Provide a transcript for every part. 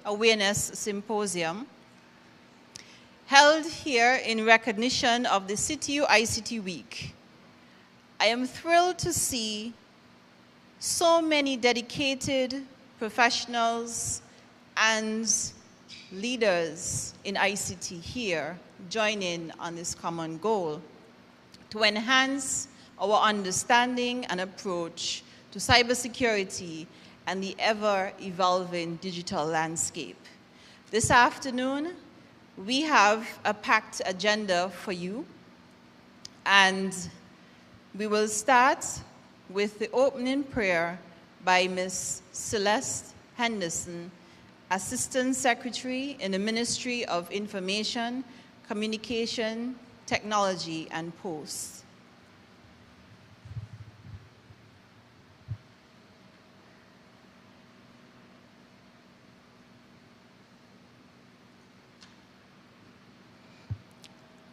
Awareness Symposium held here in recognition of the CityU ICT Week. I am thrilled to see so many dedicated professionals and leaders in ICT here join in on this common goal to enhance our understanding and approach to cybersecurity and the ever-evolving digital landscape. This afternoon, we have a packed agenda for you, and we will start with the opening prayer by Ms. Celeste Henderson, Assistant Secretary in the Ministry of Information, Communication, Technology, and Posts.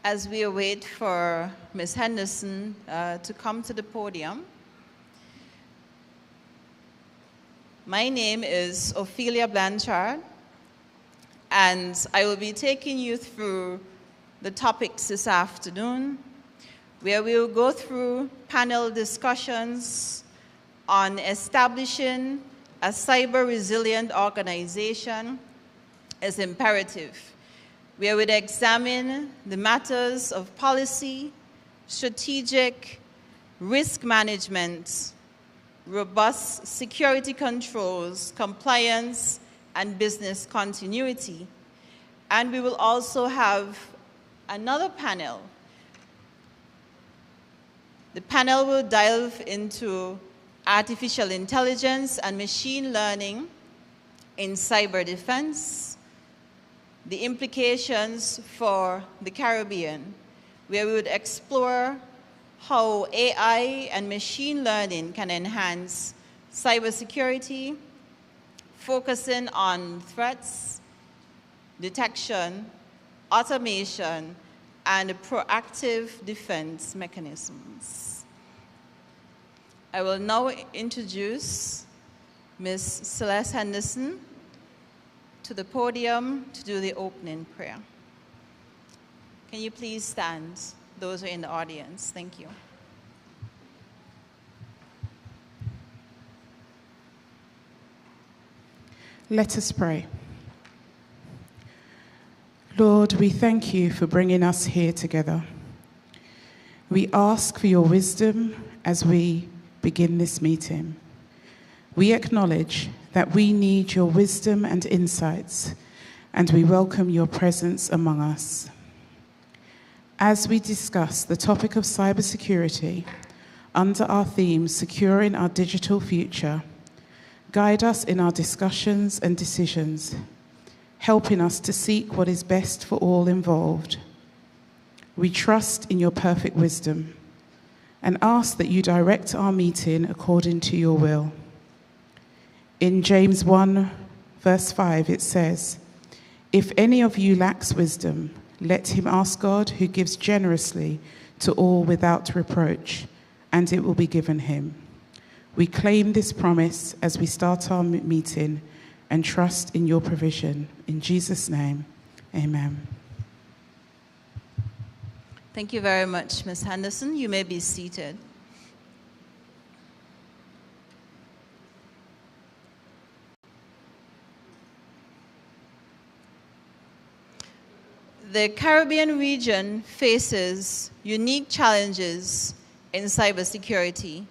As we await for Ms. Henderson to come to the podium, my name is Ophelia Blanchard, and I will be taking you through the topics this afternoon, where we will go through panel discussions on establishing a cyber-resilient organization is imperative, where we'd examine the matters of policy, strategic, risk management, robust security controls, compliance, and business continuity. And we will also have another panel. The panel will delve into artificial intelligence and machine learning in cyber defense, the implications for the Caribbean, where we would explore how AI and machine learning can enhance cybersecurity, focusing on threats, detection, automation, and proactive defense mechanisms. I will now introduce Ms. Celeste Henderson to the podium to do the opening prayer. Can you please stand, those who are in the audience? Thank you. Let us pray. Lord, we thank you for bringing us here together. We ask for your wisdom as we begin this meeting. We acknowledge that we need your wisdom and insights, and we welcome your presence among us. As we discuss the topic of cybersecurity under our theme, Securing Our Digital Future, guide us in our discussions and decisions, helping us to seek what is best for all involved. We trust in your perfect wisdom and ask that you direct our meeting according to your will. In James 1, verse 5, it says, "If any of you lacks wisdom, let him ask God, who gives generously to all without reproach, and it will be given him." We claim this promise as we start our meeting and trust in your provision. In Jesus' name, amen. Thank you very much, Ms. Henderson. You may be seated. The Caribbean region faces unique challenges in cybersecurity,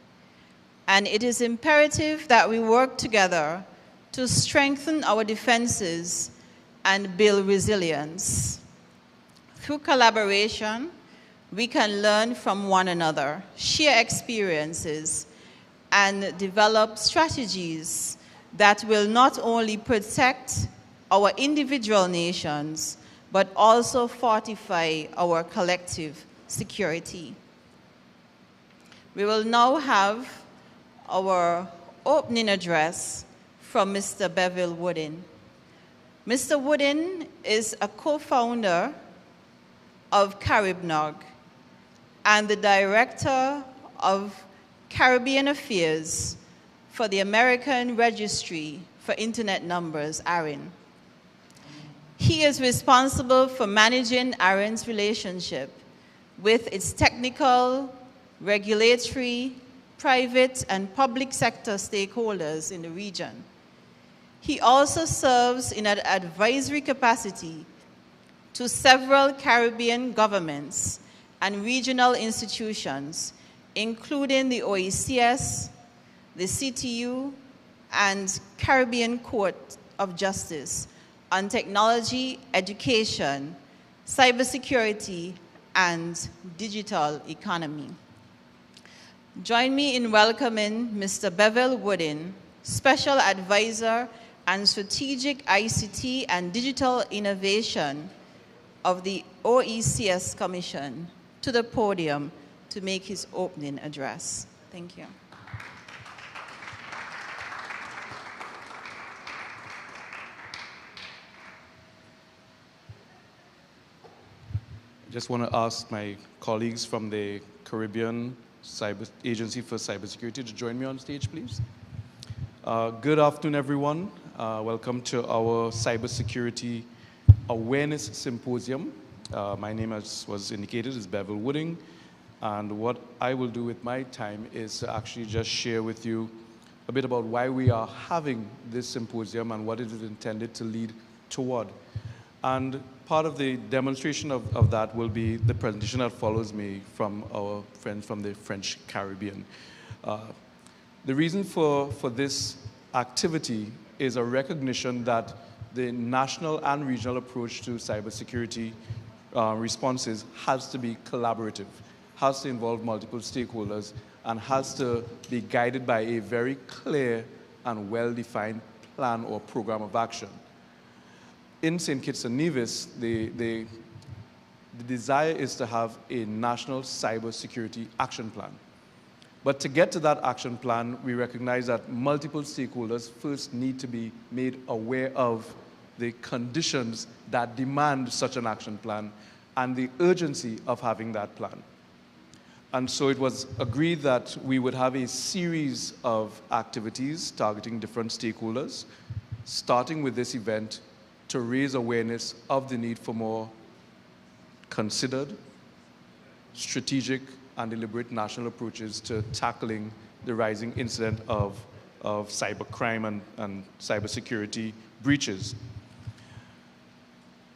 and it is imperative that we work together to strengthen our defenses and build resilience. Through collaboration, we can learn from one another, share experiences, and develop strategies that will not only protect our individual nations, but also fortify our collective security. We will now have our opening address from Mr. Beville Woodin. Mr. Woodin is a co-founder of Caribnog and the Director of Caribbean Affairs for the American Registry for Internet Numbers, ARIN. He is responsible for managing ARIN's relationship with its technical, regulatory, private, and public sector stakeholders in the region. He also serves in an advisory capacity to several Caribbean governments and regional institutions, including the OECS, the CTU, and Caribbean Court of Justice on technology, education, cybersecurity, and digital economy. Join me in welcoming Mr. Bevel Woodin, Special Advisor and Strategic ICT and Digital Innovation of the OECS Commission, to the podium to make his opening address. Thank you. I just want to ask my colleagues from the Caribbean Agency for Cybersecurity to join me on stage, please. Good afternoon, everyone. Welcome to our Cybersecurity Awareness Symposium. My name, as was indicated, is Bevel Wooding, and what I will do with my time is to actually just share with you a bit about why we are having this symposium and what it is intended to lead toward. And part of the demonstration of that will be the presentation that follows me from our friends from the French Caribbean. The reason for this activity is a recognition that the national and regional approach to cybersecurity responses has to be collaborative, has to involve multiple stakeholders, and has to be guided by a very clear and well-defined plan or program of action. In St. Kitts and Nevis, the desire is to have a national cybersecurity action plan. But to get to that action plan, we recognize that multiple stakeholders first need to be made aware of the conditions that demand such an action plan and the urgency of having that plan. And so it was agreed that we would have a series of activities targeting different stakeholders, starting with this event to raise awareness of the need for more considered, strategic, and deliberate national approaches to tackling the rising incident of cybercrime and cybersecurity breaches.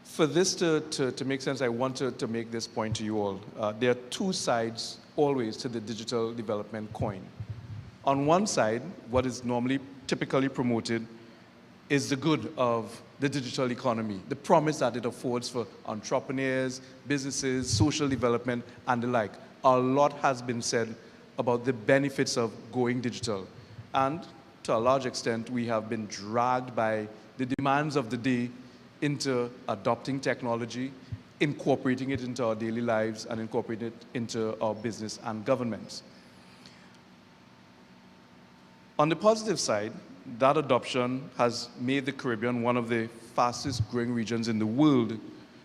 For this to make sense, I want to make this point to you all. There are two sides always to the digital development coin. On one side, what is normally typically promoted is the good of the digital economy, the promise that it affords for entrepreneurs, businesses, social development, and the like. A lot has been said about the benefits of going digital. And to a large extent, we have been dragged by the demands of the day into adopting technology, incorporating it into our daily lives, and incorporating it into our business and governments. On the positive side, that adoption has made the Caribbean one of the fastest growing regions in the world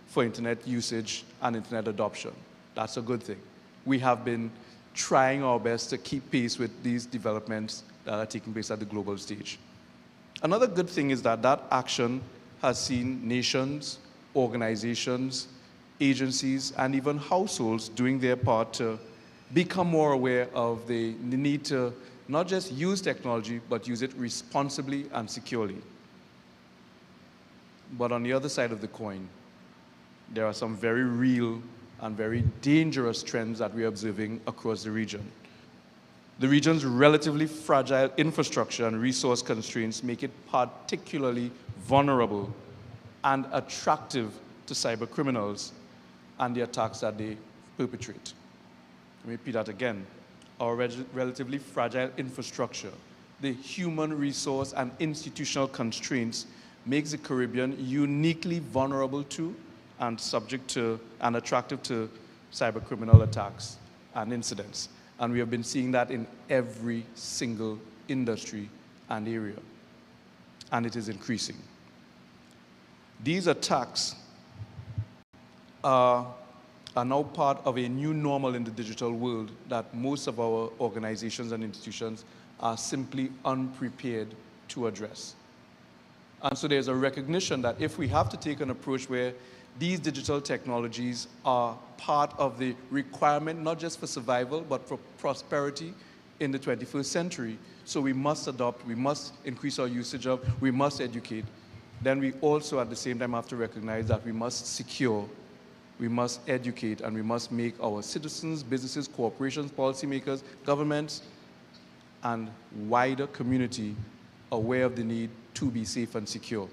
for internet usage and internet adoption. That's a good thing. We have been trying our best to keep pace with these developments that are taking place at the global stage. Another good thing is that that action has seen nations, organizations, agencies, and even households doing their part to become more aware of the need to not just use technology, but use it responsibly and securely. But on the other side of the coin, there are some very real and very dangerous trends that we're observing across the region. The region's relatively fragile infrastructure and resource constraints make it particularly vulnerable and attractive to cyber criminals and the attacks that they perpetrate. Let me repeat that again. Our relatively fragile infrastructure, the human resource and institutional constraints makes the Caribbean uniquely vulnerable to and subject to and attractive to cyber criminal attacks and incidents. And we have been seeing that in every single industry and area. And it is increasing. These attacks are now part of a new normal in the digital world that most of our organizations and institutions are simply unprepared to address. And so there's a recognition that if we have to take an approach where these digital technologies are part of the requirement, not just for survival, but for prosperity in the 21st century. So we must adopt, we must increase our usage of, we must educate. Then we also at the same time have to recognize that we must secure, we must educate, and we must make our citizens, businesses, corporations, policymakers, governments, and wider community aware of the need to be safe and secure.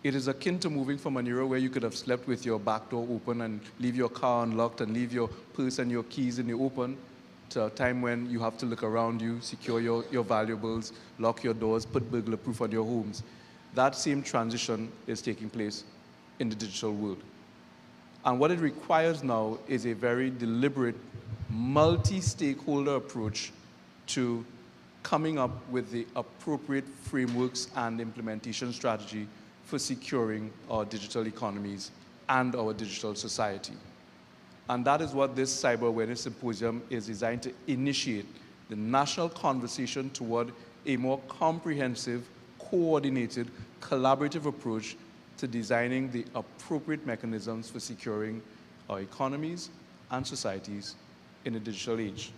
It is akin to moving from an era where you could have slept with your back door open and leave your car unlocked and leave your purse and your keys in the open, to a time when you have to look around you, secure your valuables, lock your doors, put burglar proof on your homes. That same transition is taking place in the digital world. And what it requires now is a very deliberate, multi-stakeholder approach to coming up with the appropriate frameworks and implementation strategy for securing our digital economies and our digital society. And that is what this Cyber Awareness Symposium is designed to initiate, the national conversation toward a more comprehensive, coordinated, collaborative approach to designing the appropriate mechanisms for securing our economies and societies in the digital age.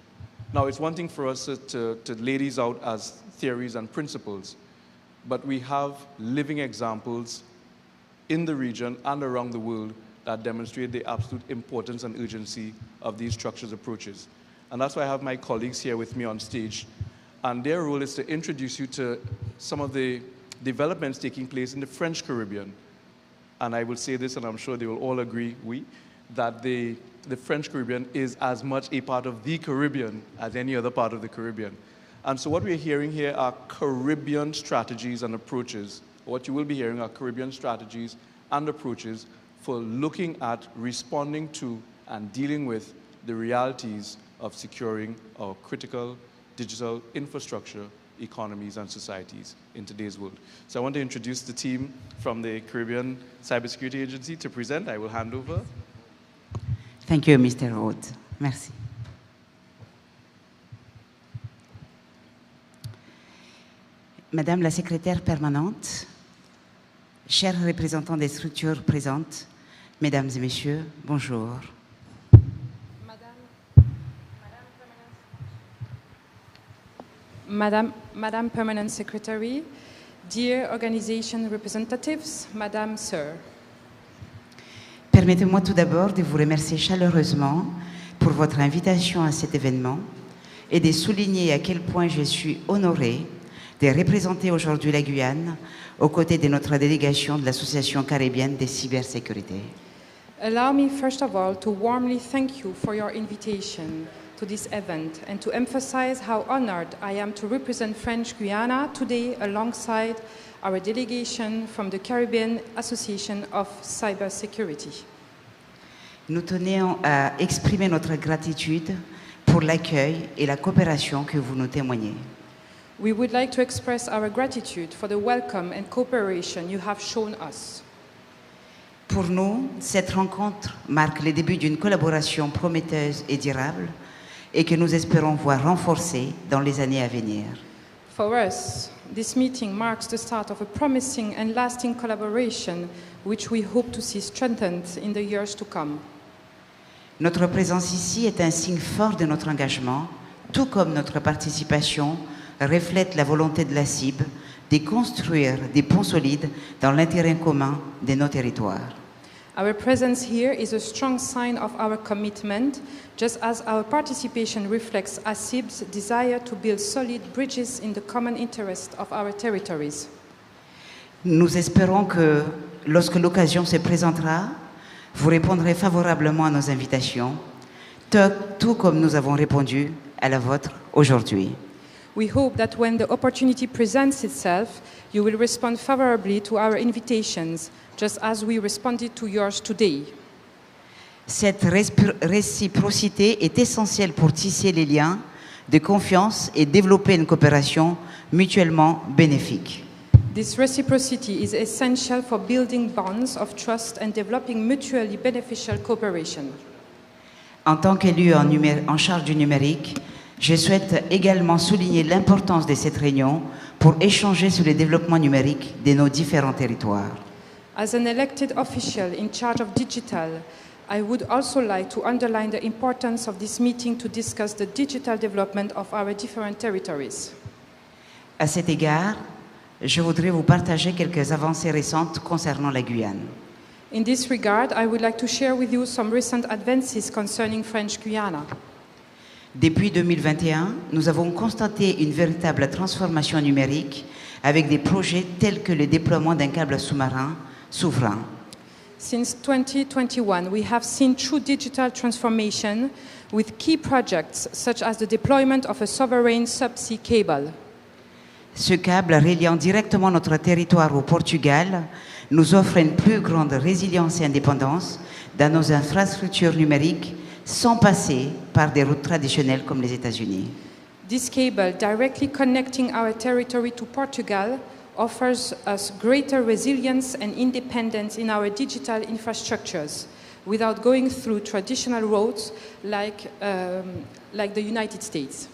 Now, it's one thing for us to lay these out as theories and principles, but we have living examples in the region and around the world that demonstrate the absolute importance and urgency of these structured approaches. And that's why I have my colleagues here with me on stage, and their role is to introduce you to some of the developments taking place in the French Caribbean. And I will say this, and I'm sure they will all agree, that the French Caribbean is as much a part of the Caribbean as any other part of the Caribbean. And so what we're hearing here are Caribbean strategies and approaches. What you will be hearing are Caribbean strategies and approaches for looking at, responding to, and dealing with the realities of securing our critical digital infrastructure, economies, and societies in today's world. So I want to introduce the team from the Caribbean Cybersecurity Agency to present. I will hand over. Thank you, Mr. Roth. Merci. Madame la secrétaire permanente, chers représentants des structures présentes, Mesdames et Messieurs, bonjour. Madame Permanent Secretary, dear organization representatives, Madame, Sir. Permettez-moi tout d'abord de vous remercier chaleureusement pour votre invitation à cet événement et de souligner à quel point je suis honorée de représenter aujourd'hui la Guyane aux côtés de notre délégation de l'Association caribéenne de cybersécurité. Allow me first of all to warmly thank you for your invitation to this event and to emphasize how honored I am to represent French Guiana today alongside our delegation from the Caribbean Association of Cybersecurity. Nous tenons à exprimer notre gratitude pour l'accueil et la coopération que vous nous témoignez. We would like to express our gratitude for the welcome and cooperation you have shown us. Pour nous, cette rencontre marque le début d'une collaboration prometteuse et durable et que nous espérons voir renforcée dans les années à venir. For us, this meeting marks the start of a promising and lasting collaboration which we hope to see strengthened in the years to come. Notre présence ici est un signe fort de notre engagement, tout comme notre participation reflète la volonté de la CIB de construire des ponts solides dans l'intérêt commun de nos territoires. Our presence here is a strong sign of our commitment, just as our participation reflects ASIB's desire to build solid bridges in the common interest of our territories. Nous espérons que, lorsque l'occasion se présentera, vous répondrez favorablement à nos invitations, tout comme nous avons répondu à la vôtre aujourd'hui. We hope that when the opportunity presents itself, you will respond favorably to our invitations, just as we responded to yours today. Cette réciprocité est essentielle pour tisser les liens de confiance et développer une coopération mutuellement bénéfique. This reciprocity is essential for building bonds of trust and developing mutually beneficial cooperation. En tant qu'élu en charge du numérique, je souhaite également souligner l'importance de cette réunion pour échanger sur le développement numérique de nos différents territoires. As an elected official in charge of digital, I would also like to underline the importance of this meeting to discuss the digital development of our different territories. À cet égard, je voudrais vous partager quelques avancées récentes concernant la Guyane. In this regard, I would like to share with you some recent advances concerning French Guiana. Depuis 2021, nous avons constaté une véritable transformation numérique avec des projets tels que le déploiement d'un câble sous-marin souverain. Since 2021, we have seen true digital transformation with key projects such as the deployment of a sovereign subsea cable. Ce câble reliant directement notre territoire au Portugal nous offre une plus grande résilience et indépendance dans nos infrastructures numériques sans passer par des routes traditionnelles comme les États-Unis. This cable, directly connecting our territory to Portugal, offers us greater resilience and independence in our digital infrastructures without going through traditional roads like the United States.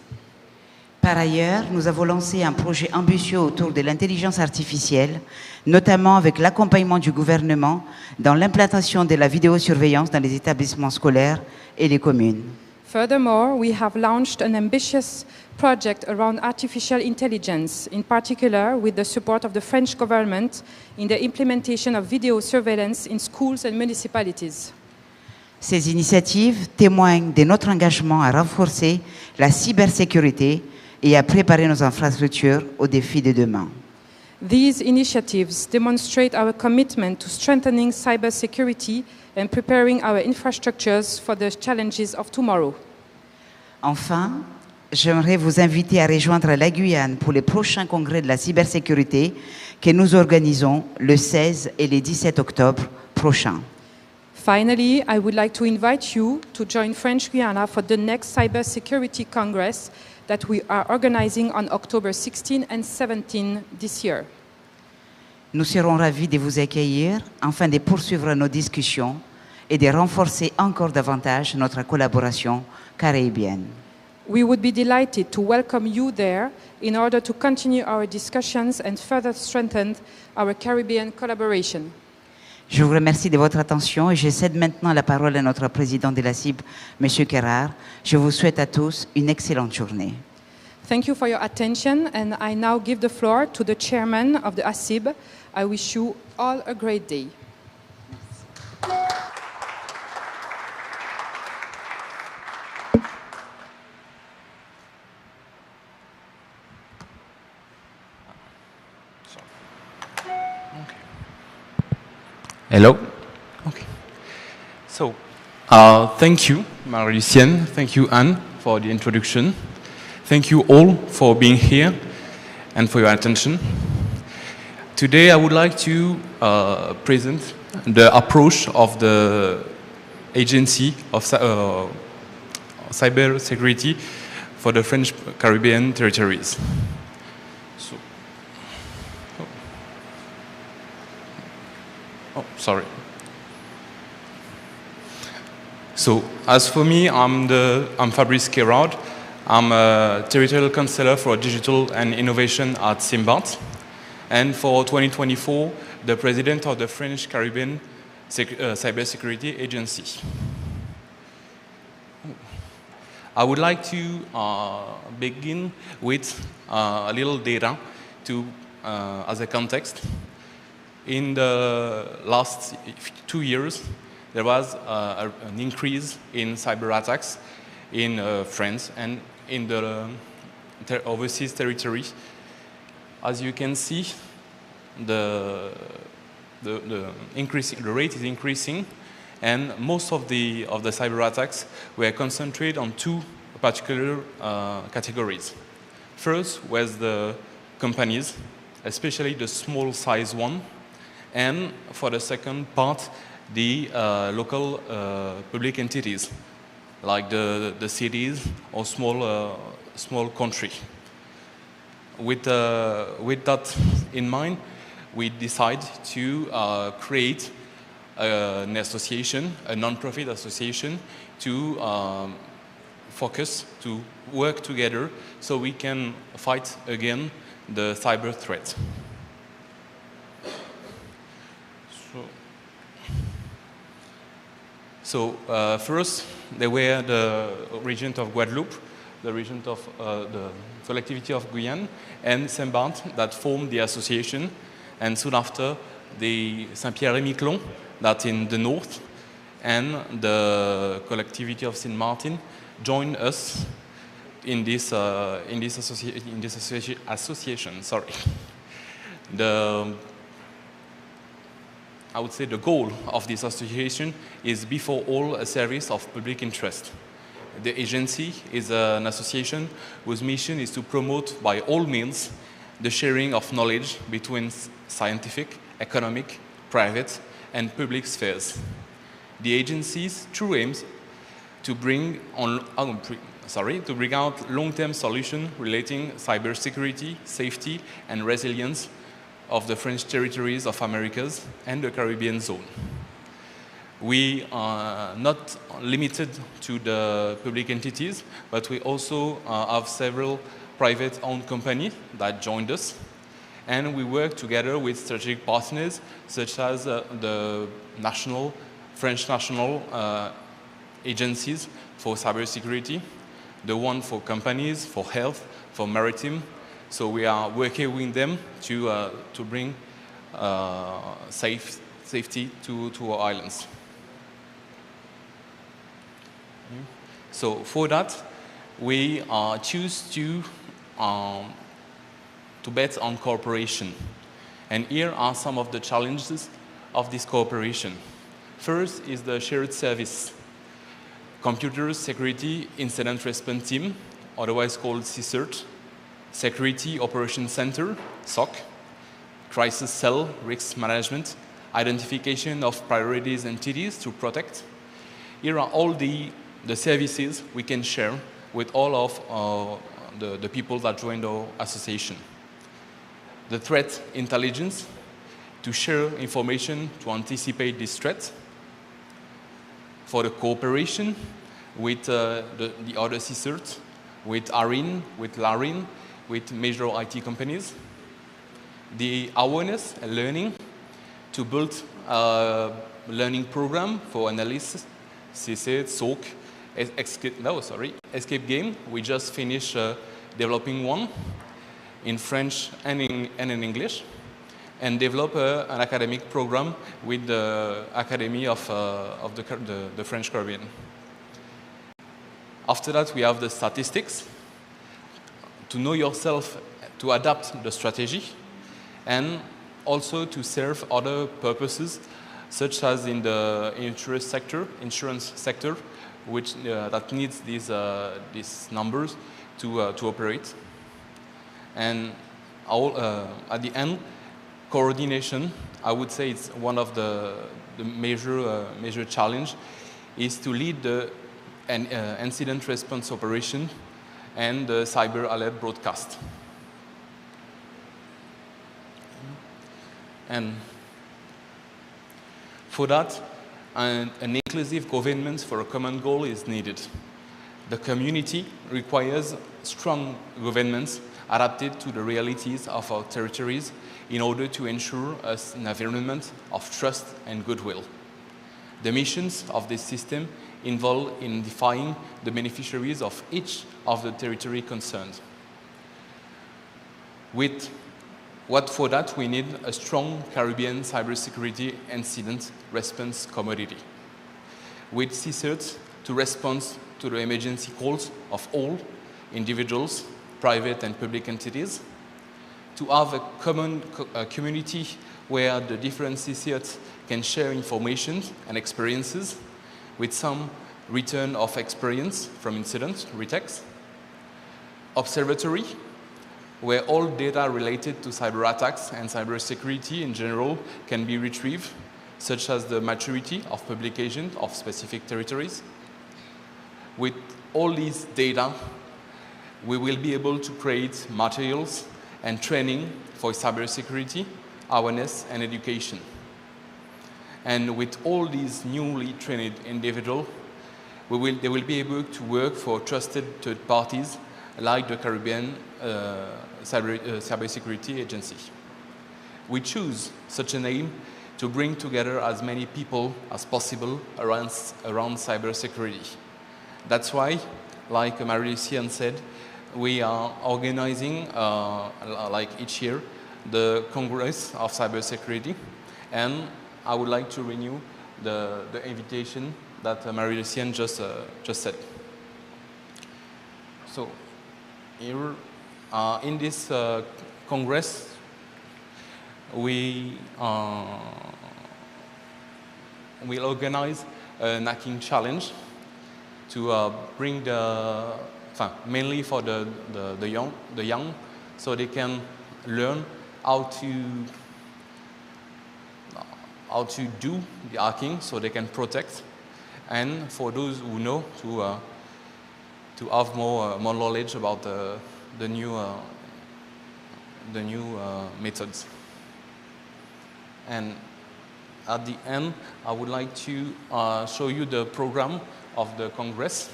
Par ailleurs, nous avons lancé un projet ambitieux autour de l'intelligence artificielle, notamment avec l'accompagnement du gouvernement dans l'implantation de la vidéosurveillance dans les établissements scolaires et les communes. Furthermore, we have launched an ambitious project around artificial intelligence, in particular with the support of the French government in the implementation of video surveillance in schools and municipalities. Ces initiatives témoignent de notre engagement à renforcer la cybersécurité et à préparer nos infrastructures aux défis de demain. These initiatives demonstrate our commitment to strengthening cybersecurity and preparing our infrastructures for the challenges of tomorrow. Enfin, j'aimerais vous inviter à rejoindre la Guyane pour les prochains congrès de la cybersécurité que nous organisons le 16 et le 17 octobre prochains. Finally, I would like to invite you to join French Guiana for the next Cybersecurity Congress that we are organizing on October 16 and 17 this year. Nous serons ravis de vous accueillir afin de poursuivre nos discussions et de renforcer encore davantage notre collaboration caribéenne. We would be delighted to welcome you there in order to continue our discussions and further strengthen our Caribbean collaboration. Je vous remercie de votre attention et je cède maintenant la parole à notre président de la CIB, M. Kerrar. Je vous souhaite à tous une excellente journée. Thank you for your attention, and I now give the floor to the chairman of the ASIB. I wish you all a great day. Hello. Okay. So, thank you, Marie-Lucienne. Thank you, Anne, for the introduction. Thank you all for being here and for your attention. Today, I would like to present the approach of the Agency of Cybersecurity for the French Caribbean territories. Sorry. So, as for me, I'm Fabrice Kerard. I'm a territorial counselor for digital and innovation at Simbat. And for 2024, the president of the French Caribbean Cybersecurity Agency. I would like to begin with a little data as a context. In the last 2 years, there was an increase in cyber attacks in France and in the overseas territories. As you can see, the rate is increasing, and most of the cyber attacks were concentrated on two particular categories. First was the companies, especially the small size one. And for the second part, the local public entities, like the cities or small country. With that in mind, we decide to create an association, a non-profit association, to focus, to work together, so we can fight again the cyber threat. So first, there were the region of Guadeloupe, the region of the collectivity of Guyane, and Saint-Barth that formed the association, and soon after, the Saint-Pierre-et-Miquelon, that in the north, and the collectivity of Saint-Martin joined us in this association. Sorry. I would say the goal of this association is before all a service of public interest. The agency is an association whose mission is to promote by all means the sharing of knowledge between scientific, economic, private, and public spheres. The agency's true aims to bring out long-term solutions relating cybersecurity, safety, and resilience of the French territories of Americas and the Caribbean zone. We are not limited to the public entities, but we also have several private-owned companies that joined us, and we work together with strategic partners such as the French national agencies for cybersecurity, the one for companies, for health, for maritime. So we are working with them to bring safety to our islands. So for that, we choose to bet on cooperation. And here are some of the challenges of this cooperation. First is the shared service. Computer Security Incident Response Team, otherwise called CSIRT, Security Operations Center, SOC, Crisis Cell, Risk Management, Identification of Priorities Entities to Protect. Here are all the services we can share with all of the people that joined our association. The threat intelligence, to share information to anticipate this threat. For the cooperation with the other CSIRT, with ARIN, with LARIN, with major IT companies. The awareness and learning, to build a learning program for analysts, CSIRT, SOC, Escape Game. We just finished developing one in French and in English, and develop an academic program with the Academy of the French Caribbean. After that, we have the statistics, to know yourself, to adapt the strategy, and also to serve other purposes, such as in the insurance sector, which that needs these numbers to operate. And at the end, coordination, I would say it's one of the major challenge, is to lead the incident response operation and the cyber alert broadcast. And for that, an inclusive governance for a common goal is needed. The community requires strong governance adapted to the realities of our territories in order to ensure an environment of trust and goodwill. The missions of this system involve in defining the beneficiaries of each of the territory concerned. For that, we need a strong Caribbean cybersecurity incident response commodity, with CSIRT to respond to the emergency calls of all individuals, private and public entities, to have a common community where the different CSIRTs can share information and experiences, with some return of experience from incidents, retex. Observatory, where all data related to cyber attacks and cybersecurity in general can be retrieved, such as the maturity of publication of specific territories. With all these data, we will be able to create materials and training for cybersecurity, awareness, and education. And with all these newly trained individuals, they will be able to work for trusted third parties like the Caribbean cybersecurity agency. We choose such a name to bring together as many people as possible around cybersecurity. That's why, like Marie-Lucienne said, we are organizing, like each year, the Congress of Cybersecurity, and I would like to renew the invitation that Marie-Lucienne just said. So, here, in this Congress, we will organize an hacking challenge to bring mainly for the young, so they can learn how to do the hacking, so they can protect, and for those who know to have more knowledge about the new methods. And at the end, I would like to show you the program of the Congress.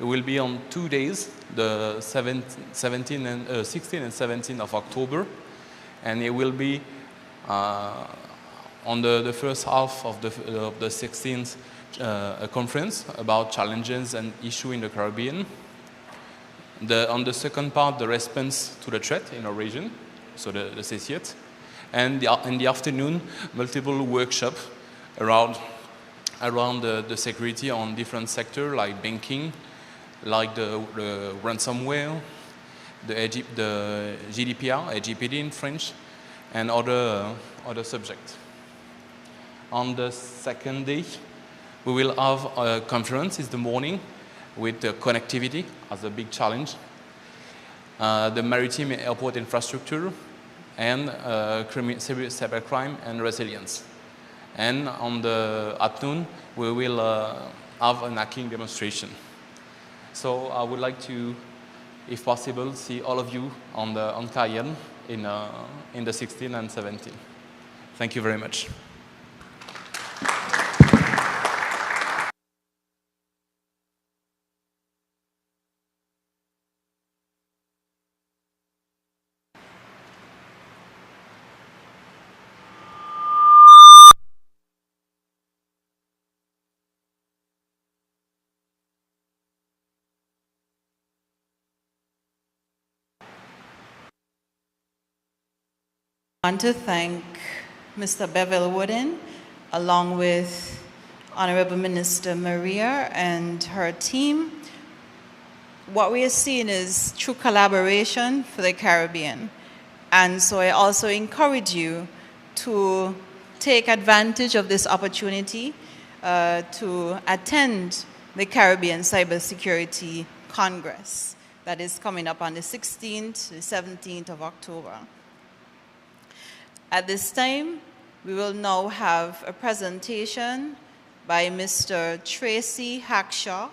It will be on 2 days, the 16th and 17th of October, and it will be on the first half of the 16th a conference about challenges and issues in the Caribbean. On the second part, the response to the threat in our region, so the CCIT. And in the afternoon, multiple workshops around the security on different sectors like banking, like the ransomware, the GDPR, GDPR in French, and other subjects. On the second day, we will have a conference in the morning with connectivity as a big challenge, the maritime airport infrastructure, and cybercrime and resilience. And on the afternoon, we will have a hacking demonstration. So I would like to, if possible, see all of you on Cayenne in the 16th and 17th. Thank you very much. I want to thank Mr. Bevel Wooden, along with Honorable Minister Maria and her team. What we are seeing is true collaboration for the Caribbean. And so I also encourage you to take advantage of this opportunity to attend the Caribbean Cybersecurity Congress that is coming up on the 16th to the 17th of October. At this time, we will now have a presentation by Mr. Tracy Hackshaw.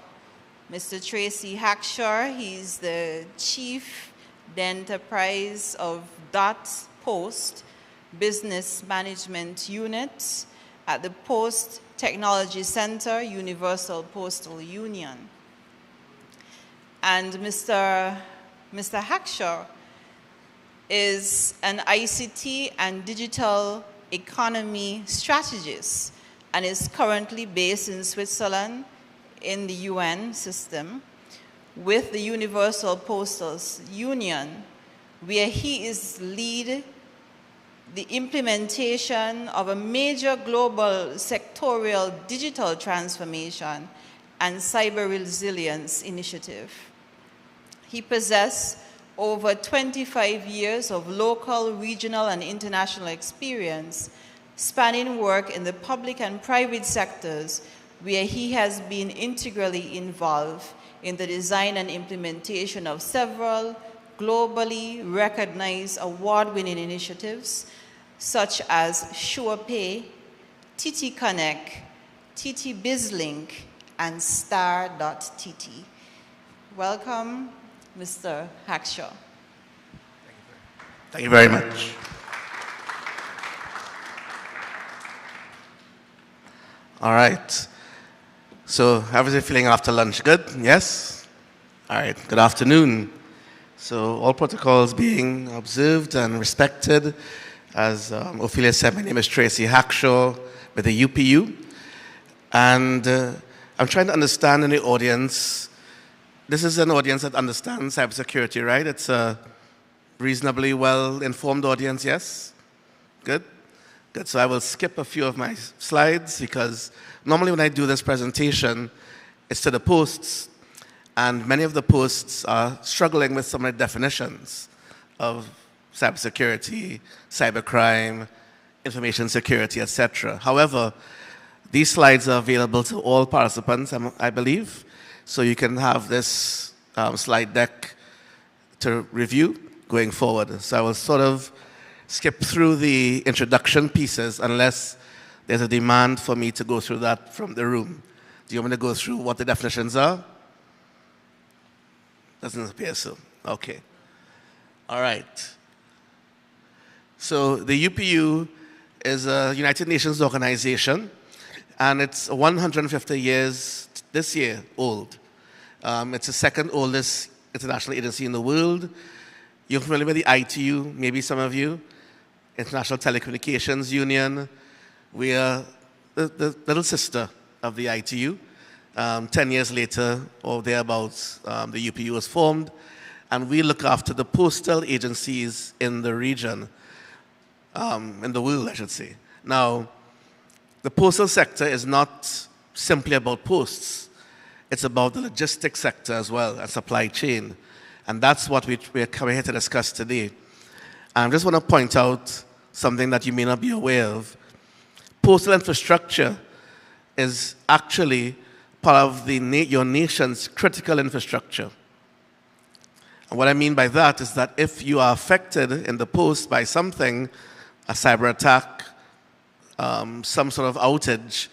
Mr. Tracy Hackshaw, he's the Chief Enterprise of DOT Post Business Management Unit at the Post Technology Center, Universal Postal Union. And Mr. Hackshaw is an ICT and digital economy strategist and is currently based in Switzerland in the UN system with the Universal Postal Union, where he is lead the implementation of a major global sectorial digital transformation and cyber resilience initiative. He possesses over 25 years of local, regional, and international experience, spanning work in the public and private sectors, where he has been integrally involved in the design and implementation of several globally recognized award-winning initiatives, such as SurePay, TT Connect, TT BizLink, and Star.TT. Welcome, Mr. Hackshaw. Thank you very much. All right. So how was it feeling after lunch? Good? Yes? All right. Good afternoon. So all protocols being observed and respected. As Ophelia said, my name is Tracy Hackshaw with the UPU. And I'm trying to understand in the audience, this is an audience that understands cybersecurity, right? It's a reasonably well-informed audience, yes? Good? Good, so I will skip a few of my slides because normally when I do this presentation, it's to the posts, and many of the posts are struggling with some of the definitions of cybersecurity, cybercrime, information security, etc. However, these slides are available to all participants, I believe, so you can have this slide deck to review going forward. So I will sort of skip through the introduction pieces unless there's a demand for me to go through that from the room. Do you want me to go through what the definitions are? Doesn't appear so. Okay. All right. So the UPU is a United Nations organization, and it's 150 years this year old. It's the second oldest international agency in the world. You're familiar with the ITU, maybe some of you, International Telecommunications Union. We are the little sister of the ITU. 10 years later, or thereabouts, the UPU was formed, and we look after the postal agencies in the region, in the world, I should say. Now, the postal sector is not simply about posts. It's about the logistics sector as well, and supply chain. And that's what we're coming here to discuss today. I just want to point out something that you may not be aware of. Postal infrastructure is actually part of your nation's critical infrastructure. And what I mean by that is that if you are affected in the post by something, a cyber attack, some sort of outage,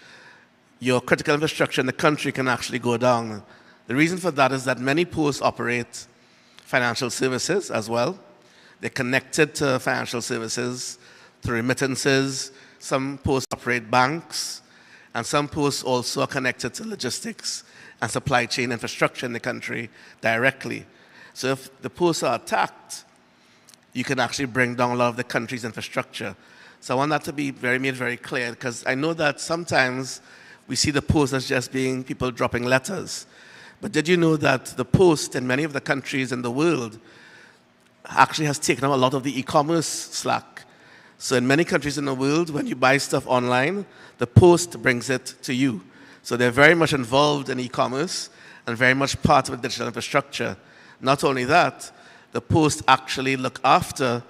your critical infrastructure in the country can actually go down. The reason for that is that many posts operate financial services as well. They're connected to financial services through remittances. Some posts operate banks, and some posts also are connected to logistics and supply chain infrastructure in the country directly. So if the posts are attacked, you can actually bring down a lot of the country's infrastructure. So I want that to be made very clear, because I know that sometimes we see the post as just being people dropping letters. But did you know that the post in many of the countries in the world actually has taken up a lot of the e-commerce slack? So in many countries in the world, when you buy stuff online, the post brings it to you. So they're very much involved in e-commerce and very much part of the digital infrastructure. Not only that, the post actually look after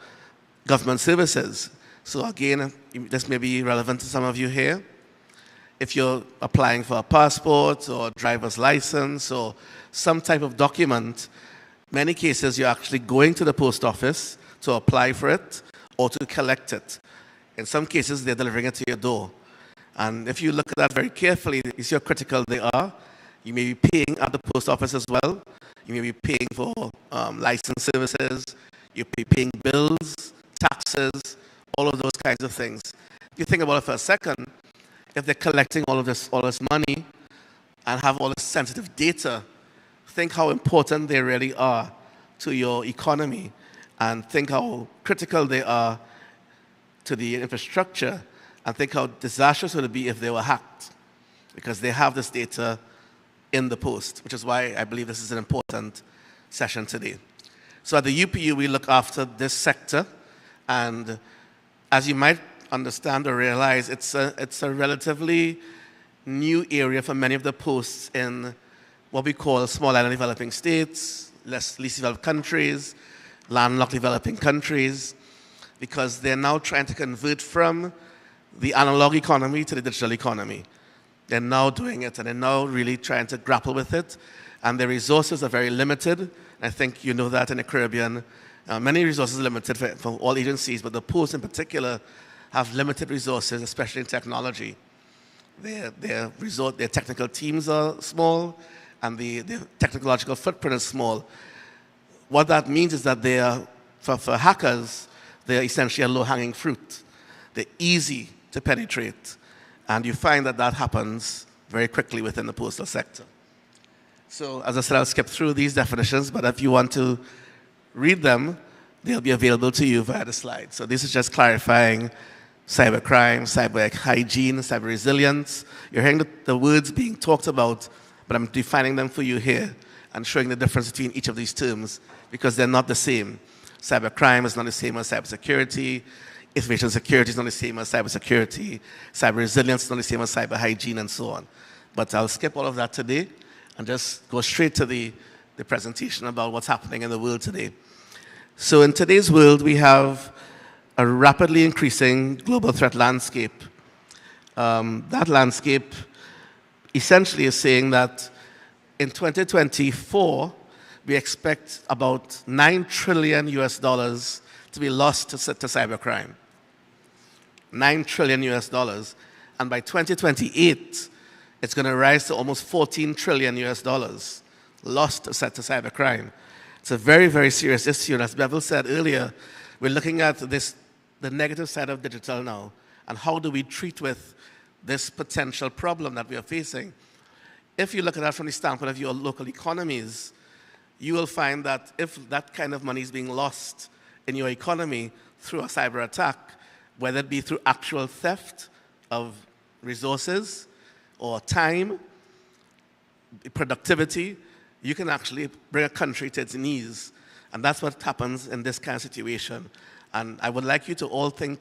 government services. So again, this may be relevant to some of you here. If you're applying for a passport or driver's license or some type of document, many cases you're actually going to the post office to apply for it or to collect it. In some cases, they're delivering it to your door. And if you look at that very carefully, you see how critical they are. You may be paying at the post office as well. You may be paying for license services. You may be paying bills, taxes, all of those kinds of things. If you think about it for a second, if they're collecting all this money and have all this sensitive data, think how important they really are to your economy, and think how critical they are to the infrastructure, and think how disastrous it would be if they were hacked, because they have this data in the post, which is why I believe this is an important session today. So at the UPU, we look after this sector, and as you might understand or realize, it's a relatively new area for many of the posts in what we call small island developing states, least developed countries, landlocked developing countries, because they're now trying to convert from the analog economy to the digital economy. They're now doing it, and they're now really trying to grapple with it, and their resources are very limited. I think you know that in the Caribbean. Many resources are limited for all agencies, but the posts in particular have limited resources, especially in technology. Their technical teams are small, and their technological footprint is small. What that means is that they are, for hackers, they're essentially a low-hanging fruit. They're easy to penetrate, and you find that that happens very quickly within the postal sector. So, as I said, I'll skip through these definitions, but if you want to read them, they'll be available to you via the slide. So this is just clarifying cybercrime, cyber hygiene, cyber resilience. You're hearing the words being talked about, but I'm defining them for you here and showing the difference between each of these terms because they're not the same. Cybercrime is not the same as cybersecurity. Information security is not the same as cybersecurity. Cyber resilience is not the same as cyber hygiene and so on. But I'll skip all of that today and just go straight to the presentation about what's happening in the world today. So in today's world, we have a rapidly increasing global threat landscape. That landscape essentially is saying that in 2024, we expect about $9 trillion to be lost to cybercrime. $9 trillion. And by 2028, it's going to rise to almost $14 trillion lost to cybercrime. It's a very, very serious issue. And as Bevel said earlier, we're looking at the negative side of digital now. And how do we treat with this potential problem that we are facing? If you look at that from the standpoint of your local economies, you will find that if that kind of money is being lost in your economy through a cyber attack, whether it be through actual theft of resources or time, productivity, you can actually bring a country to its knees. And that's what happens in this kind of situation. And I would like you to all think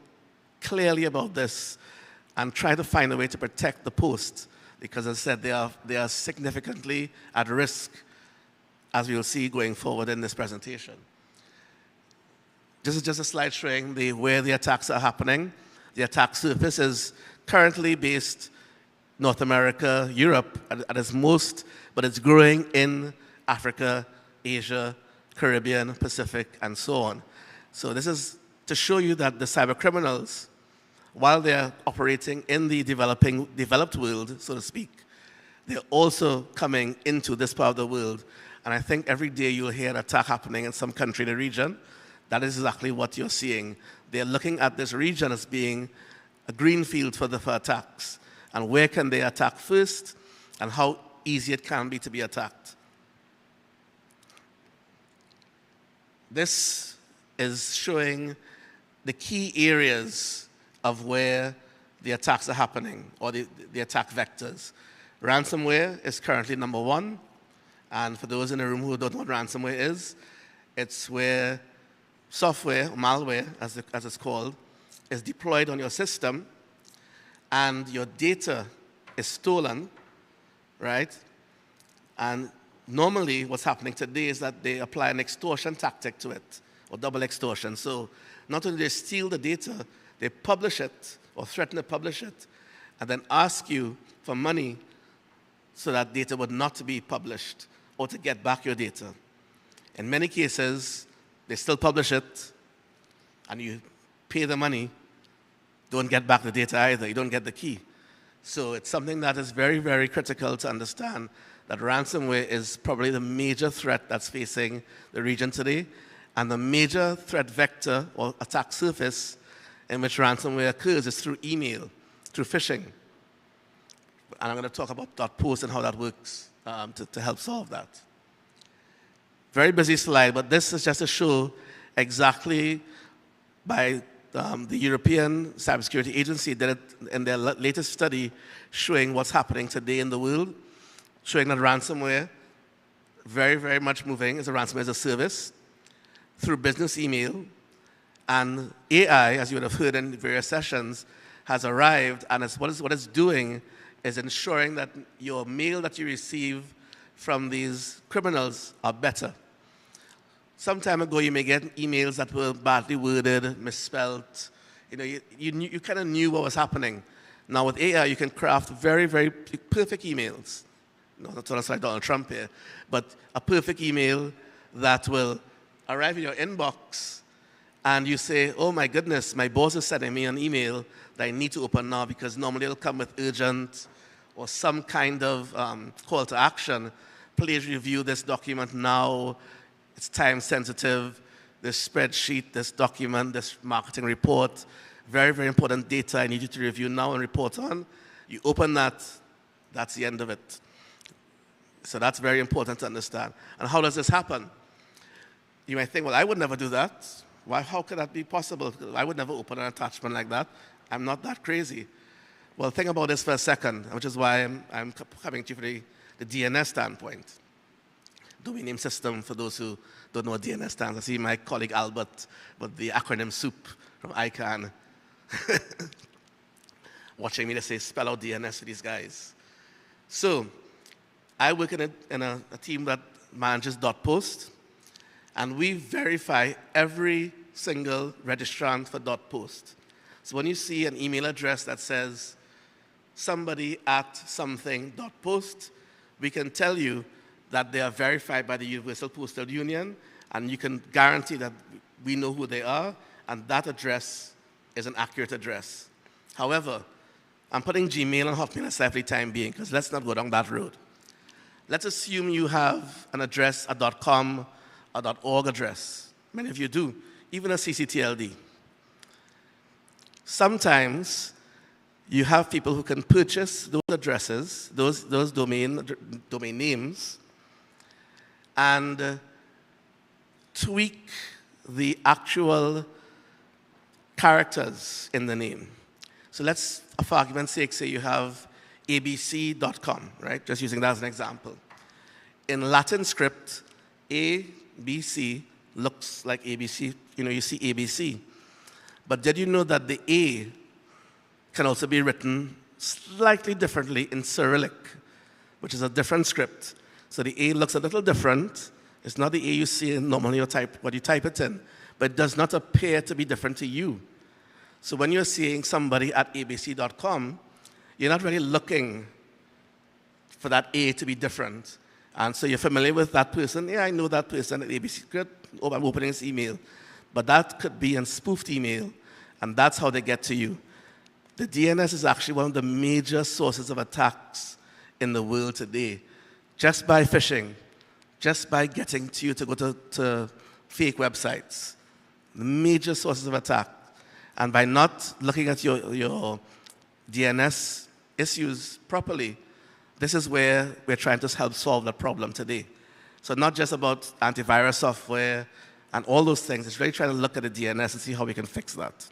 clearly about this and try to find a way to protect the post, because as I said, they are significantly at risk, as we will see going forward in this presentation. This is just a slide showing where the attacks are happening. The attack surface is currently based North America, Europe at its most, but it's growing in Africa, Asia, Caribbean, Pacific, and so on. So this is to show you that the cyber criminals, while they're operating in the developed world, so to speak, they're also coming into this part of the world. And I think every day you'll hear an attack happening in some country in the region. That is exactly what you're seeing. They're looking at this region as being a green field for attacks. And where can they attack first, and how easy it can be to be attacked. This is showing the key areas of where the attacks are happening, or the attack vectors. Ransomware is currently number one. And for those in the room who don't know what ransomware is, it's where software, or malware, as it's called, is deployed on your system, and your data is stolen, right? And normally what's happening today is that they apply an extortion tactic to it, or double extortion. So not only do they steal the data, they publish it, or threaten to publish it, and then ask you for money so that data would not be published, or to get back your data. In many cases, they still publish it, and you pay the money, don't get back the data either, you don't get the key. So it's something that is very, very critical to understand, that ransomware is probably the major threat that's facing the region today, and the major threat vector or attack surface in which ransomware occurs is through email, through phishing. And I'm going to talk about that post and how that works to help solve that. Very busy slide, but this is just to show exactly by the European Cybersecurity Agency did it in their latest study, showing what's happening today in the world, showing that ransomware, very, very much moving as a ransomware as a service, through business email, and AI, as you would have heard in various sessions, has arrived, and what it's doing is ensuring that your mail that you receive from these criminals are better. Some time ago, you may get emails that were badly worded, misspelled. You know, you kind of knew what was happening. Now with AI, you can craft very, very perfect emails. No, not to like Donald Trump here, but a perfect email that will arrive in your inbox, and you say, oh my goodness, my boss is sending me an email that I need to open now, because normally it'll come with urgent or some kind of call to action. Please review this document now. It's time sensitive. This spreadsheet, this document, this marketing report, very, very important data I need you to review now and report on. You open that, that's the end of it. So that's very important to understand. And how does this happen? You might think, well, I would never do that. Why, how could that be possible? I would never open an attachment like that. I'm not that crazy. Well, think about this for a second, which is why I'm coming to you from the DNS standpoint. Domain name system, for those who don't know what DNS stands. I see my colleague Albert with the acronym SOUP from ICANN watching me to say, spell out DNS for these guys. So I work in a team that manages .post, and we verify every single registrant for .post. So when you see an email address that says somebody at something.post, we can tell you that they are verified by the Universal Postal Union, and you can guarantee that we know who they are, and that address is an accurate address. However, I'm putting Gmail and Hotmail aside for the time being, because let's not go down that road. Let's assume you have an address, a .com, a .org address. Many of you do, even a CCTLD. Sometimes you have people who can purchase those addresses, those domain names, and tweak the actual characters in the name. So let's, for argument's sake, say you have abc.com, right? Just using that as an example. In Latin script, ABC looks like ABC. You know, you see ABC. But did you know that the A can also be written slightly differently in Cyrillic, which is a different script? So the A looks a little different. It's not the A you see in normally what you type it in, but it does not appear to be different to you. So when you're seeing somebody at abc.com, you're not really looking for that A to be different. And so you're familiar with that person. Yeah, I know that person at ABC. Good. Oh, I'm opening this email. But that could be a spoofed email, and that's how they get to you. The DNS is actually one of the major sources of attacks in the world today. Just by phishing, just by getting to you to go to fake websites. The major sources of attack. And by not looking at your DNS issues properly, this is where we're trying to help solve the problem today. So not just about antivirus software and all those things. It's really trying to look at the DNS and see how we can fix that.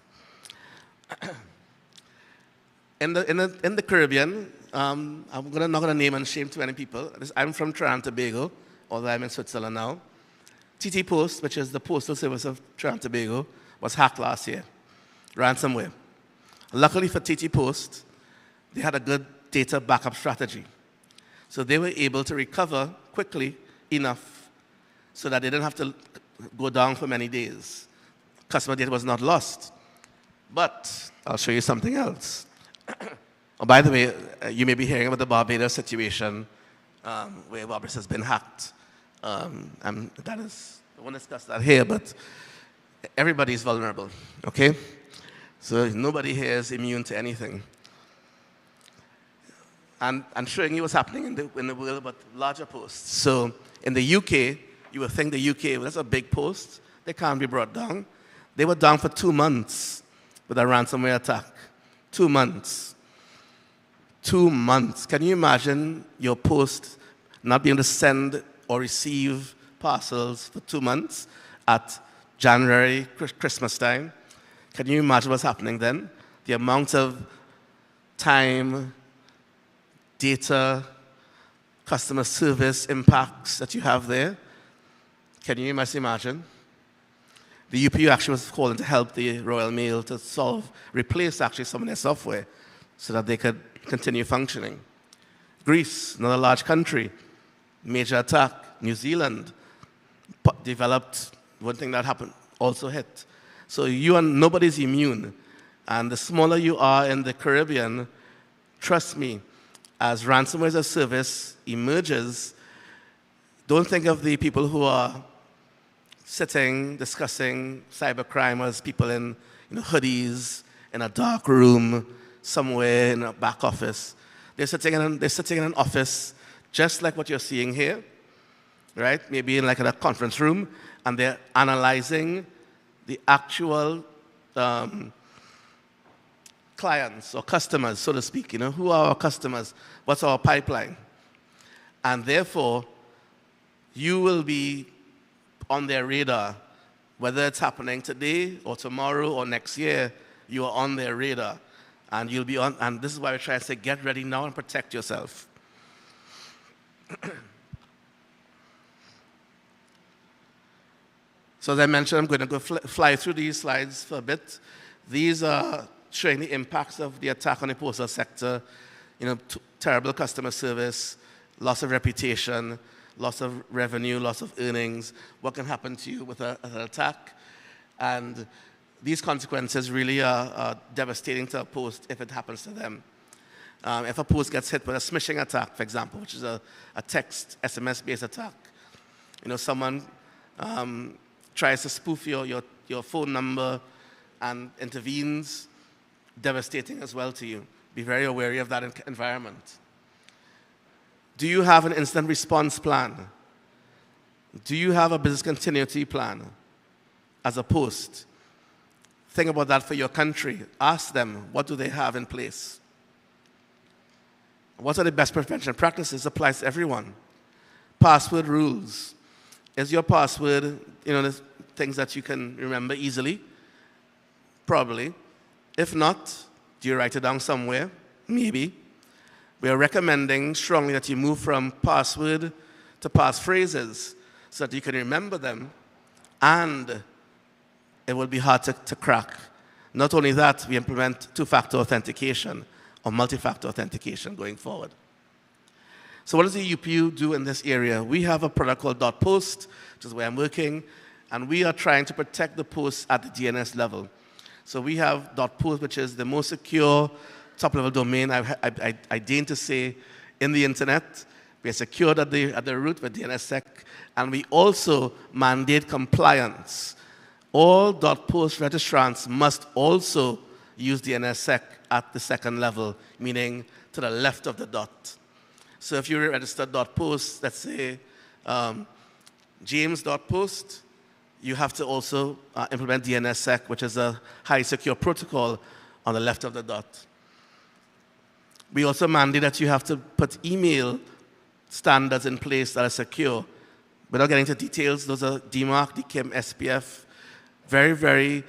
In the Caribbean, I'm not going to name and shame too many people. I'm from Trinidad and Tobago, although I'm in Switzerland now. TT Post, which is the postal service of Trinidad and Tobago, was hacked last year. Ransomware. Luckily for TT Post, they had a good data backup strategy. So they were able to recover quickly enough so that they didn't have to go down for many days. Customer data was not lost. But I'll show you something else. Oh, by the way, you may be hearing about the Barbados situation where Barbados has been hacked. I won't discuss that here, but everybody is vulnerable, okay? So nobody here is immune to anything. And I'm showing you what's happening in the world, but larger posts. So in the UK, you would think the UK, well, that's a big post. They can't be brought down. They were down for 2 months with a ransomware attack. 2 months. 2 months. Can you imagine your post not being able to send or receive parcels for 2 months at January, Christmas time? Can you imagine what's happening then? The amount of time, data, customer service impacts that you have there. Can you imagine? The UPU actually was calling to help the Royal Mail to replace actually some of their software so that they could continue functioning. Greece, another large country, major attack. New Zealand developed, one thing that happened, also hit. So nobody's immune. And the smaller you are in the Caribbean, trust me, as ransomware as a service emerges, don't think of the people who are sitting, discussing cybercrime as people in hoodies, in a dark room, somewhere in a back office. They're sitting in an office just like what you're seeing here, right? Maybe in a conference room, and they're analyzing the actual clients or customers, so to speak. Who are our customers? What's our pipeline? And therefore, you will be on their radar. Whether it's happening today or tomorrow or next year, you are on their radar. And you'll be on, and this is why we try to say, get ready now and protect yourself. So as I mentioned, I'm going to go fly through these slides for a bit. These are showing the impacts of the attack on the postal sector, terrible customer service, loss of reputation, loss of revenue, loss of earnings, what can happen to you with an attack. And these consequences really are devastating to a post if it happens to them. If a post gets hit with a smishing attack, for example, which is a text, SMS-based attack, someone tries to spoof your phone number and intervenes, devastating as well to you. Be very wary of that environment. Do you have an incident response plan? Do you have a business continuity plan as a post? Think about that for your country. Ask them, what do they have in place? What are the best prevention practices? Applies to everyone. Password rules. Is your password, the things that you can remember easily? Probably. If not, do you write it down somewhere? Maybe. We are recommending strongly that you move from password to passphrases so that you can remember them and it will be hard to crack. Not only that, we implement two-factor authentication or multi-factor authentication going forward. So what does the UPU do in this area? We have a product called .post, which is where I'm working, and we are trying to protect the posts at the DNS level. So we have .post, which is the most secure top-level domain, I deign to say, in the internet. We are secured at the root with DNSSEC, and we also mandate compliance. All .post registrants must also use DNSSEC at the second level, meaning to the left of the dot. So if you register .post, let's say James.post, you have to also implement DNSSEC, which is a high secure protocol on the left of the dot. We also mandate that you have to put email standards in place that are secure. Without getting into details, those are DMARC, DKIM, SPF, very, very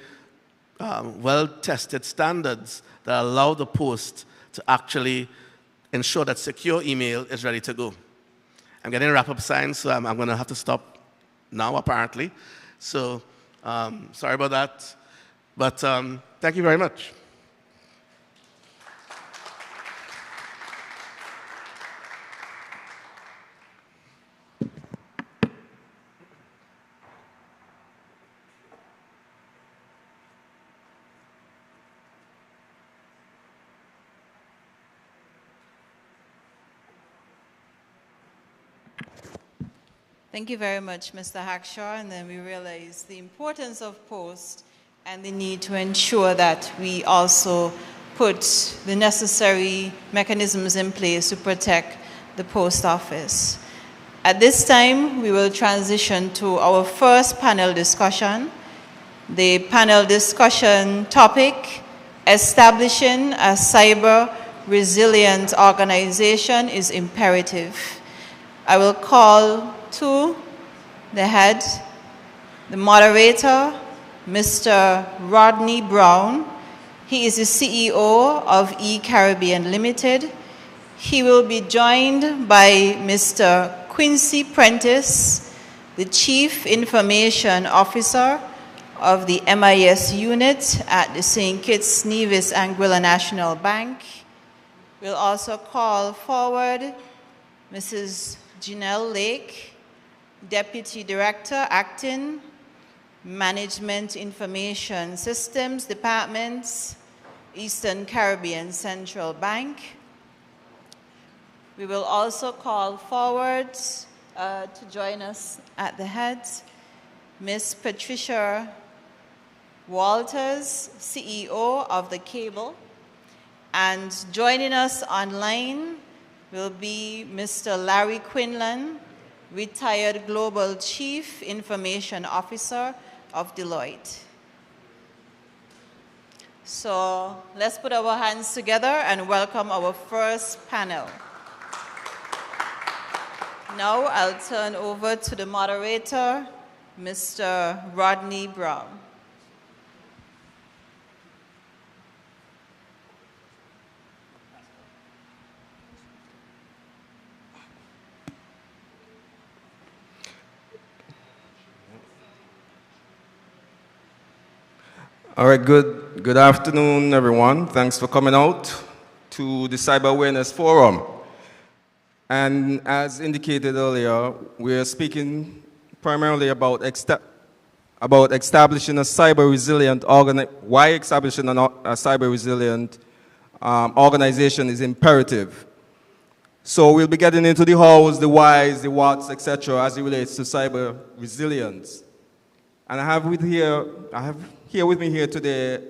well-tested standards that allow the post to actually ensure that secure email is ready to go. I'm getting a wrap-up sign, so I'm going to have to stop now, apparently. So sorry about that. But thank you very much. Thank you very much, Mr. Hackshaw. And then we realize the importance of post and the need to ensure that we also put the necessary mechanisms in place to protect the post office. At this time, we will transition to our first panel discussion. The panel discussion topic, establishing a cyber resilient organization, is imperative. I will call to the head, the moderator, Mr. Rodney Brown. He is the CEO of eCaribbean Limited. He will be joined by Mr. Quincy Prentice, the Chief Information Officer of the MIS unit at the St. Kitts Nevis Anguilla National Bank. We'll also call forward Mrs. Janelle Lake, Deputy Director, Acting, Management Information Systems Department, Eastern Caribbean Central Bank. We will also call forward to join us at the head, Ms. Patricia Walters, CEO of the Cable. And joining us online will be Mr. Larry Quinlan, retired Global Chief Information Officer of Deloitte. So let's put our hands together and welcome our first panel. Now I'll turn over to the moderator, Mr. Rodney Brown. All right, good afternoon, everyone. Thanks for coming out to the Cyber Awareness Forum. And as indicated earlier, we're speaking primarily about establishing a cyber resilient organization is imperative. So we'll be getting into the hows, the whys, the whats, etc., as it relates to cyber resilience. And I have here with me here today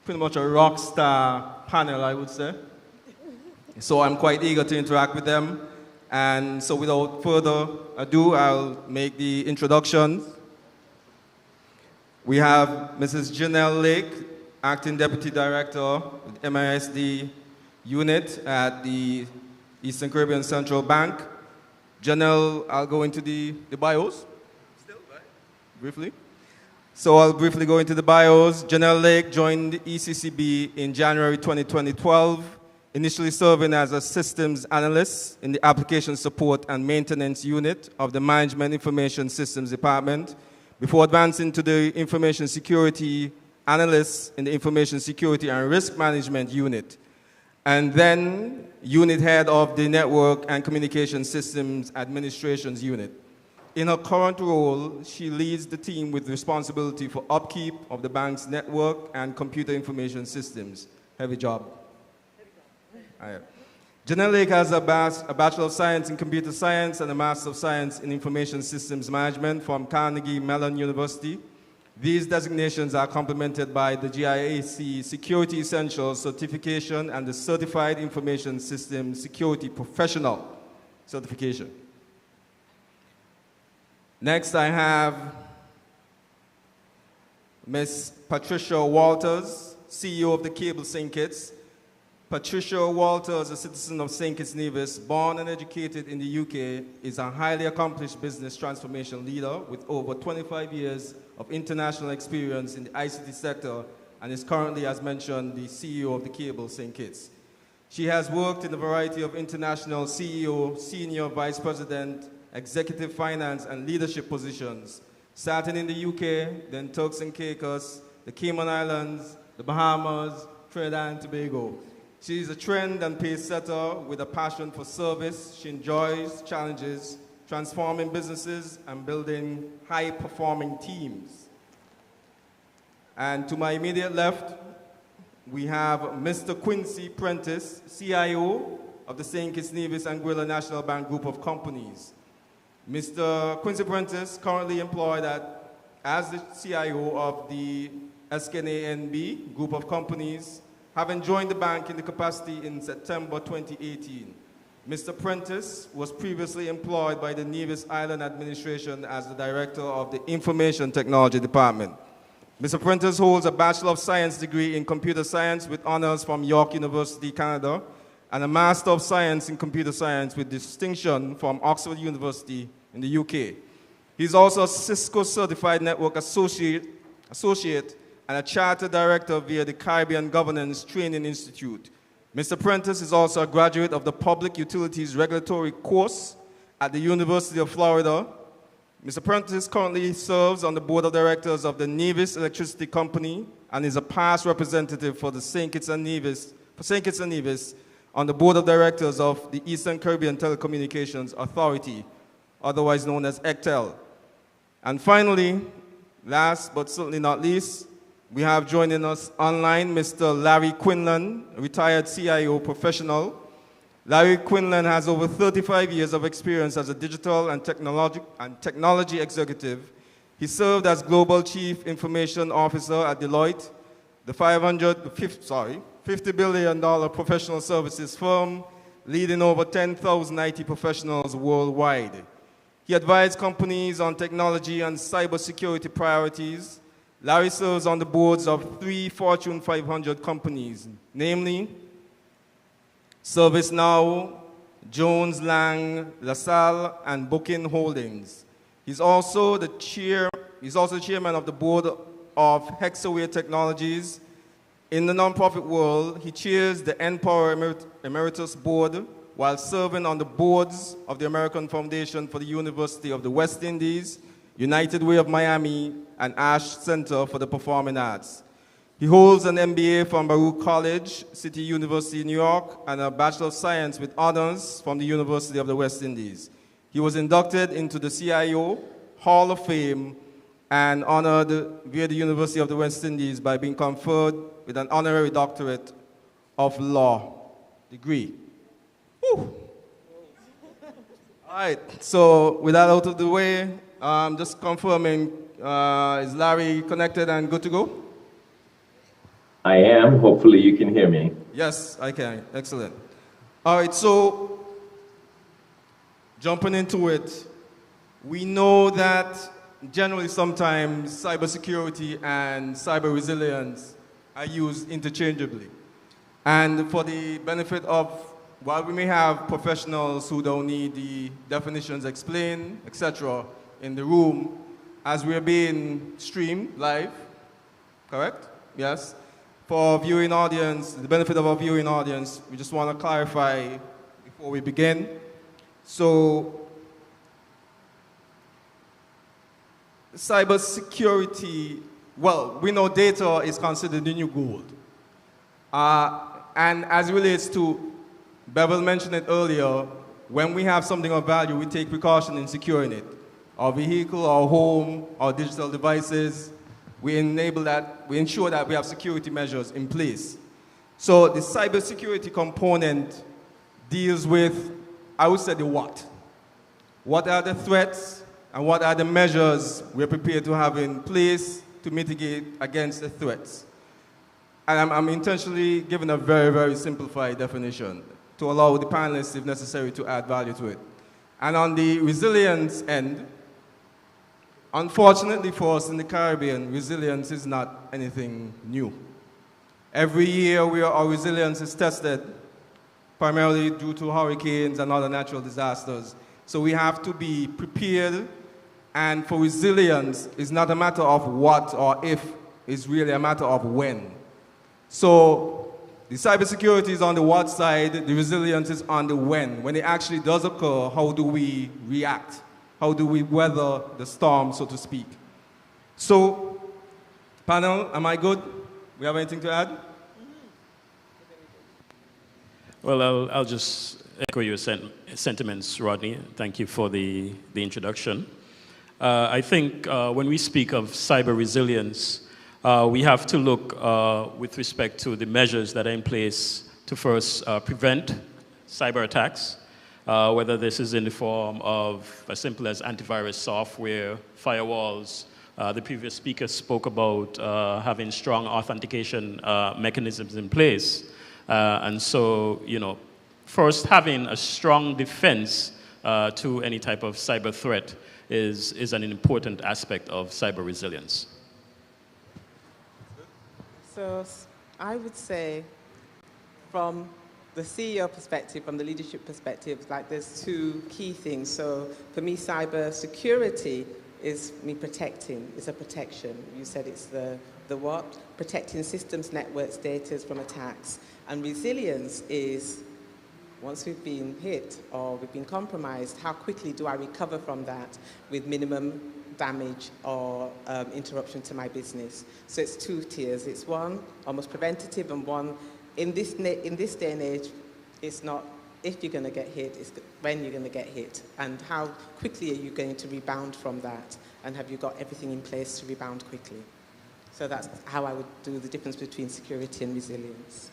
pretty much a rock star panel, I would say. So I'm quite eager to interact with them. And so without further ado, I'll make the introductions. We have Mrs. Janelle Lake, Acting Deputy Director of the MISD Unit at the Eastern Caribbean Central Bank. Janelle, I'll go into the bios. Still, right? Briefly. So I'll briefly go into the bios. Janelle Lake joined the ECCB in January 2012, initially serving as a systems analyst in the Application Support and Maintenance Unit of the Management Information Systems Department, before advancing to the Information Security Analyst in the Information Security and Risk Management Unit, and then Unit Head of the Network and Communication Systems Administrations Unit. In her current role, she leads the team with responsibility for upkeep of the bank's network and computer information systems. Heavy job. Janelle Lake has a Bachelor of Science in Computer Science and a Master of Science in Information Systems Management from Carnegie Mellon University. These designations are complemented by the GIAC Security Essentials Certification and the Certified Information Systems Security Professional Certification. Next, I have Ms. Patricia Walters, CEO of the Cable St. Kitts. Patricia Walters, a citizen of St. Kitts Nevis, born and educated in the UK, is a highly accomplished business transformation leader with over 25 years of international experience in the ICT sector and is currently, as mentioned, the CEO of the Cable St. Kitts. She has worked in a variety of international CEO, senior vice president, executive finance and leadership positions, starting in the UK, then Turks and Caicos, the Cayman Islands, the Bahamas, Trinidad and Tobago. She is a trend and pace setter with a passion for service. She enjoys challenges, transforming businesses and building high-performing teams. And to my immediate left, we have Mr. Quincy Prentice, CIO of the St. Kitts Nevis Anguilla National Bank Group of Companies. Mr. Quincy Prentice, currently employed as the CIO of the SKNANB Group of Companies, having joined the bank in the capacity in September 2018. Mr. Prentice was previously employed by the Nevis Island Administration as the Director of the Information Technology Department. Mr. Prentice holds a Bachelor of Science degree in Computer Science with honors from York University, Canada, and a Master of Science in Computer Science with distinction from Oxford University in the UK. He's also a Cisco Certified Network Associate and a Chartered Director via the Caribbean Governance Training Institute. Mr. Prentice is also a graduate of the Public Utilities Regulatory course at the University of Florida. Mr. Prentice currently serves on the Board of Directors of the Nevis Electricity Company and is a past representative for the St. Kitts and Nevis on the Board of Directors of the Eastern Caribbean Telecommunications Authority, otherwise known as ECTEL. And finally, last but certainly not least, we have joining us online Mr. Larry Quinlan, retired CIO professional. Larry Quinlan has over 35 years of experience as a digital and technology executive. He served as Global Chief Information Officer at Deloitte, the $50 billion professional services firm, leading over 10,000 IT professionals worldwide. He advised companies on technology and cybersecurity priorities. Larry serves on the boards of 3 Fortune 500 companies, namely ServiceNow, Jones Lang LaSalle, and Booking Holdings. He's also the chairman of the board of Hexaware Technologies. In the nonprofit world, he chairs the NPower Emeritus Board while serving on the boards of the American Foundation for the University of the West Indies, United Way of Miami, and Ash Center for the Performing Arts. He holds an MBA from Baruch College, City University, New York, and a Bachelor of Science with honors from the University of the West Indies. He was inducted into the CIO Hall of Fame and honored via the University of the West Indies by being conferred with an honorary doctorate of law degree. Woo. All right, so with that out of the way, just confirming, is Larry connected and good to go? I am. Hopefully you can hear me. Yes, I can. Excellent. All right, so jumping into it, we know that generally sometimes cybersecurity and cyber resilience are used interchangeably. And for the benefit of, while we may have professionals who don't need the definitions explained, etc., in the room, as we are being streamed live, correct? Yes. For our viewing audience, the benefit of our viewing audience, we just want to clarify before we begin. So, cybersecurity, well, we know data is considered the new gold. And as it relates to, Bevel mentioned it earlier, when we have something of value, we take precaution in securing it. Our vehicle, our home, our digital devices, we ensure that we have security measures in place. So the cybersecurity component deals with, I would say, the what. What are the threats and what are the measures we're prepared to have in place to mitigate against the threats? And I'm intentionally giving a very, very simplified definition to allow the panelists, if necessary, to add value to it. And on the resilience end, unfortunately for us in the Caribbean, resilience is not anything new. Every year our resilience is tested, primarily due to hurricanes and other natural disasters. So we have to be prepared, and for resilience, it's not a matter of what or if, it's really a matter of when. So the cybersecurity is on the what side, the resilience is on the when. When it actually does occur, how do we react? How do we weather the storm, so to speak? So, panel, am I good? We have anything to add? Well, I'll just echo your sentiments, Rodney. Thank you for the introduction. I think when we speak of cyber resilience, we have to look with respect to the measures that are in place to first prevent cyber attacks. Whether this is in the form of as simple as antivirus software, firewalls. The previous speaker spoke about having strong authentication mechanisms in place. And so, first having a strong defense to any type of cyber threat is an important aspect of cyber resilience. So I would say from the CEO perspective, from the leadership perspective, like there's two key things. So for me, cyber security is me protecting, it's a protection. You said it's the what? Protecting systems, networks, data from attacks. And resilience is, once we've been hit or we've been compromised, how quickly do I recover from that with minimum damage or interruption to my business? So it's two tiers. It's one, almost preventative, and one, in this day and age, it's not if you're going to get hit, it's when you're going to get hit. And how quickly are you going to rebound from that? And have you got everything in place to rebound quickly? So that's how I would do the difference between security and resilience.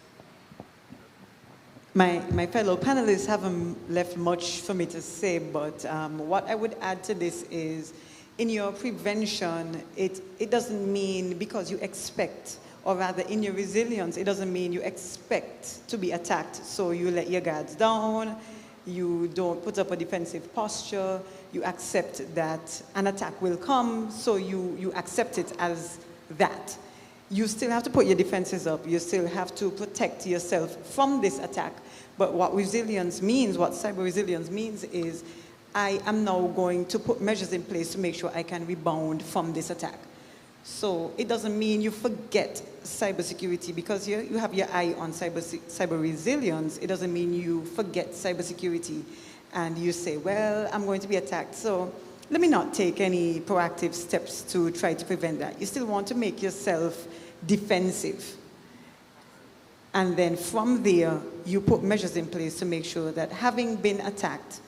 My fellow panelists haven't left much for me to say, but what I would add to this is, in your prevention, it doesn't mean because you expect, or rather in your resilience, it doesn't mean you expect to be attacked, so you let your guards down, you don't put up a defensive posture, you accept that an attack will come, so you accept it as that. You still have to put your defenses up, you still have to protect yourself from this attack, but what resilience means, what cyber resilience means is I am now going to put measures in place to make sure I can rebound from this attack. So it doesn't mean you forget cybersecurity because you have your eye on cyber resilience. It doesn't mean you forget cybersecurity and you say, well, I'm going to be attacked, so let me not take any proactive steps to try to prevent that. You still want to make yourself defensive. And then from there, you put measures in place to make sure that having been attacked,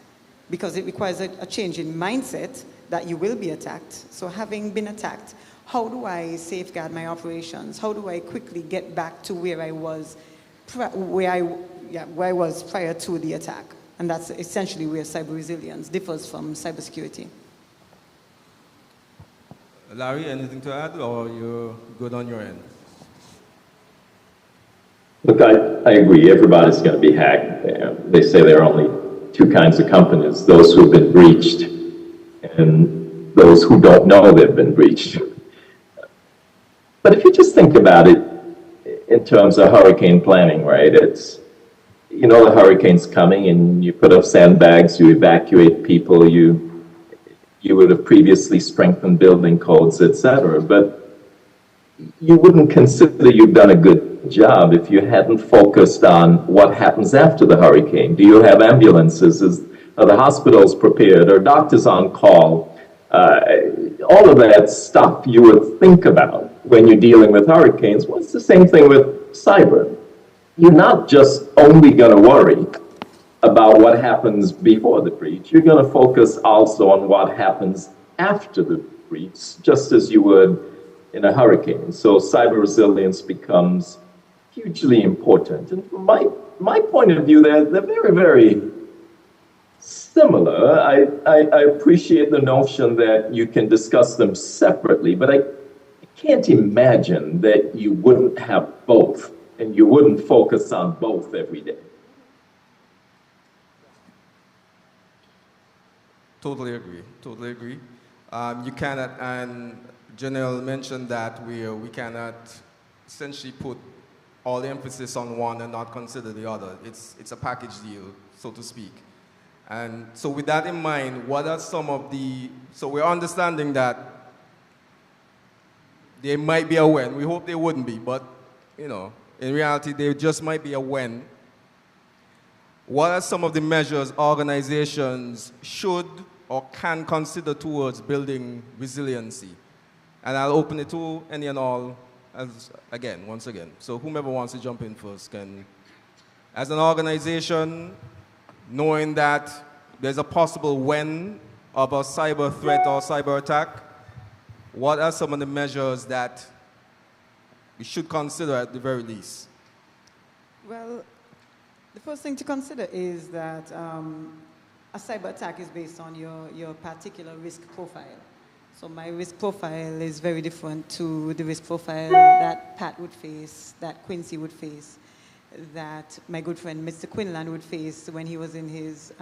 because it requires a change in mindset that you will be attacked. So having been attacked, how do I safeguard my operations? How do I quickly get back to where I was, where I was prior to the attack? And that's essentially where cyber resilience differs from cybersecurity. Larry, anything to add, or you're good on your end? Look, I agree. Everybody's going to be hacked. They say there are only two kinds of companies, those who have been breached and those who don't know they've been breached. But if you just think about it in terms of hurricane planning, right? It's, you know, the hurricane's coming and you put up sandbags, you evacuate people, you would have previously strengthened building codes, etc. But you wouldn't consider you've done a good job if you hadn't focused on what happens after the hurricane. Do you have ambulances? Are the hospitals prepared? Are doctors on call? All of that stuff you would think about when you're dealing with hurricanes. Well, it's the same thing with cyber. You're not just only going to worry about what happens before the breach. You're going to focus also on what happens after the breach, just as you would in a hurricane. So cyber resilience becomes hugely important. And from my point of view, they're very, very similar. I appreciate the notion that you can discuss them separately, but I can't imagine that you wouldn't have both and you wouldn't focus on both every day. Totally agree. Totally agree. You cannot, and Janelle mentioned that we cannot essentially put all the emphasis on one and not consider the other. It's a package deal, so to speak. And so with that in mind, what are some of the, so we're understanding that there might be a when. We hope there wouldn't be, but you know, in reality, there just might be a when. What are some of the measures organizations should or can consider towards building resiliency? And I'll open it to any and all, once again. So whomever wants to jump in first can. As an organization, knowing that there's a possible when of a cyber threat or cyber attack, what are some of the measures that we should consider at the very least? Well, the first thing to consider is that a cyber attack is based on your particular risk profile. So my risk profile is very different to the risk profile that Pat would face, that Quincy would face, that my good friend Mr. Quinlan would face when he was in his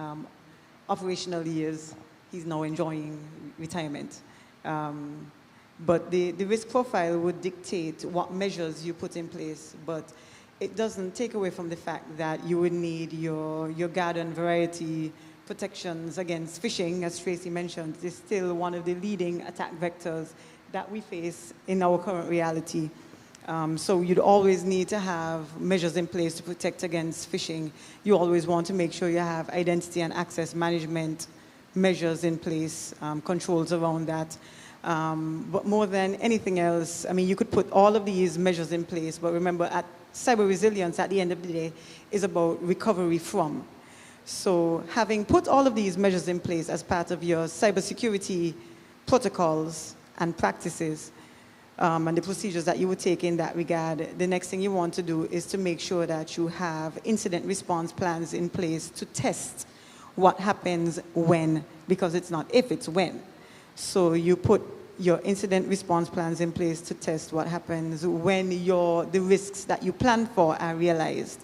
operational years. He's now enjoying retirement. But the risk profile would dictate what measures you put in place, but it doesn't take away from the fact that you would need your garden variety protections against phishing, as Tracy mentioned. It's still one of the leading attack vectors that we face in our current reality. So you'd always need to have measures in place to protect against phishing. You always want to make sure you have identity and access management measures in place, controls around that. But more than anything else, I mean, you could put all of these measures in place, but remember, cyber resilience at the end of the day is about recovery from. So having put all of these measures in place as part of your cybersecurity protocols and practices, and the procedures that you would take in that regard, the next thing you want to do is to make sure that you have incident response plans in place to test what happens when, because it's not if, it's when. So you put your incident response plans in place to test what happens when the risks that you plan for are realized.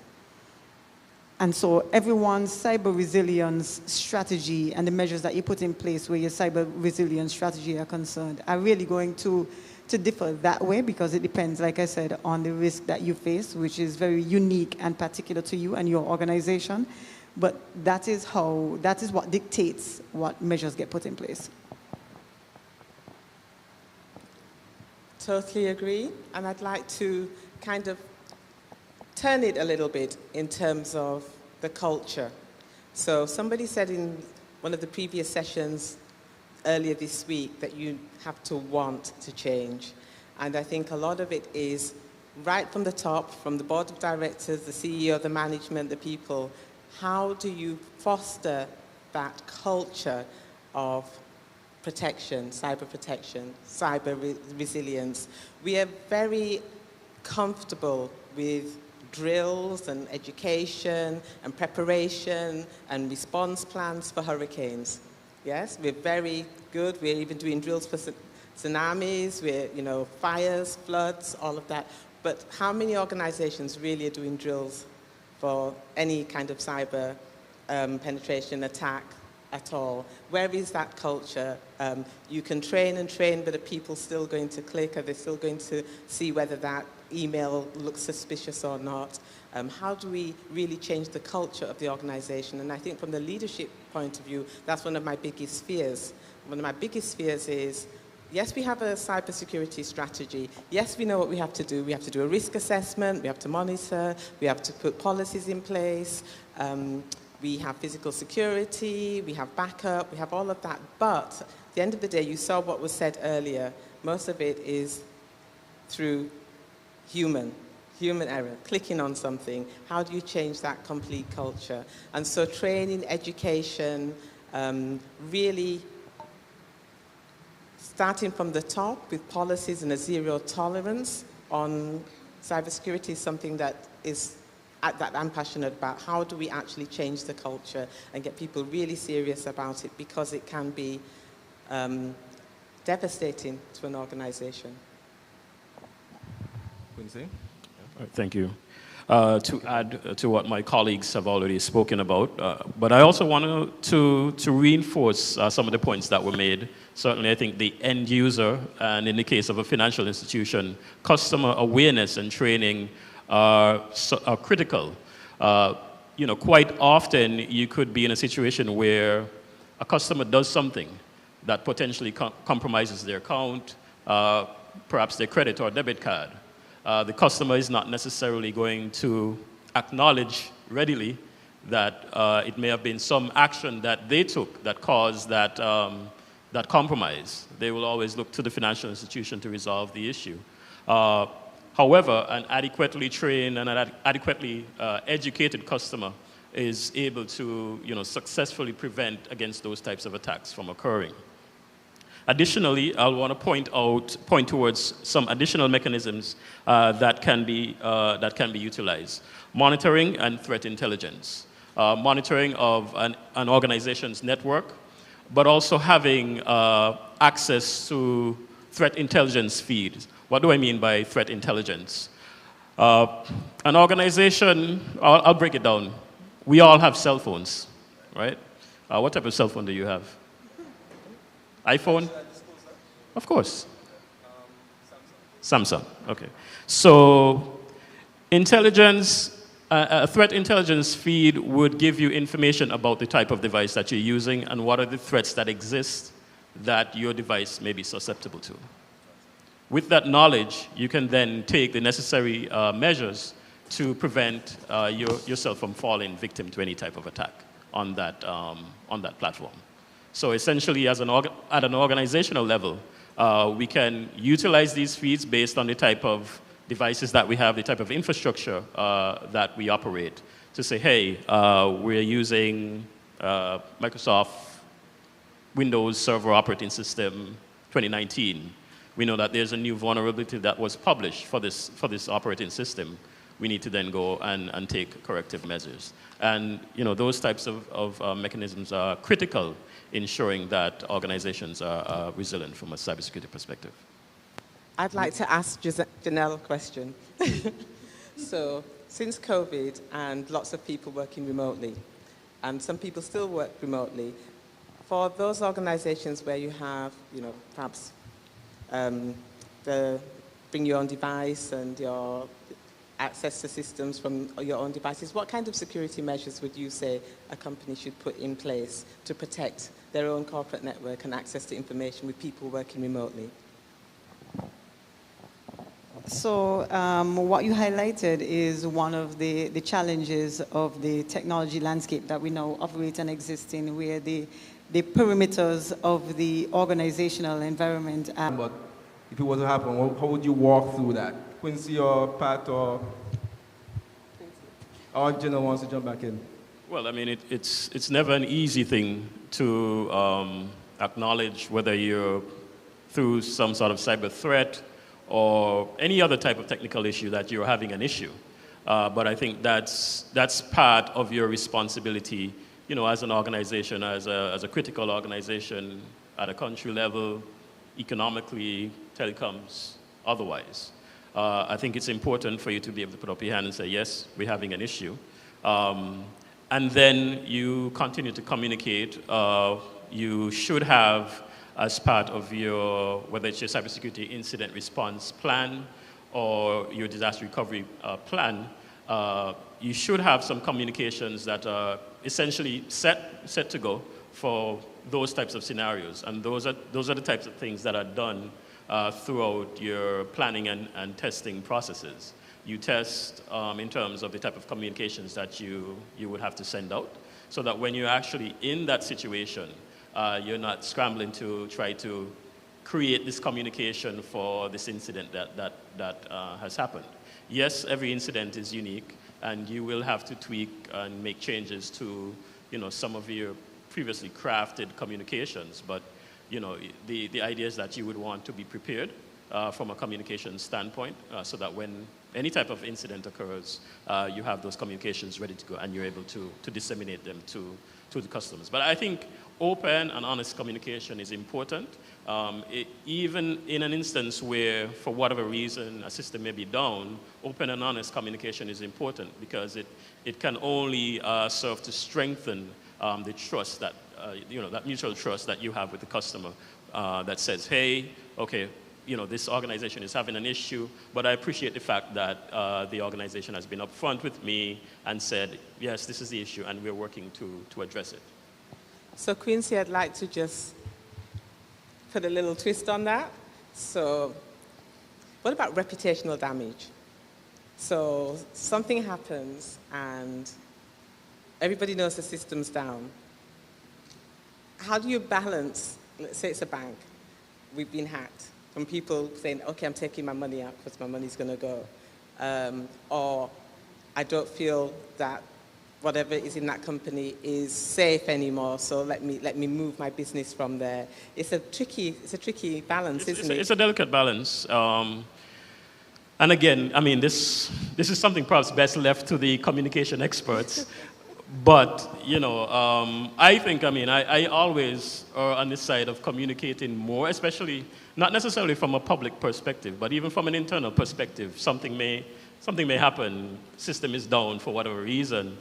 And so everyone's cyber resilience strategy and the measures that you put in place where your cyber resilience strategy are concerned are really going to differ that way, because it depends, like I said, on the risk that you face, which is very unique and particular to you and your organization. but that is what dictates what measures get put in place. Totally agree, and I'd like to kind of turn it a little bit in terms of the culture. So somebody said in one of the previous sessions earlier this week that you have to want to change. And I think a lot of it is right from the top, from the board of directors, the CEO, the management, the people. How do you foster that culture of protection, cyber resilience? We are very comfortable with drills and education and preparation and response plans for hurricanes. Yes, we're very good. We're even doing drills for tsunamis, fires, floods, all of that. But how many organizations really are doing drills for any kind of cyber penetration attack at all? Where is that culture? You can train and train, but are people still going to click? Are they still going to see whether that email looks suspicious or not? How do we really change the culture of the organization? And I think from the leadership point of view, that's one of my biggest fears. One of my biggest fears is, yes, we have a cybersecurity strategy. Yes, we know what we have to do. We have to do a risk assessment. We have to monitor. We have to put policies in place. We have physical security. We have backup. We have all of that. But at the end of the day, you saw what was said earlier. Most of it is through human error, clicking on something. How do you change that complete culture? And so training, education, really starting from the top with policies and a zero tolerance on cybersecurity is something that I'm passionate about. How do we actually change the culture and get people really serious about it, because it can be devastating to an organization. Quincy? Thank you. To add to what my colleagues have already spoken about, but I also want to reinforce some of the points that were made. Certainly, I think the end user, and in the case of a financial institution, customer awareness and training are critical. Quite often you could be in a situation where a customer does something that potentially compromises their account, perhaps their credit or debit card. The customer is not necessarily going to acknowledge readily that it may have been some action that they took that caused that compromise. They will always look to the financial institution to resolve the issue. However, an adequately trained and an adequately educated customer is able to successfully prevent against those types of attacks from occurring. Additionally, I want to point towards some additional mechanisms that can be utilized. Monitoring and threat intelligence. Monitoring of an organization's network, but also having access to threat intelligence feeds. What do I mean by threat intelligence? An organization, I'll break it down. We all have cell phones, right? What type of cell phone do you have? iPhone? Of course. Samsung, okay. So intelligence, a threat intelligence feed would give you information about the type of device that you're using and what are the threats that exist that your device may be susceptible to. With that knowledge, you can then take the necessary measures to prevent yourself from falling victim to any type of attack on that platform. So essentially, at an organizational level, we can utilize these feeds based on the type of devices that we have, the type of infrastructure that we operate, to say, hey, we're using Microsoft Windows Server Operating System 2019. We know that there's a new vulnerability that was published for this operating system. We need to then go and take corrective measures. And those types of mechanisms are critical in ensuring that organizations are resilient from a cybersecurity perspective. I'd like to ask Janelle a question. So, since COVID and lots of people working remotely, and some people still work remotely, for those organizations where you have, perhaps the bring your own device and access to systems from your own devices. What kind of security measures would you say a company should put in place to protect their own corporate network and access to information with people working remotely? So what you highlighted is one of the challenges of the technology landscape that we now operate and exist in, where the perimeters of the organizational environment are. But if it was to happen, how would you walk through that? Quincy or Pat or Jenna wants to jump back in. Well, I mean, it's never an easy thing to acknowledge whether you're through some sort of cyber threat or any other type of technical issue that you're having an issue. But I think that's part of your responsibility, you know, as an organization, as a critical organization at a country level, economically, telecoms, otherwise. I think it's important for you to be able to put up your hand and say, yes, we're having an issue. And then you continue to communicate. You should have, as part of your, whether it's your cybersecurity incident response plan or your disaster recovery plan, you should have some communications that are essentially set to go for those types of scenarios. And those are the types of things that are done throughout your planning and testing processes. You test in terms of the type of communications that you would have to send out, so that when you're actually in that situation, you're not scrambling to try to create this communication for this incident that has happened. Yes, every incident is unique, and you will have to tweak and make changes to, you know, some of your previously crafted communications, but you know, the idea is that you would want to be prepared from a communication standpoint, so that when any type of incident occurs, you have those communications ready to go and you're able to disseminate them to the customers. But I think open and honest communication is important. Even in an instance where, for whatever reason, a system may be down, open and honest communication is important, because it can only serve to strengthen the trust that, you know, that mutual trust that you have with the customer, that says, hey, okay, you know, this organization is having an issue, but I appreciate the fact that the organization has been upfront with me and said, yes, this is the issue, and we're working to address it. So Quincy, I'd like to just put a little twist on that. So what about reputational damage? So something happens and everybody knows the system's down. How do you balance, let's say it's a bank, we've been hacked, from people saying, okay, I'm taking my money out because my money's going to go, or I don't feel that whatever is in that company is safe anymore, so let me move my business from there. It's a tricky balance, isn't it? It's a delicate balance. And again, I mean, this is something perhaps best left to the communication experts. But, you know, I think, I mean, I always are on the side of communicating more, especially not necessarily from a public perspective, but even from an internal perspective. Something may happen, system is down for whatever reason.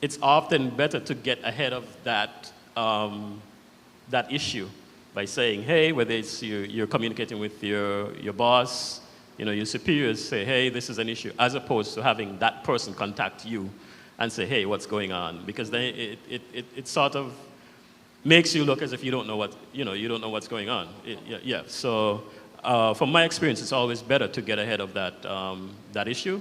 It's often better to get ahead of that, that issue by saying, hey, whether it's you're communicating with your boss, you know, your superiors, say, hey, this is an issue, as opposed to having that person contact you and say, hey, what's going on? Because then it sort of makes you look as if you don't know what's going on. So from my experience, it's always better to get ahead of that issue,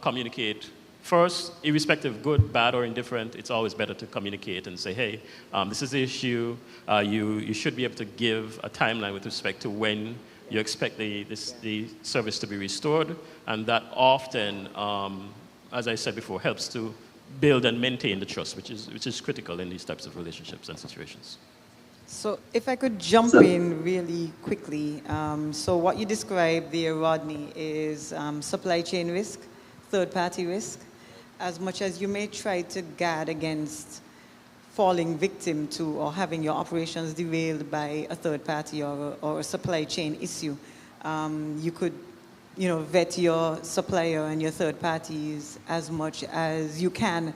communicate first, irrespective of good, bad, or indifferent. It's always better to communicate and say, hey, this is the issue. You should be able to give a timeline with respect to when you expect the service to be restored, and that often, as I said before, helps to build and maintain the trust, which is critical in these types of relationships and situations. So if I could jump in really quickly. So what you described there, Rodney, is supply chain risk, third-party risk. As much as you may try to guard against falling victim to or having your operations derailed by a third party or a supply chain issue, you could, you know, vet your supplier and your third parties as much as you can.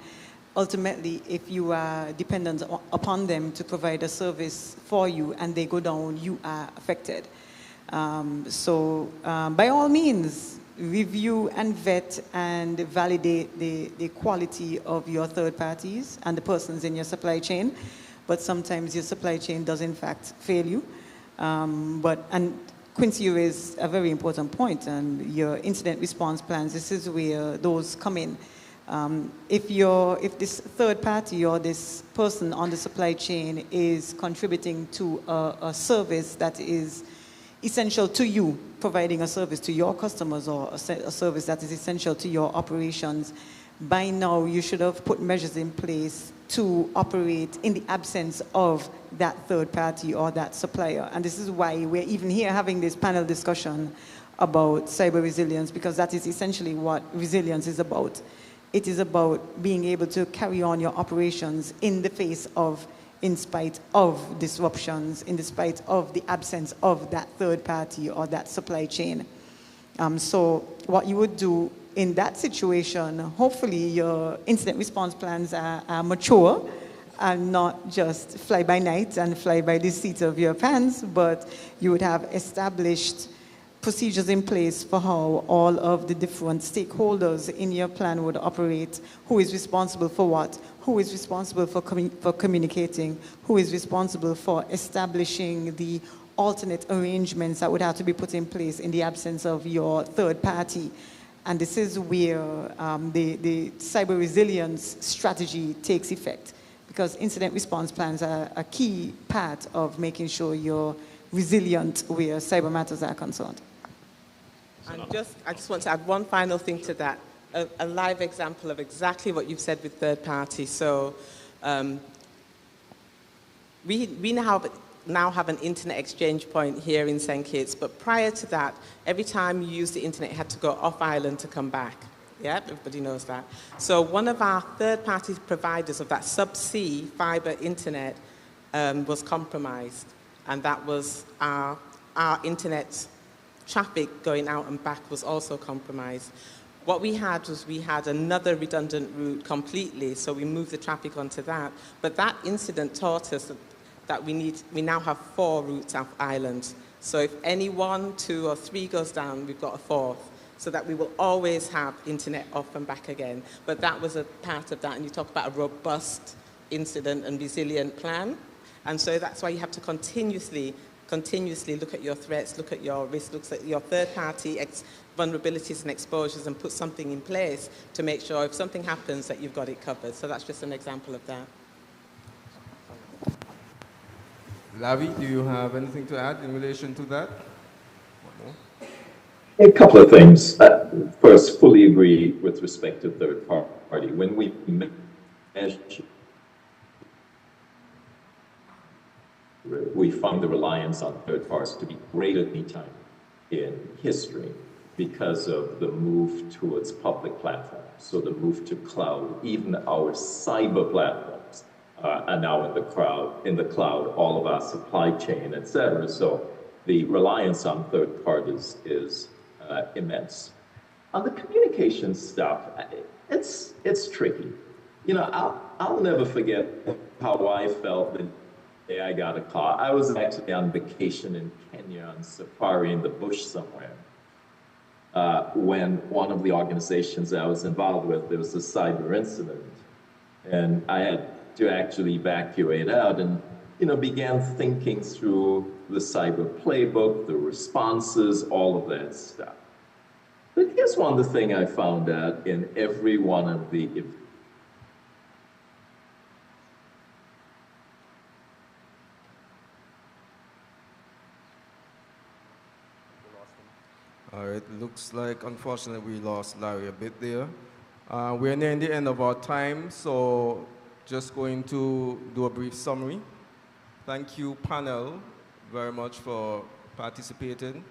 Ultimately, if you are dependent upon them to provide a service for you and they go down, you are affected. By all means, review and vet and validate the quality of your third parties and the persons in your supply chain. But sometimes your supply chain does in fact fail you. And Quincy, you raised a very important point, and your incident response plans, this is where those come in. If this third party or this person on the supply chain is contributing to a service that is essential to you, providing a service to your customers or a service that is essential to your operations, by now you should have put measures in place to operate in the absence of that third party or that supplier. And this is why we're even here having this panel discussion about cyber resilience, because that is essentially what resilience is about. It is about being able to carry on your operations in the face of, in spite of disruptions, in spite of the absence of that third party or that supply chain. So what you would do in that situation, hopefully your incident response plans are mature and not just fly by night and fly by the seat of your pants, but you would have established procedures in place for how all of the different stakeholders in your plan would operate, who is responsible for what, who is responsible for communicating, who is responsible for establishing the alternate arrangements that would have to be put in place in the absence of your third party. And this is where the cyber resilience strategy takes effect, because incident response plans are a key part of making sure you're resilient where cyber matters are concerned. And I just want to add one final thing to that, a live example of exactly what you've said with third party. So we now have an internet exchange point here in St. Kitts, but prior to that, every time you used the internet, you had to go off island to come back. Yeah, everybody knows that. So one of our third-party providers of that subsea fiber internet was compromised, and that was our internet traffic going out and back was also compromised. What we had was another redundant route completely, so we moved the traffic onto that. But that incident taught us that we now have 4 routes off island. So if any 1, 2, or 3 goes down, we've got a 4th, so that we will always have internet off and back again. But that was a part of that, and you talk about a robust incident and resilient plan. And so that's why you have to continuously look at your threats, look at your risks, look at your third-party vulnerabilities and exposures, and put something in place to make sure if something happens that you've got it covered. So that's just an example of that. Larry, do you have anything to add in relation to that? A couple of things. First, fully agree with respect to third party. When we measure, we found the reliance on third parties to be greater than any time in history because of the move towards public platforms. So the move to cloud, even our cyber platforms are now in the cloud, all of our supply chain, et cetera. So the reliance on third parties is immense. On the communication stuff, it's tricky. You know, I'll never forget how I felt the day I got a call. I was actually on vacation in Kenya on safari in the bush somewhere. When one of the organizations I was involved with, there was a cyber incident, and I had to actually evacuate out, and began thinking through the cyber playbook, the responses, all of that stuff. But here's one of the things I found out in every one of the All right, looks like, unfortunately, we lost Larry a bit there. We're nearing the end of our time, so just going to do a brief summary. Thank you, panel, very much for participating.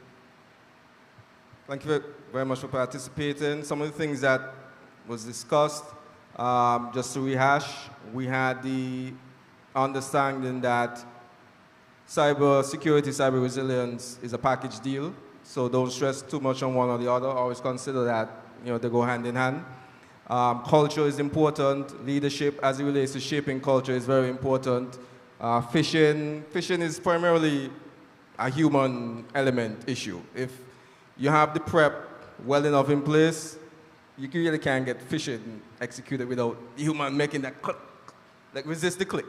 Thank you very much for participating. Some of the things that was discussed, just to rehash, we had the understanding that cyber security, cyber resilience is a package deal. So don't stress too much on one or the other. Always consider that they go hand in hand. Culture is important. Leadership, as it relates to shaping culture, is very important. Phishing is primarily a human element issue. If you have the prep well enough in place, you really can't get phishing executed without the human making that click, like resist the click.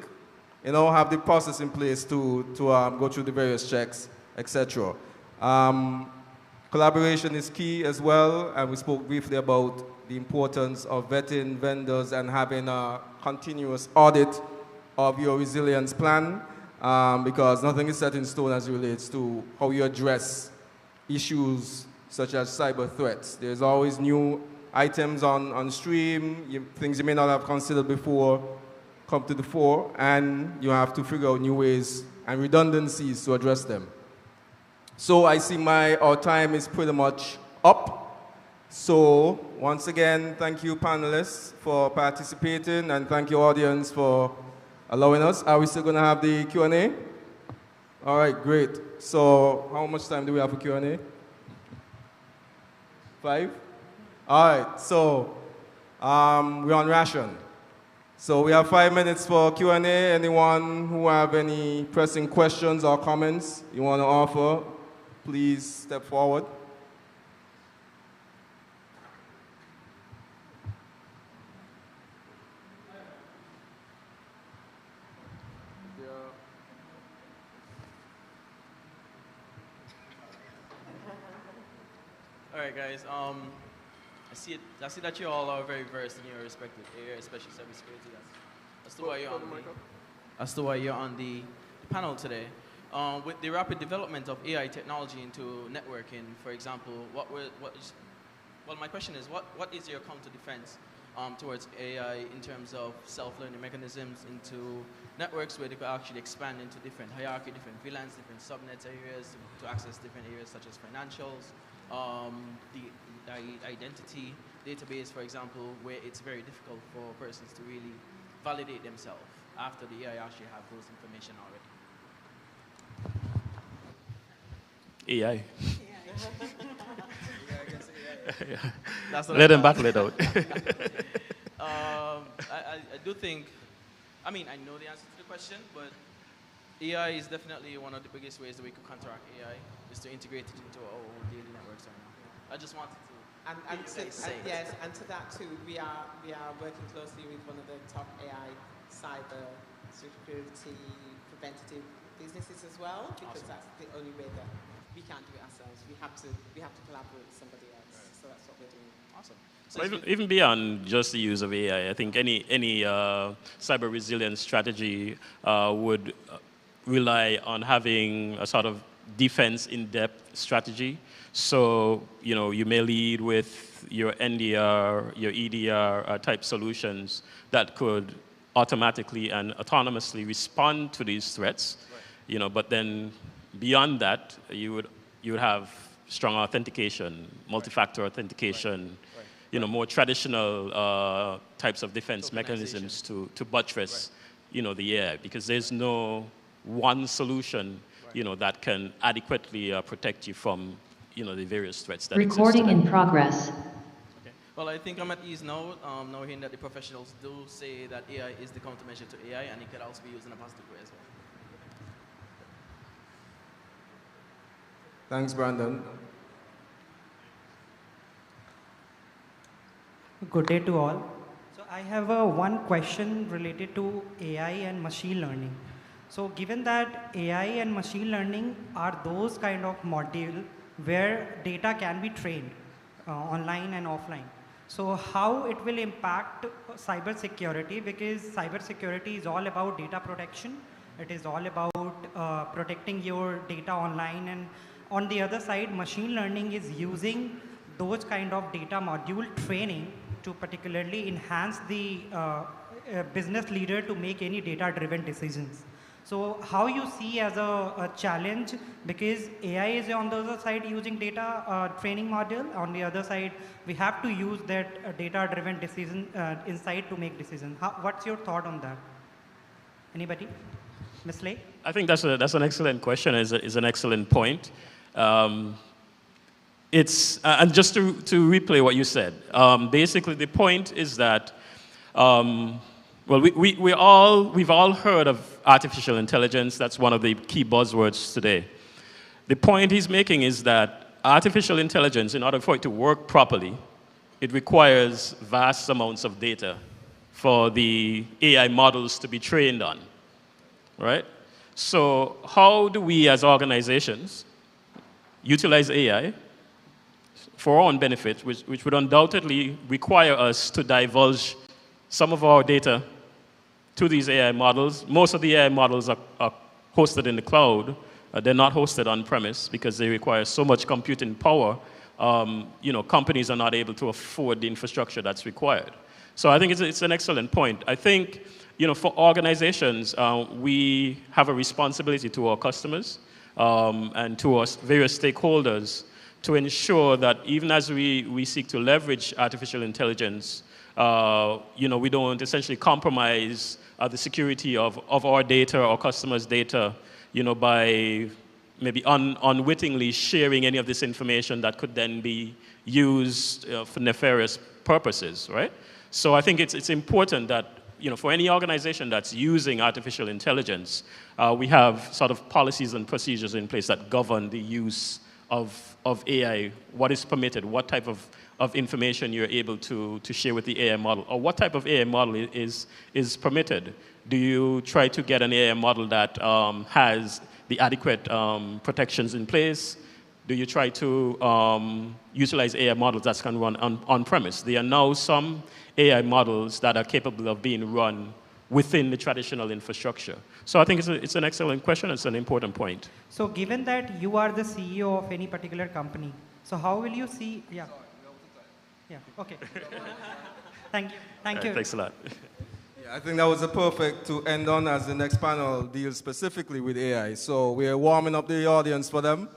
You know, have the process in place to go through the various checks, etc. Collaboration is key as well, and we spoke briefly about the importance of vetting vendors and having a continuous audit of your resilience plan, because nothing is set in stone as it relates to how you address issues such as cyber threats. There's always new items on stream, things you may not have considered before come to the fore, and you have to figure out new ways and redundancies to address them. So I see our time is pretty much up. So once again, thank you panelists for participating, and thank you audience for allowing us. Are we still going to have the Q&A? All right, great. So how much time do we have for Q&A? 5? All right, so we're on ration. So we have 5 minutes for Q&A. Anyone who have any pressing questions or comments you want to offer, please step forward. All right, guys. I see that you all are very versed in your respective area, especially cybersecurity. That's the why you're on the panel today. With the rapid development of AI technology into networking, for example, my question is, what is your counter defense towards AI in terms of self-learning mechanisms into networks where they could actually expand into different hierarchy, different VLANs, different subnet areas to access different areas such as financials, the identity database, for example, where it's very difficult for persons to really validate themselves after the AI actually have those information already. AI. Let them battle it out. I do think, I know the answer to the question, but AI is definitely one of the biggest ways that we could counteract AI, is to integrate it into our own daily networks right now. I just wanted to yes, and to that too, we are working closely with one of the top AI cyber security preventative businesses as well, because that's the only way that we can't do it ourselves. We have to collaborate with somebody else. Right. So that's what we're doing. Awesome. So even beyond just the use of AI, I think any cyber resilience strategy would rely on having a sort of defense in-depth strategy. So, you may lead with your NDR, your EDR type solutions that could automatically and autonomously respond to these threats. Right. But then beyond that, you would have strong authentication, multi-factor authentication, right. More traditional types of defense mechanisms to buttress, the AI, because there's no one solution, that can adequately protect you from, the various threats that exist. Recording in progress. Okay. Well, I think I'm at ease now, knowing that the professionals do say that AI is the countermeasure to AI, and it can also be used in a positive way as well. Thanks, Brandon. Good day to all. So I have one question related to AI and machine learning. So given that AI and machine learning are those kind of modules where data can be trained online and offline. So how it will impact cybersecurity, because cybersecurity is all about data protection. It is all about protecting your data online, and on the other side, machine learning is using those kind of data module training to particularly enhance the business leader to make any data-driven decisions. So how you see as a challenge, because AI is on the other side using data training module, on the other side we have to use that data-driven decision insight to make decisions. What's your thought on that? Anybody? Ms. Lay? I think that's an excellent question. Is an excellent point. And just to replay what you said, basically the point is that well, we've all heard of artificial intelligence. That's one of the key buzzwords today. The point he's making is that artificial intelligence, in order for it to work properly, it requires vast amounts of data for the AI models to be trained on, right? So how do we as organizations utilize AI for our own benefit, which would undoubtedly require us to divulge some of our data to these AI models? Most of the AI models are hosted in the cloud. They're not hosted on-premise because they require so much computing power. Companies are not able to afford the infrastructure that's required. So I think it's an excellent point. I think, for organizations, we have a responsibility to our customers and to our various stakeholders to ensure that even as we seek to leverage artificial intelligence, we don't essentially compromise the security of our data, our customers' data, by maybe unwittingly sharing any of this information that could then be used for nefarious purposes, right? So I think it's important that, for any organization that's using artificial intelligence, we have sort of policies and procedures in place that govern the use of AI, what is permitted, what type of information you're able to share with the AI model, or what type of AI model is permitted. Do you try to get an AI model that has the adequate protections in place? Do you try to utilize AI models that can run on-premise? There are now some AI models that are capable of being run within the traditional infrastructure. So I think it's an excellent question. It's an important point. So given that you are the CEO of any particular company, so how will you see? Yeah. Yeah. Okay. Thank you. Thank you. Thanks a lot. Yeah, I think that was a perfect to end on, as the next panel deals specifically with AI. So we are warming up the audience for them.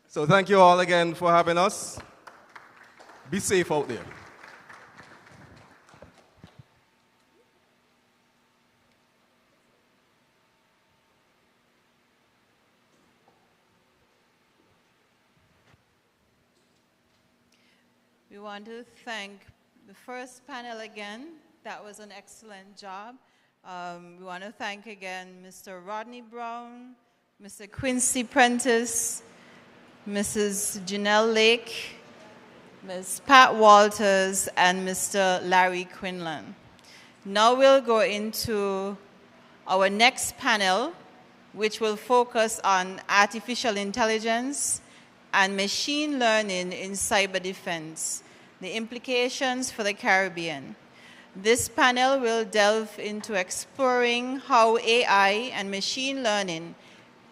So thank you all again for having us. Be safe out there. We want to thank the first panel again. That was an excellent job. We want to thank again Mr. Rodney Brown, Mr. Quincy Prentice, Mrs. Janelle Lake, Ms. Pat Walters, and Mr. Larry Quinlan. Now we'll go into our next panel, which will focus on artificial intelligence and machine learning in cyber defense, the implications for the Caribbean. This panel will delve into exploring how AI and machine learning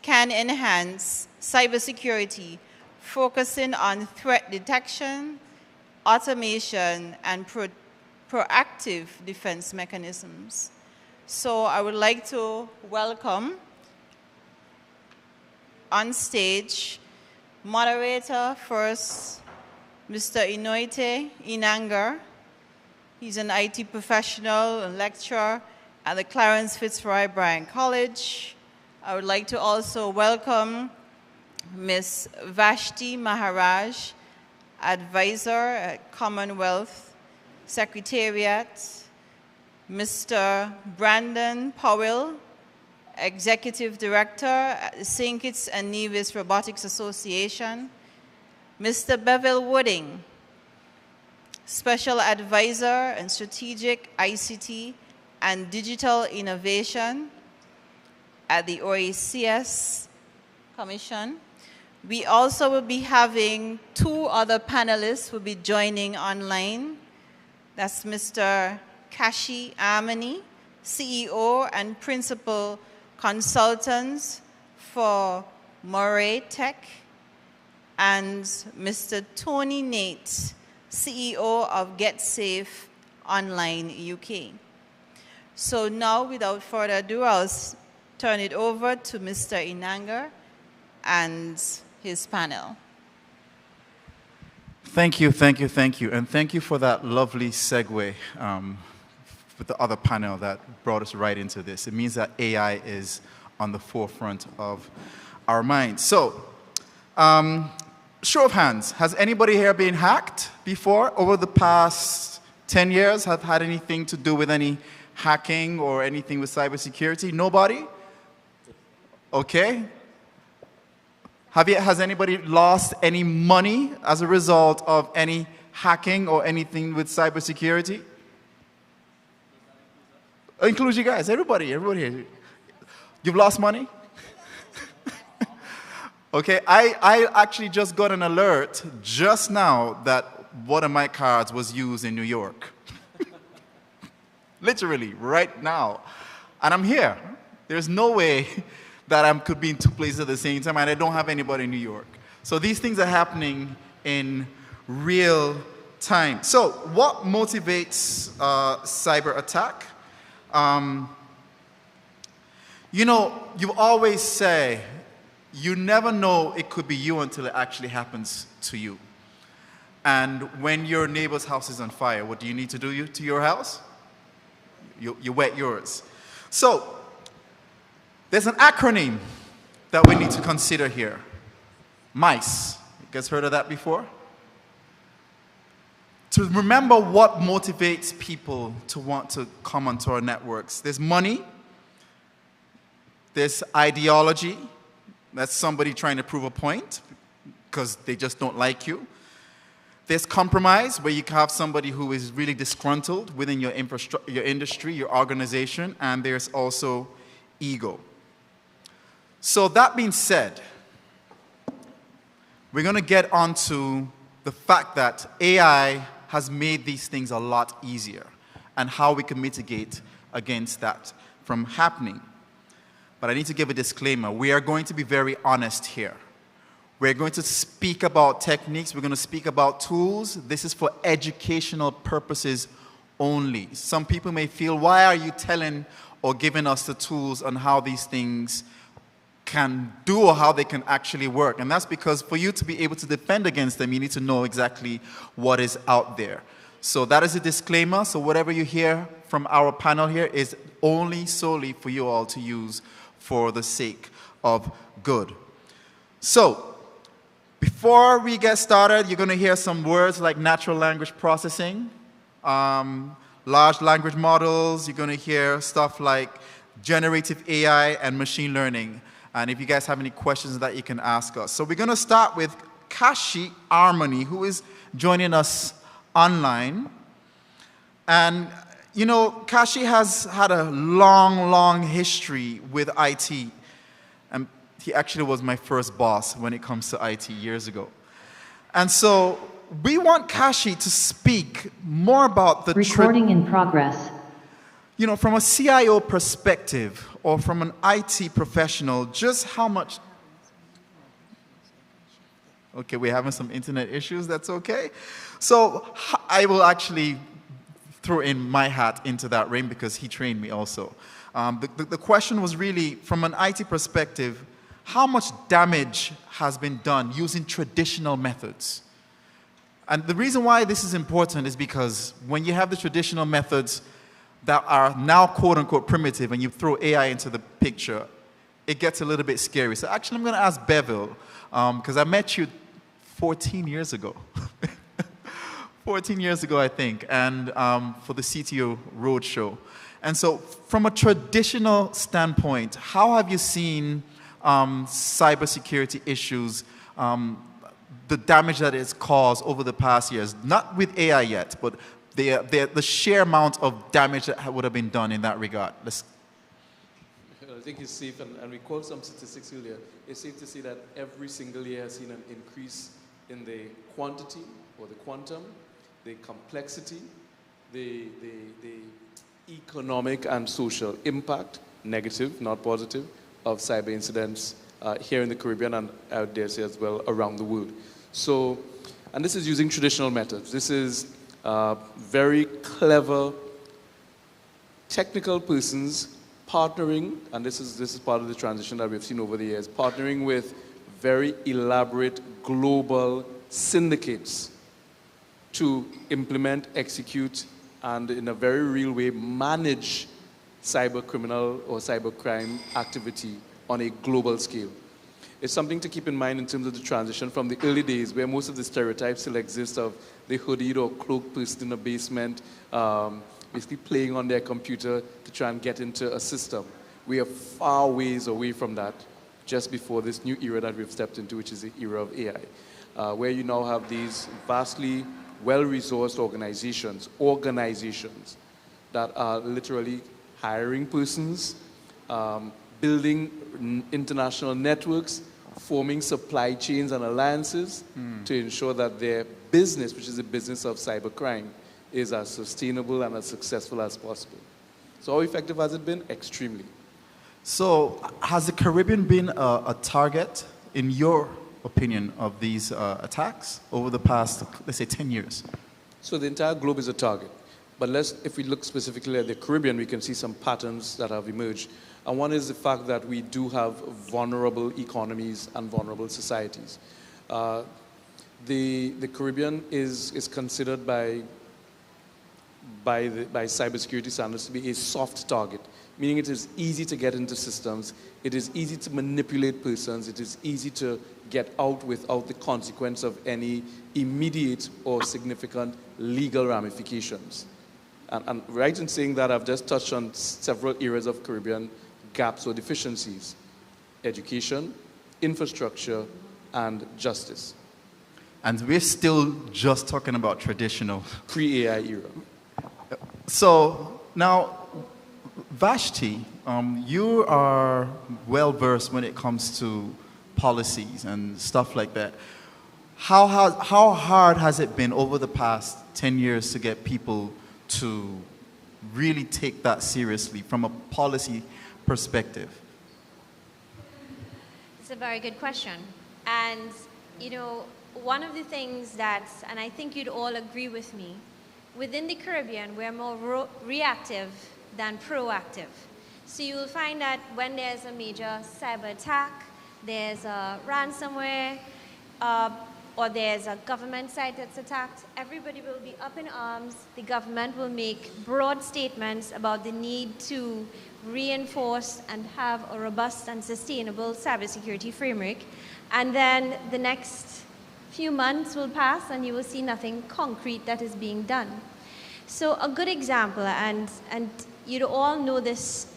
can enhance cybersecurity, focusing on threat detection, automation, and proactive defense mechanisms. So I would like to welcome on stage moderator first, Mr. Inoite Inanga. He's an IT professional and lecturer at the Clarence Fitzroy Bryan College. I would like to also welcome Ms. Vashti Maharaj, advisor at Commonwealth Secretariat, Mr. Brandon Powell, Executive Director at the St. Kitts and Nevis Robotics Association, Mr. Bevel Wooding, Special Advisor in Strategic ICT and Digital Innovation at the OACS Commission. We also will be having two other panelists who will be joining online. That's Mr. Kashi Amani, CEO and Principal Consultant for Moray Tech, and Mr. Tony Nate, CEO of GetSafe Online UK. So now, without further ado, I'll turn it over to Mr. Inanga and his panel. Thank you. And thank you for that lovely segue with the other panel that brought us right into this. It means that AI is on the forefront of our minds. So, show of hands, has anybody here been hacked before over the past 10 years? Have had anything to do with any hacking or anything with cybersecurity? Nobody? Okay. Has anybody lost any money as a result of any hacking or anything with cybersecurity? Includes you guys, everybody here. You've lost money? Okay, I actually just got an alert just now that one of my cards was used in New York. Literally, right now. And I'm here. There's no way that I could be in two places at the same time, and I don't have anybody in New York. So these things are happening in real time. So what motivates cyber attack? You know, you always say, you never know it could be you until it actually happens to you. And when your neighbor's house is on fire, what do you need to do to your house? You wet yours. So there's an acronym that we need to consider here. MICE. You guys heard of that before? To remember what motivates people to want to come onto our networks. There's money. There's ideology. That's somebody trying to prove a point because they just don't like you. There's compromise, where you can have somebody who is really disgruntled within your industry, your organization, and there's also ego. So that being said, we're going to get onto the fact that AI has made these things a lot easier and how we can mitigate against that from happening. But I need to give a disclaimer. We are going to be very honest here. We're going to speak about techniques. We're going to speak about tools. This is for educational purposes only. Some people may feel, why are you telling or giving us the tools on how these things can do or how they can actually work? And that's because for you to be able to defend against them, you need to know exactly what is out there. So that is a disclaimer. So whatever you hear from our panel here is only solely for you all to use for the sake of good. So, before we get started, you're going to hear some words like natural language processing, large language models. You're going to hear stuff like generative AI and machine learning. And if you guys have any questions that you can ask us. So we're going to start with Kashi Armani, who is joining us online. And you know, Kashi has had a long history with IT. And he actually was my first boss when it comes to IT years ago. And so we want Kashi to speak more about the recording in progress. You know, from a CIO perspective or from an IT professional, just how much. Okay, we're having some internet issues. That's okay. So I will actually throw in my hat into that ring because he trained me also. The question was really, from an IT perspective, how much damage has been done using traditional methods? And the reason why this is important is because when you have the traditional methods that are now quote-unquote primitive and you throw AI into the picture, it gets a little bit scary. So actually I'm going to ask Beville, because I met you 14 years ago. 14 years ago, I think, and for the CTO Roadshow. And so from a traditional standpoint, how have you seen cybersecurity issues, the damage that it's caused over the past years? Not with AI yet, but the sheer amount of damage that would have been done in that regard. I think it's safe, and we quote some statistics earlier, it's safe to say that every single year has seen an increase in the quantity or the quantum, the complexity, the economic and social impact, negative, not positive, of cyber incidents here in the Caribbean and I dare say as well around the world. So, and this is using traditional methods. This is very clever technical persons partnering, and this is part of the transition that we've seen over the years, partnering with very elaborate global syndicates to implement, execute, and in a very real way manage cyber criminal or cyber crime activity on a global scale. It's something to keep in mind in terms of the transition from the early days where most of the stereotypes still exist of the hoodied or cloaked person in a basement basically playing on their computer to try and get into a system. We are far ways away from that. just before this new era that we've stepped into, which is the era of AI, where you now have these vastly well-resourced organizations that are literally hiring persons, building international networks, forming supply chains and alliances to ensure that their business, which is the business of cybercrime, is as sustainable and as successful as possible. So how effective has it been? Extremely. So has the Caribbean been a target, in your opinion, of these attacks over the past, let's say, 10 years? So the entire globe is a target. But if we look specifically at the Caribbean, we can see some patterns that have emerged. And one is the fact that we do have vulnerable economies and vulnerable societies. The Caribbean is considered by cybersecurity standards to be a soft target, meaning it is easy to get into systems, it is easy to manipulate persons, it is easy to get out without the consequence of any immediate or significant legal ramifications. And right in saying that, I've just touched on several areas of Caribbean gaps or deficiencies: education, infrastructure, and justice. And we're still just talking about traditional. Pre-AI era. So now, Vashti, you are well-versed when it comes to policies and stuff like that. How hard has it been over the past 10 years to get people to really take that seriously from a policy perspective? It's a very good question. And, you know, one of the things that, and I think you'd all agree with me, within the Caribbean, we're more reactive than proactive. So you will find that when there's a major cyber attack, there's a ransomware, or there's a government site that's attacked, everybody will be up in arms. The government will make broad statements about the need to reinforce and have a robust and sustainable cybersecurity framework. And then the next few months will pass and you will see nothing concrete that is being done. So a good example, and you all know this,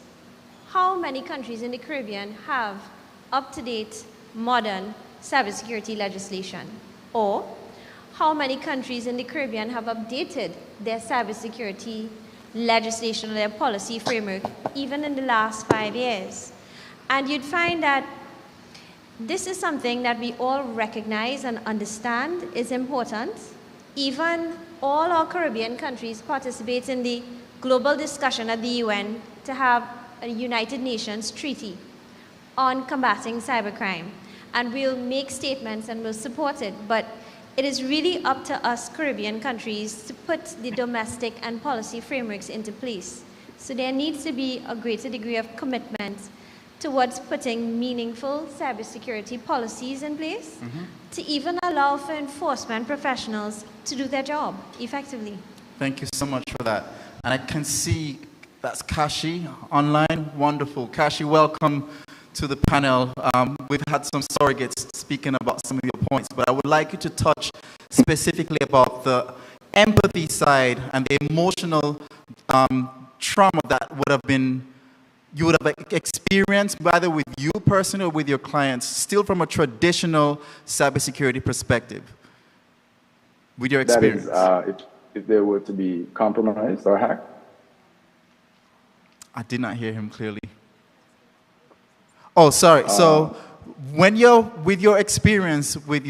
how many countries in the Caribbean have up-to-date, modern cybersecurity legislation? Or how many countries in the Caribbean have updated their cybersecurity legislation or their policy framework even in the last 5 years? And you'd find that this is something that we all recognize and understand is important. Even all our Caribbean countries participate in the global discussion at the UN to have a United Nations treaty on combating cybercrime. And we'll make statements and we'll support it, but it is really up to us Caribbean countries to put the domestic and policy frameworks into place. So there needs to be a greater degree of commitment towards putting meaningful cybersecurity policies in place to even allow for enforcement professionals to do their job effectively. Thank you so much for that. And I can see that's Kashi online. Wonderful. Kashi, welcome to the panel. We've had some surrogates speaking about some of your points, but I would like you to touch specifically about the empathy side and the emotional trauma that you would have experienced, either with you personally or with your clients, still from a traditional cybersecurity perspective, with your experience. That is, if they were to be compromised or hacked? I did not hear him clearly. Oh, sorry. So when you're, with your experience with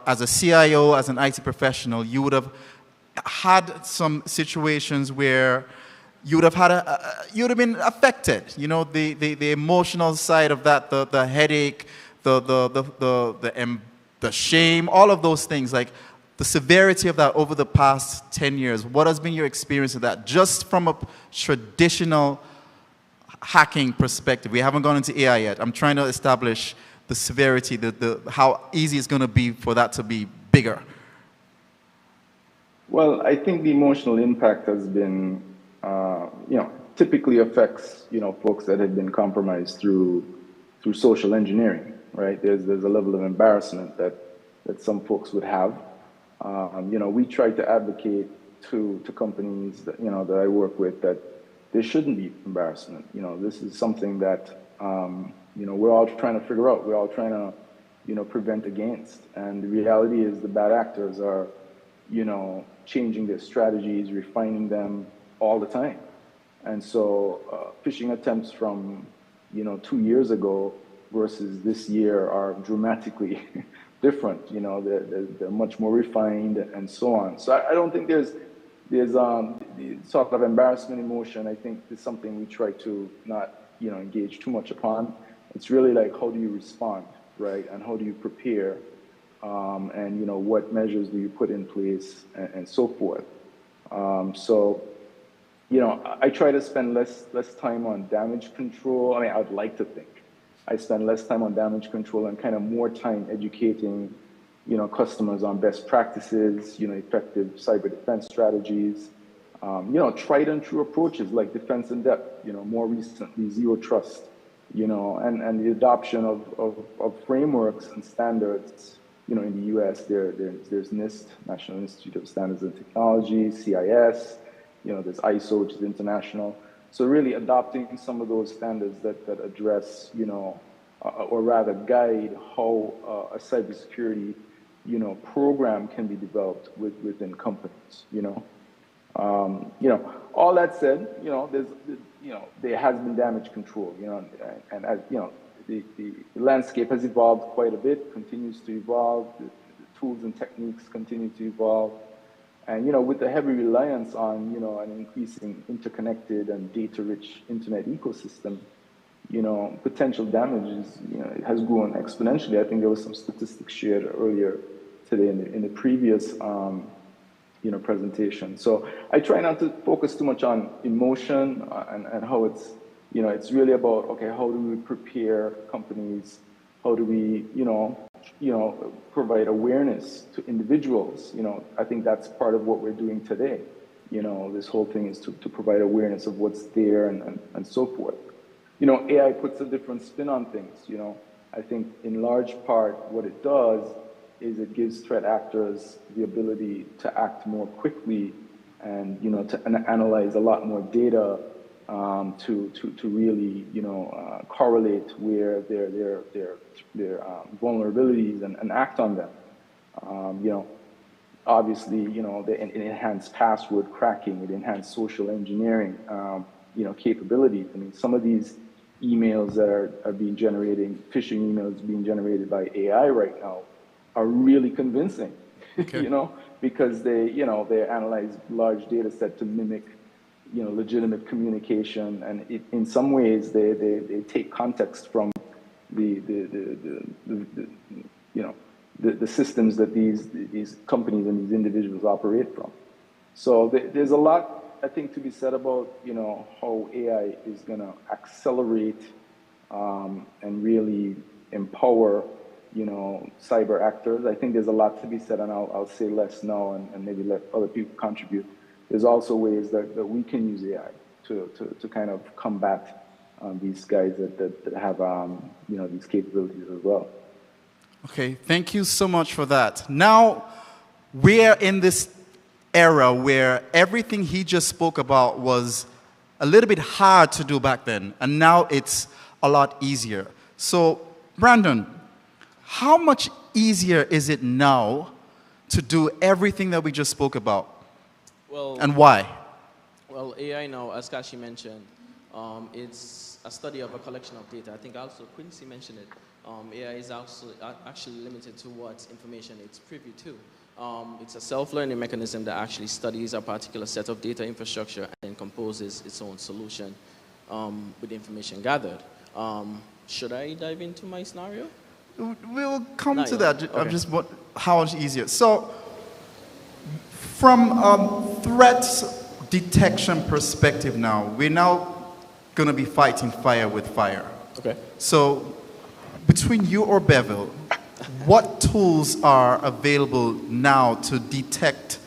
as a CIO, as an IT professional, you would have had some situations where you would have had you would have been affected. You know, the emotional side of that, the headache, the shame, all of those things, like the severity of that over the past 10 years. What has been your experience of that, just from a traditional hacking perspective? We haven't gone into AI yet. I'm trying to establish the severity, how easy it's going to be for that to be bigger. Well, I think the emotional impact has been, typically affects, folks that have been compromised through social engineering, right? There's a level of embarrassment that some folks would have. We try to advocate to companies that, that I work with, that there shouldn't be embarrassment. This is something that we're all trying to figure out. We're all trying to, prevent against. And the reality is the bad actors are, changing their strategies, refining them all the time. And so phishing attempts from, 2 years ago versus this year are dramatically different. They're much more refined and so on. So I don't think there's sort of embarrassment emotion. I think it's something we try to not, engage too much upon. It's really like, how do you respond, right? And how do you prepare? And, what measures do you put in place and so forth. So, I try to spend less time on damage control. I mean, I'd like to think I spend less time on damage control and kind of more time educating, customers on best practices, effective cyber defense strategies, tried and true approaches like defense in depth, more recently zero trust, and the adoption of frameworks and standards. In the U.S., there's NIST, National Institute of Standards and Technology, CIS, there's ISO, which is international. So really adopting some of those standards that address, or rather guide how a cybersecurity, program can be developed within companies, all that said, there has been damage control, and as, the landscape has evolved quite a bit, continues to evolve, the tools and techniques continue to evolve. And, with the heavy reliance on, an increasing interconnected and data-rich internet ecosystem, potential damage is, it has grown exponentially. I think there was some statistics shared earlier today in the previous, presentation. So I try not to focus too much on emotion and how it's, it's really about, okay, how do we prepare companies? How do we, provide awareness to individuals? I think that's part of what we're doing today. This whole thing is to provide awareness of what's there and so forth. AI puts a different spin on things. I think in large part what it does is it gives threat actors the ability to act more quickly and, to analyze a lot more data to really, correlate where their vulnerabilities and act on them. Obviously, it enhanced password cracking, it enhanced social engineering, capabilities. I mean, some of these emails that are being generated, phishing emails being generated by AI right now are really convincing, okay. Because they analyze large data set to mimic legitimate communication, and in some ways they take context from the systems that these companies and these individuals operate from. So there's a lot, I think, to be said about how AI is going to accelerate and really empower cyber actors. I think there's a lot to be said, and I'll say less now and maybe let other people contribute. There's also ways that we can use AI to kind of combat these guys that have these capabilities as well. Okay, thank you so much for that. Now, we're in this era where everything he just spoke about was a little bit hard to do back then, and now it's a lot easier. So, Brandon, how much easier is it now to do everything that we just spoke about? Well, and why? Well, AI now, as Kashi mentioned, it's a study of a collection of data. I think also Quincy mentioned it. AI is actually limited to what information it's privy to. It's a self-learning mechanism that actually studies a particular set of data infrastructure and composes its own solution with the information gathered. Should I dive into my scenario? We'll come to that. Okay. Just how much easier. So, from a threat detection perspective now, we're now going to be fighting fire with fire. Okay. So, between you or Bevel, what tools are available now to detect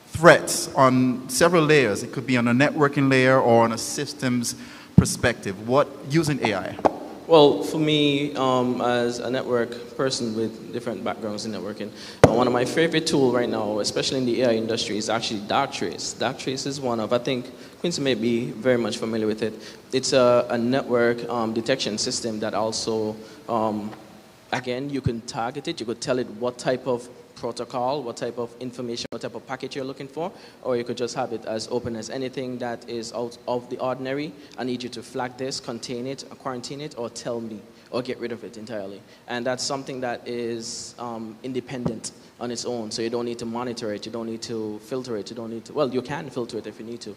threats on several layers? It could be on a networking layer or on a systems perspective. What using AI? Well, for me, as a network person with different backgrounds in networking, one of my favorite tools right now, especially in the AI industry, is actually Darktrace. Darktrace is one of, I think Quincy may be very much familiar with it. It's a network detection system that also, again, you can target it. You could tell it what type of protocol, what type of information, what type of packet you're looking for, or you could just have it as open as anything that is out of the ordinary. I need you to flag this, contain it, quarantine it, or tell me, or get rid of it entirely. And that's something that is independent on its own, so you don't need to monitor it, you don't need to filter it, you don't need to, well, you can filter it if you need to.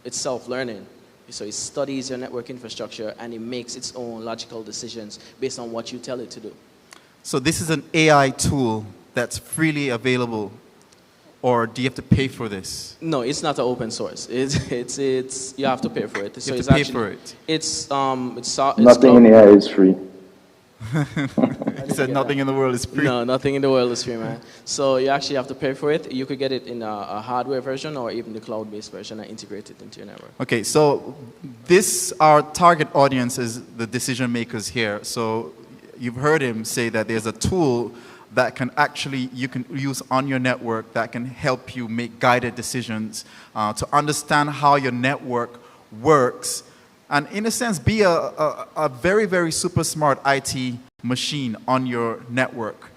It's self-learning. So it studies your network infrastructure and it makes its own logical decisions based on what you tell it to do. So this is an AI tool that's freely available, or do you have to pay for this? No, it's not an open source. It's you have to pay for it. You So have it's to pay actually, for it. It's Nothing in AI is free. He said nothing in the world is free. No, nothing in the world is free, man. So you actually have to pay for it. You could get it in a hardware version or even the cloud-based version and integrate it into your network. Okay, so our target audience is the decision makers here. So you've heard him say that there's a tool that you can use on your network that can help you make guided decisions, to understand how your network works, and in a sense be a very, very super smart IT machine on your network,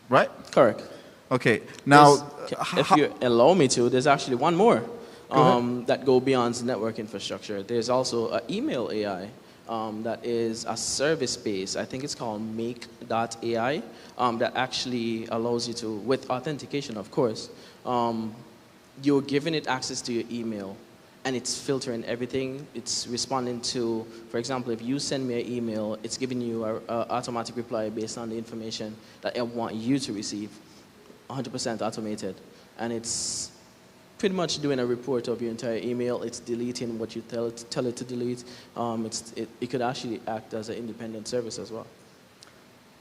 right? Correct. Okay, now if you allow me to, there's actually one more that go beyond the network infrastructure. There's also an email AI. That is a service-based, I think it's called Make.ai, that actually allows you to, with authentication of course, you're giving it access to your email and it's filtering everything. It's responding to, for example, if you send me an email, it's giving you an automatic reply based on the information that I want you to receive, 100% automated. And it's pretty much doing a report of your entire email. It's deleting what you tell it to delete. It could actually act as an independent service as well.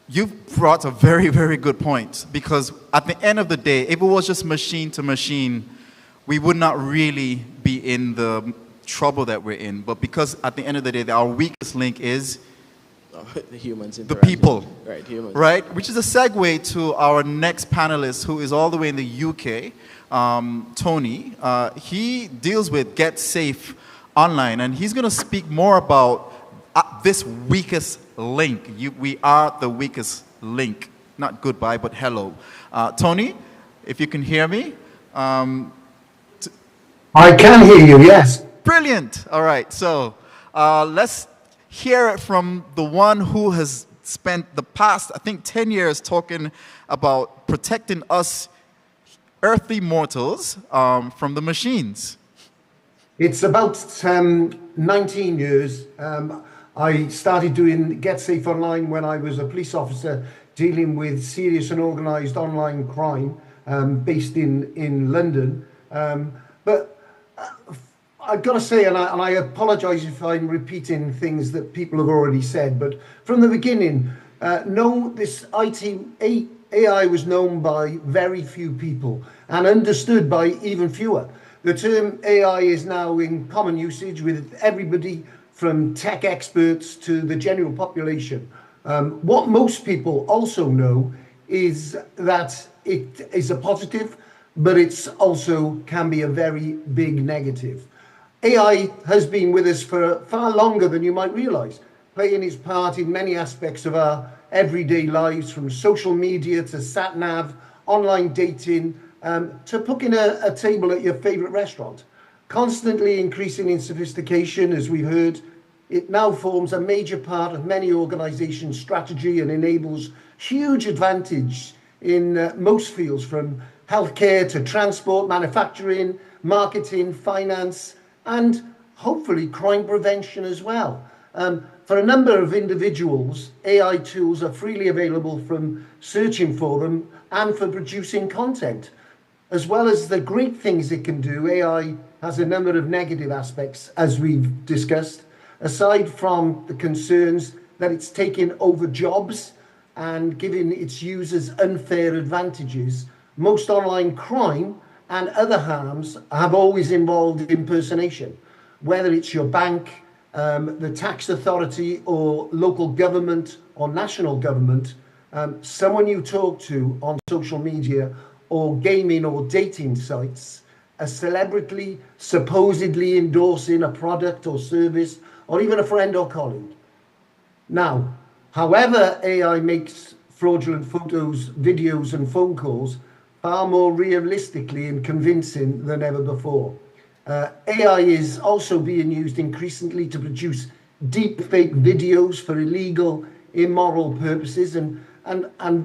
You've brought a very, very good point, because at the end of the day, if it was just machine to machine, we would not really be in the trouble that we're in. But because at the end of the day, our weakest link is the humans, the people, right? Humans, right? Which is a segue to our next panelist, who is all the way in the UK. Tony, he deals with GetSafe Online, and he's going to speak more about this weakest link. We are the weakest link. Not goodbye, but hello. Tony, if you can hear me. I can hear you, yes. Brilliant. All right, so let's hear it from the one who has spent the past, I think, 10 years talking about protecting us earthly mortals from the machines. It's about 19 years. I started doing GetSafe Online when I was a police officer dealing with serious and organised online crime based in London. But I've got to say, and I apologise if I'm repeating things that people have already said, but from the beginning, this AI was known by very few people and understood by even fewer. The term AI is now in common usage with everybody from tech experts to the general population. What most people also know is that it is a positive, but it's also can be a very big negative. AI has been with us for far longer than you might realize, playing its part in many aspects of our everyday lives, from social media to sat-nav, online dating, to booking a table at your favorite restaurant. Constantly increasing in sophistication, as we've heard, it now forms a major part of many organizations' strategy and enables huge advantage in most fields, from healthcare to transport, manufacturing, marketing, finance, and hopefully crime prevention as well. For a number of individuals, AI tools are freely available, from searching for them and for producing content. As well as the great things it can do, AI has a number of negative aspects, as we've discussed. Aside from the concerns that it's taking over jobs and giving its users unfair advantages, most online crime and other harms have always involved impersonation, whether it's your bank, the tax authority or local government or national government, someone you talk to on social media or gaming or dating sites, a celebrity supposedly endorsing a product or service, or even a friend or colleague. Now, however, AI makes fraudulent photos, videos, and phone calls far more realistically and convincing than ever before. AI is also being used increasingly to produce deep fake videos for illegal, immoral purposes, and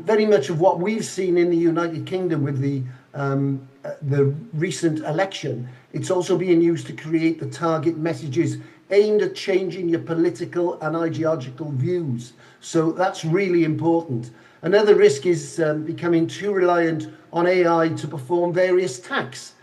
very much of what we've seen in the United Kingdom with the recent election. It's also being used to create the target messages aimed at changing your political and ideological views. So that's really important. Another risk is becoming too reliant on AI to perform various tasks,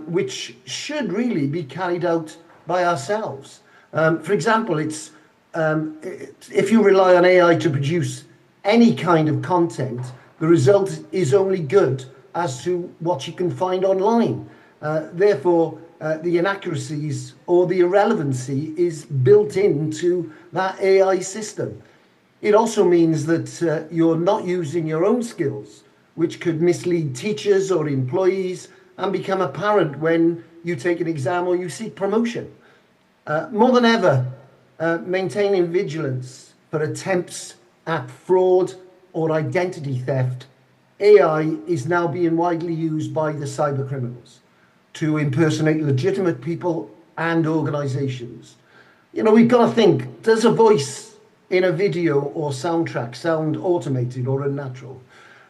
which should really be carried out by ourselves. For example, it's if you rely on AI to produce any kind of content, the result is only good as to what you can find online. Therefore, the inaccuracies or the irrelevancy is built into that AI system. It also means that you're not using your own skills, which could mislead teachers or employees and become apparent when you take an exam or you seek promotion. More than ever, maintaining vigilance for attempts at fraud or identity theft, AI is now being widely used by the cyber criminals to impersonate legitimate people and organizations. You know, we've got to think, does a voice in a video or soundtrack sound automated or unnatural?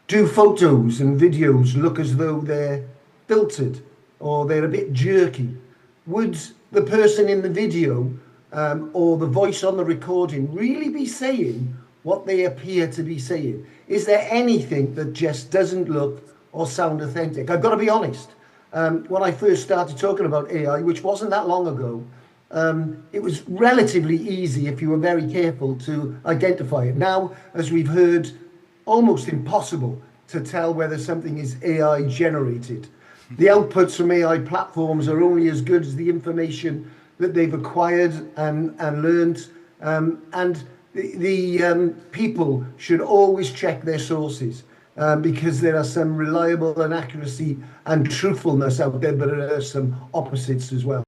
Do photos and videos look as though they're filtered or they're a bit jerky? Would the person in the video or the voice on the recording really be saying what they appear to be saying? Is there anything that just doesn't look or sound authentic? I've got to be honest. When I first started talking about AI, which wasn't that long ago, it was relatively easy if you were very careful to identify it. Now, as we've heard, almost impossible to tell whether something is AI generated. The outputs from AI platforms are only as good as the information that they've acquired and learned. And the people should always check their sources because there are some reliable inaccuracy and truthfulness out there, but there are some opposites as well.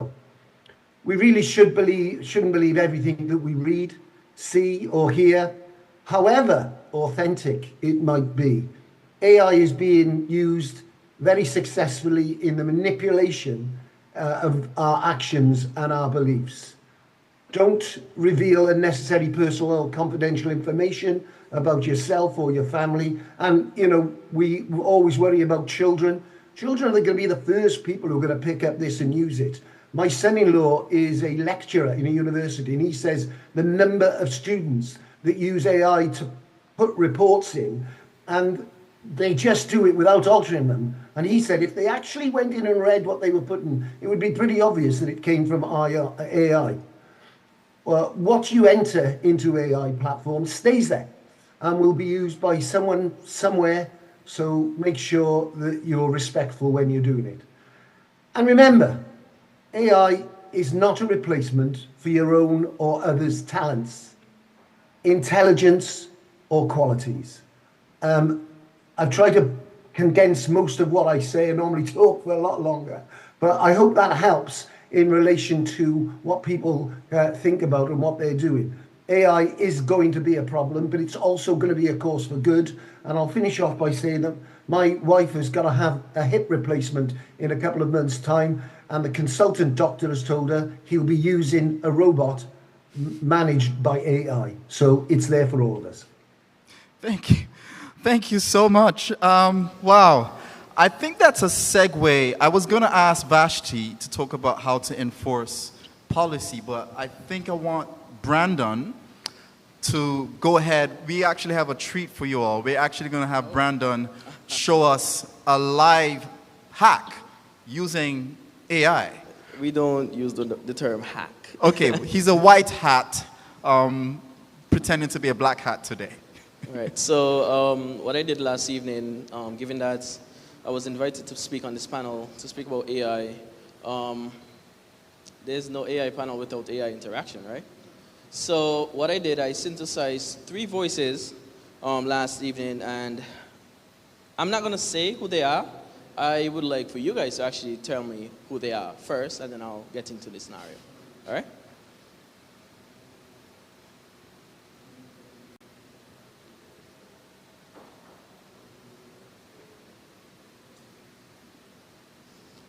We really shouldn't believe everything that we read, see, or hear, however authentic it might be. AI is being used very successfully in the manipulation of our actions and our beliefs. Don't reveal unnecessary personal or confidential information about yourself or your family. And, you know, we always worry about children. Children are going to be the first people who are going to pick up this and use it. My son-in-law is a lecturer in a university, and he says the number of students that use AI to put reports in, and they just do it without altering them. And he said if they actually went in and read what they were putting, it would be pretty obvious that it came from AI. Well, what you enter into AI platforms stays there and will be used by someone somewhere, so make sure that you're respectful when you're doing it. And remember, AI is not a replacement for your own or others' talents, intelligence, or qualities. I've tried to condense most of what I say. I normally talk for a lot longer, but I hope that helps in relation to what people think about and what they're doing. AI is going to be a problem, but it's also going to be a cause for good. And I'll finish off by saying that my wife has got to have a hip replacement in a couple of months' time, and the consultant doctor has told her he'll be using a robot managed by AI. So it's there for all of us. Thank you. Thank you so much. Wow. I think that's a segue. I was going to ask Vashti to talk about how to enforce policy, but I think I want Brandon to go ahead. We actually have a treat for you all. We're actually going to have Brandon show us a live hack using AI. We don't use the term hack. Okay, he's a white hat pretending to be a black hat today. Right, so what I did last evening, given that I was invited to speak on this panel to speak about AI, there's no AI panel without AI interaction, right? So what I did, I synthesized 3 voices last evening, and I'm not going to say who they are. I would like for you guys to actually tell me who they are first, and then I'll get into the scenario. All right?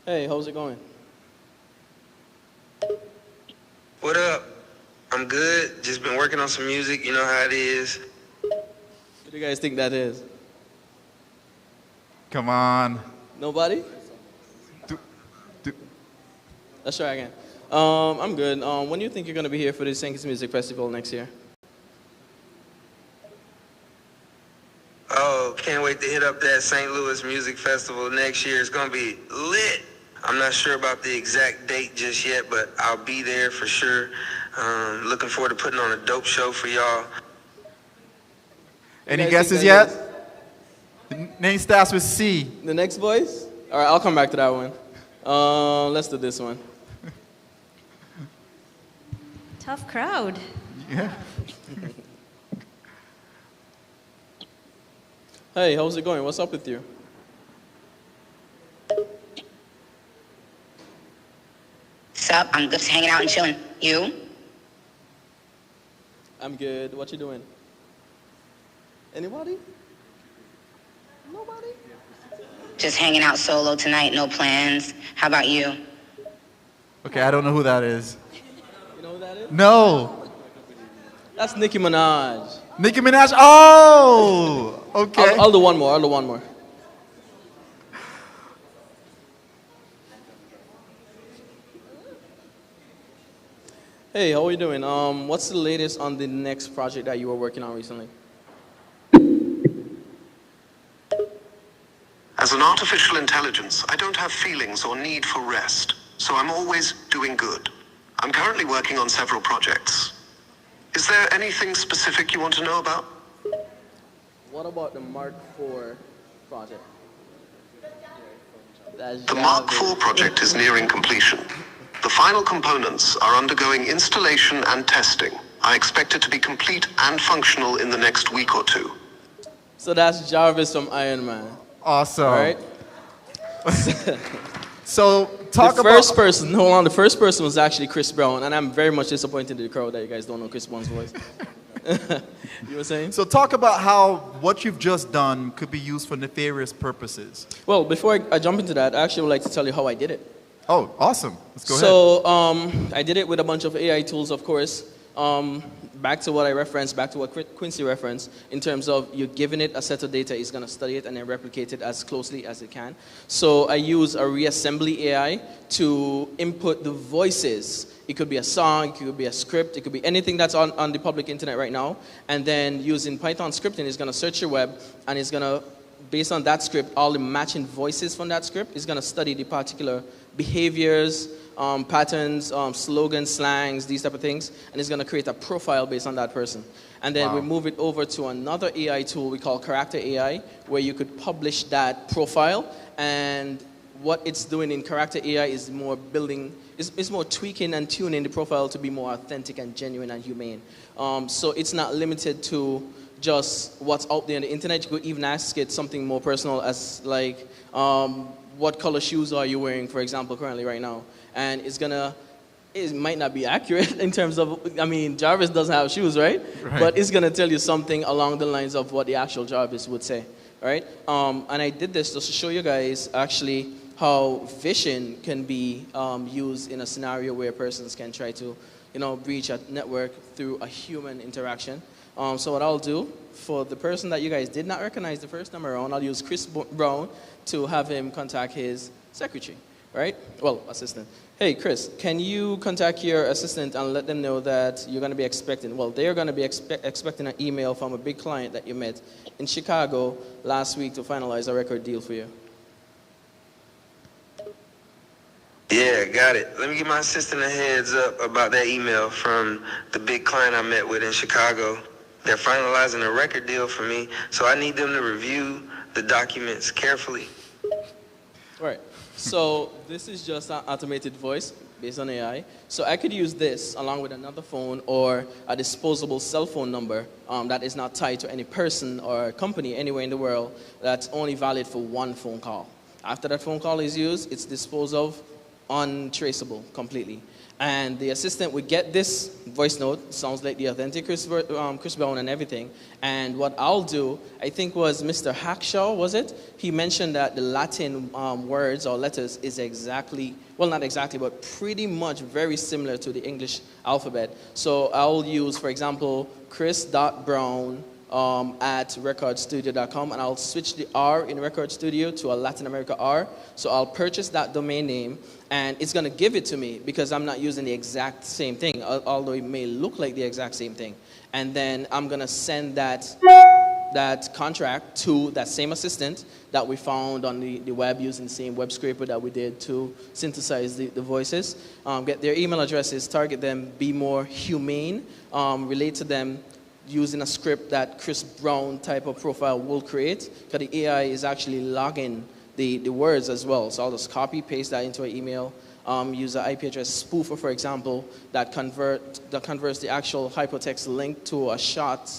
Hey, how's it going? What up? I'm good. Just been working on some music. You know how it is. What do you guys think that is? Come on. Nobody? Let's try again. I'm good. When do you think you're going to be here for the St. Kitts Music Festival next year? Oh, can't wait to hit up that St. Louis Music Festival next year. It's going to be lit. I'm not sure about the exact date just yet, but I'll be there for sure. Looking forward to putting on a dope show for y'all. Any guesses yet? The name starts with C. The next voice? All right, I'll come back to that one. Let's do this one. Tough crowd. Yeah. Hey, how's it going? What's up with you? Sup? I'm just hanging out and chilling. You? I'm good. What you doing? Anybody? Nobody? Just hanging out solo tonight, no plans. How about you? Okay, I don't know who that is. You know who that is? No. That's Nicki Minaj. Nicki Minaj? Oh! Okay. I'll do one more. I'll do one more. Hey, how are you doing? What's the latest on the next project that you were working on recently? As an artificial intelligence, I don't have feelings or need for rest, so I'm always doing good. I'm currently working on several projects. Is there anything specific you want to know about? What about the Mark IV project? The Mark IV project is nearing completion. The final components are undergoing installation and testing. I expect it to be complete and functional in the next week or 2. So that's Jarvis from Iron Man. Awesome. All right. So talk the first person, hold on, the first person was actually Chris Brown, and I'm very much disappointed in the crowd that you guys don't know Chris Brown's voice. You were saying? So talk about how what you've just done could be used for nefarious purposes. Well, before I jump into that, I actually would like to tell you how I did it. Oh, awesome. Let's go ahead. So I did it with a bunch of AI tools, of course. Back to what I referenced, back to what Quincy referenced, in terms of you're giving it a set of data, it's going to study it and then replicate it as closely as it can. So I use a reassembly AI to input the voices. It could be a song, it could be a script, it could be anything that's on the public internet right now. And then using Python scripting, it's going to search your web, and it's going to, based on that script, all the matching voices from that script, it's going to study the particular behaviors, patterns, slogans, slangs, these type of things, and it's going to create a profile based on that person. And then we move it over to another AI tool we call Character AI, where you could publish that profile, and what it's doing in Character AI is more building, it's more tweaking and tuning the profile to be more authentic and genuine and humane. So it's not limited to just what's out there on the internet. You could even ask it something more personal, as like, what color shoes are you wearing, for example, currently right now? And it's gonna, it might not be accurate in terms of, I mean, Jarvis doesn't have shoes, right? But it's gonna tell you something along the lines of what the actual Jarvis would say, right? And I did this just to show you guys actually how vision can be used in a scenario where persons can try to, you know, breach a network through a human interaction. So what I'll do, for the person that you guys did not recognize the first time around, I'll use Chris Brown to have him contact his secretary, right? Well, assistant. Hey, Chris, can you contact your assistant and let them know that you're going to be expecting, well, they're going to be expecting an email from a big client that you met in Chicago last week to finalize a record deal for you. Yeah, got it. Let me give my assistant a heads up about that email from the big client I met with in Chicago. They're finalizing a record deal for me, so I need them to review the documents carefully. All right. So this is just an automated voice. based on AI. So I could use this along with another phone or a disposable cell phone number that is not tied to any person or company anywhere in the world that's only valid for one phone call. After that phone call is used, it's disposed of, untraceable completely. And the assistant would get this voice note, sounds like the authentic Chris Brown and everything. And what I'll do, I think was Mr. Hackshaw, was it? He mentioned that the Latin words or letters is exactly, well, not exactly, but pretty much very similar to the English alphabet. So I'll use, for example, chris.brown at recordstudio.com, and I'll switch the R in Record Studio to a Latin America R. So I'll purchase that domain name, and it's going to give it to me because I'm not using the exact same thing, although it may look like the exact same thing. And then I'm going to send that contract to that same assistant that we found on the web using the same web scraper that we did to synthesize the voices. Get their email addresses, target them, be more humane, relate to them, using a script that Chris Brown type of profile will create, because the AI is actually logging the words as well. So I'll just copy, paste that into an email, use an IP address spoofer, for example, that converts the actual hypertext link to a short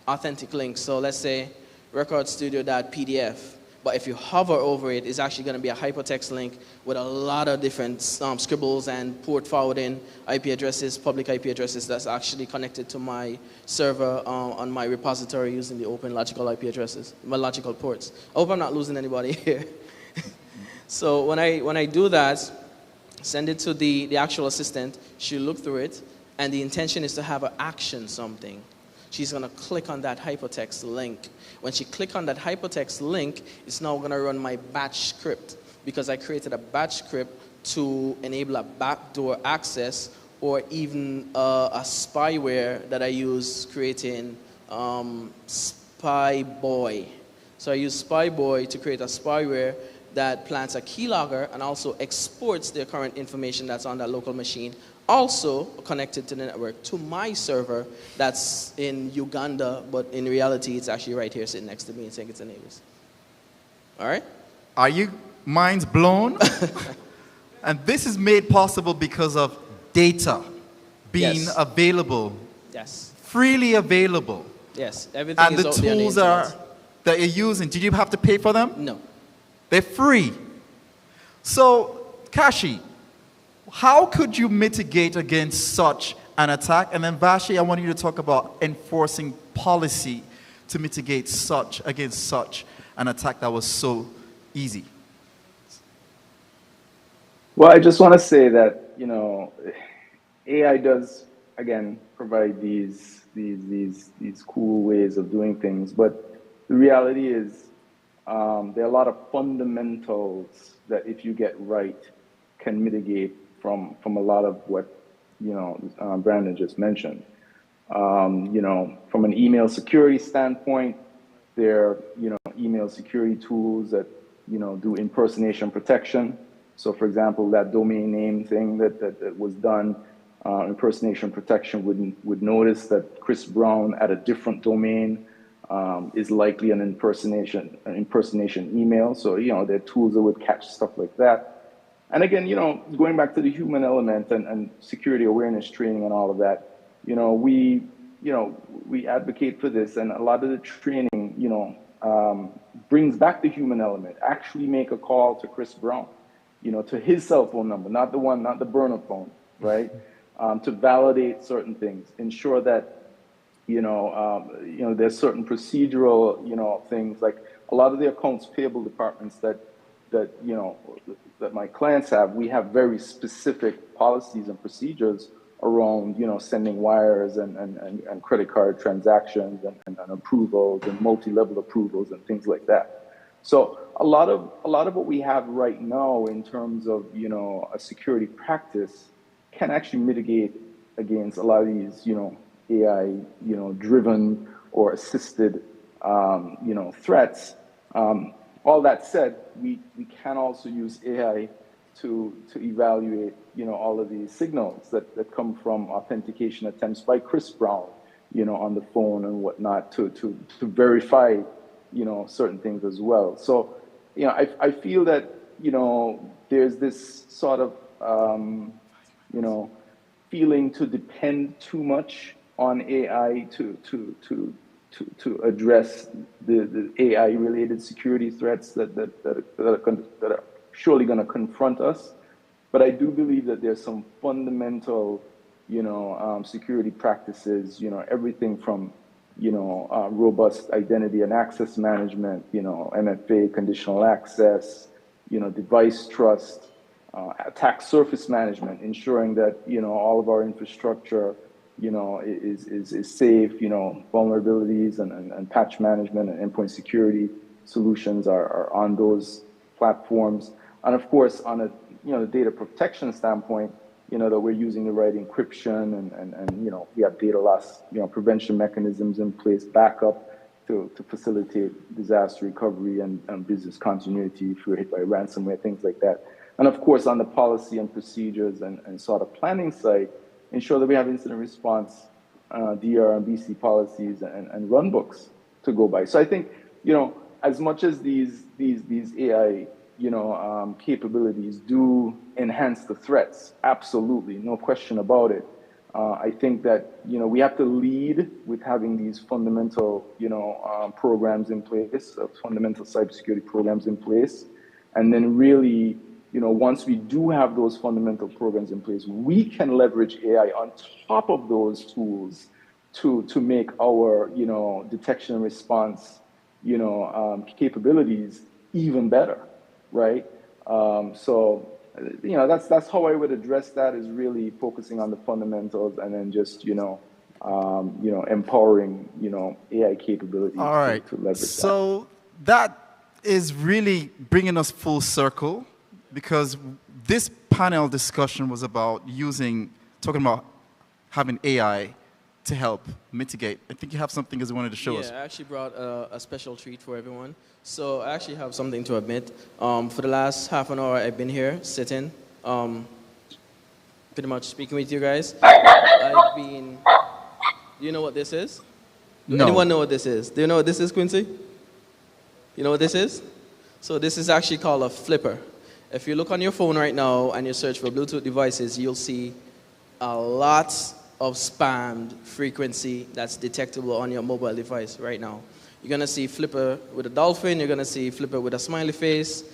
authentic link. So let's say recordstudio.pdf. But if you hover over it, it's actually going to be a hypertext link with a lot of different scribbles and port forwarding IP addresses, public IP addresses that's actually connected to my server on my repository using the open logical IP addresses, my logical ports. I hope I'm not losing anybody here. So when I do that, send it to the actual assistant, she'll look through it, and the intention is to have her action something. She's going to click on that hypertext link. When she clicks on that hypertext link, it's now going to run my batch script, because I created a batch script to enable a backdoor access or even a spyware that I use creating Spyboy. So I use Spyboy to create a spyware that plants a keylogger and also exports the current information that's on that local machine, also connected to the network, to my server that's in Uganda, but in reality, it's actually right here sitting next to me in St. Kitts and Nevis. All right? Are you minds blown? And this is made possible because of data being available. Yes. Freely available. Yes, everything and is the out there on the tools that you're using, did you have to pay for them? No. They're free. So, Kashi, how could you mitigate against such an attack? And then Vashi, I want you to talk about enforcing policy to mitigate against such an attack that was so easy. Well, I just want to say that, you know, AI does, again, provide these cool ways of doing things, but the reality is there are a lot of fundamentals that if you get right can mitigate from a lot of what, you know, Brandon just mentioned. You know, from an email security standpoint, there are, you know, email security tools that, you know, do impersonation protection. So for example, that domain name thing that was done, impersonation protection would notice that Chris Brown at a different domain is likely an impersonation email. So, you know, there are tools that would catch stuff like that. And again, you know, going back to the human element and security awareness training and all of that, you know, we advocate for this, and a lot of the training, you know, brings back the human element. Actually make a call to Chris Brown, you know, to his cell phone number, not the burner phone, right? To validate certain things, ensure that, you know, there's certain procedural, you know, things like a lot of the accounts payable departments that you know, that my clients have, we have very specific policies and procedures around, you know, sending wires and credit card transactions and approvals and multi-level approvals and things like that. So a lot of what we have right now in terms of, you know, a security practice can actually mitigate against a lot of these, you know, AI, you know, driven or assisted, you know, threats. All that said, we can also use AI to evaluate, you know, all of these signals that come from authentication attempts by Chris Brown, you know, on the phone and whatnot to verify, you know, certain things as well. So, you know, I feel that, you know, there's this sort of you know, feeling to depend too much on AI to address the AI-related security threats that are surely going to confront us. But I do believe that there's some fundamental, you know, security practices, you know, everything from, you know, robust identity and access management, you know, MFA, conditional access, you know, device trust, attack surface management, ensuring that, you know, all of our infrastructure, you know, is safe, you know, vulnerabilities and patch management and endpoint security solutions are on those platforms. And of course, on a, you know, data protection standpoint, you know, that we're using the right encryption and you know, we have data loss, you know, prevention mechanisms in place, backup to facilitate disaster recovery and business continuity if we're hit by ransomware, things like that. And of course, on the policy and procedures and sort of planning side, ensure that we have incident response, DR and BC policies and run books to go by. So I think, you know, as much as these AI, you know, capabilities do enhance the threats, absolutely, no question about it. I think that, you know, we have to lead with having these fundamental, you know, programs in place, fundamental cybersecurity programs in place, and then really, you know, once we do have those fundamental programs in place, we can leverage AI on top of those tools to make our, you know, detection and response, you know, capabilities even better, right? So, you know, that's how I would address that, is really focusing on the fundamentals and then just, you know, empowering, you know, AI capabilities. All right. to leverage so that is really bringing us full circle, because this panel discussion was about talking about having AI to help mitigate. I think you have something as you wanted to show us. Yeah, I actually brought a special treat for everyone. So I actually have something to admit. For the last half an hour I've been here sitting, pretty much speaking with you guys. I've been, you know what this is? No. Anyone know what this is? Do you know what this is, Quincy? You know what this is? So this is actually called a flipper. If you look on your phone right now and you search for Bluetooth devices, you'll see a lot of spammed frequency that's detectable on your mobile device right now. You're going to see flipper with a dolphin. You're going to see flipper with a smiley face.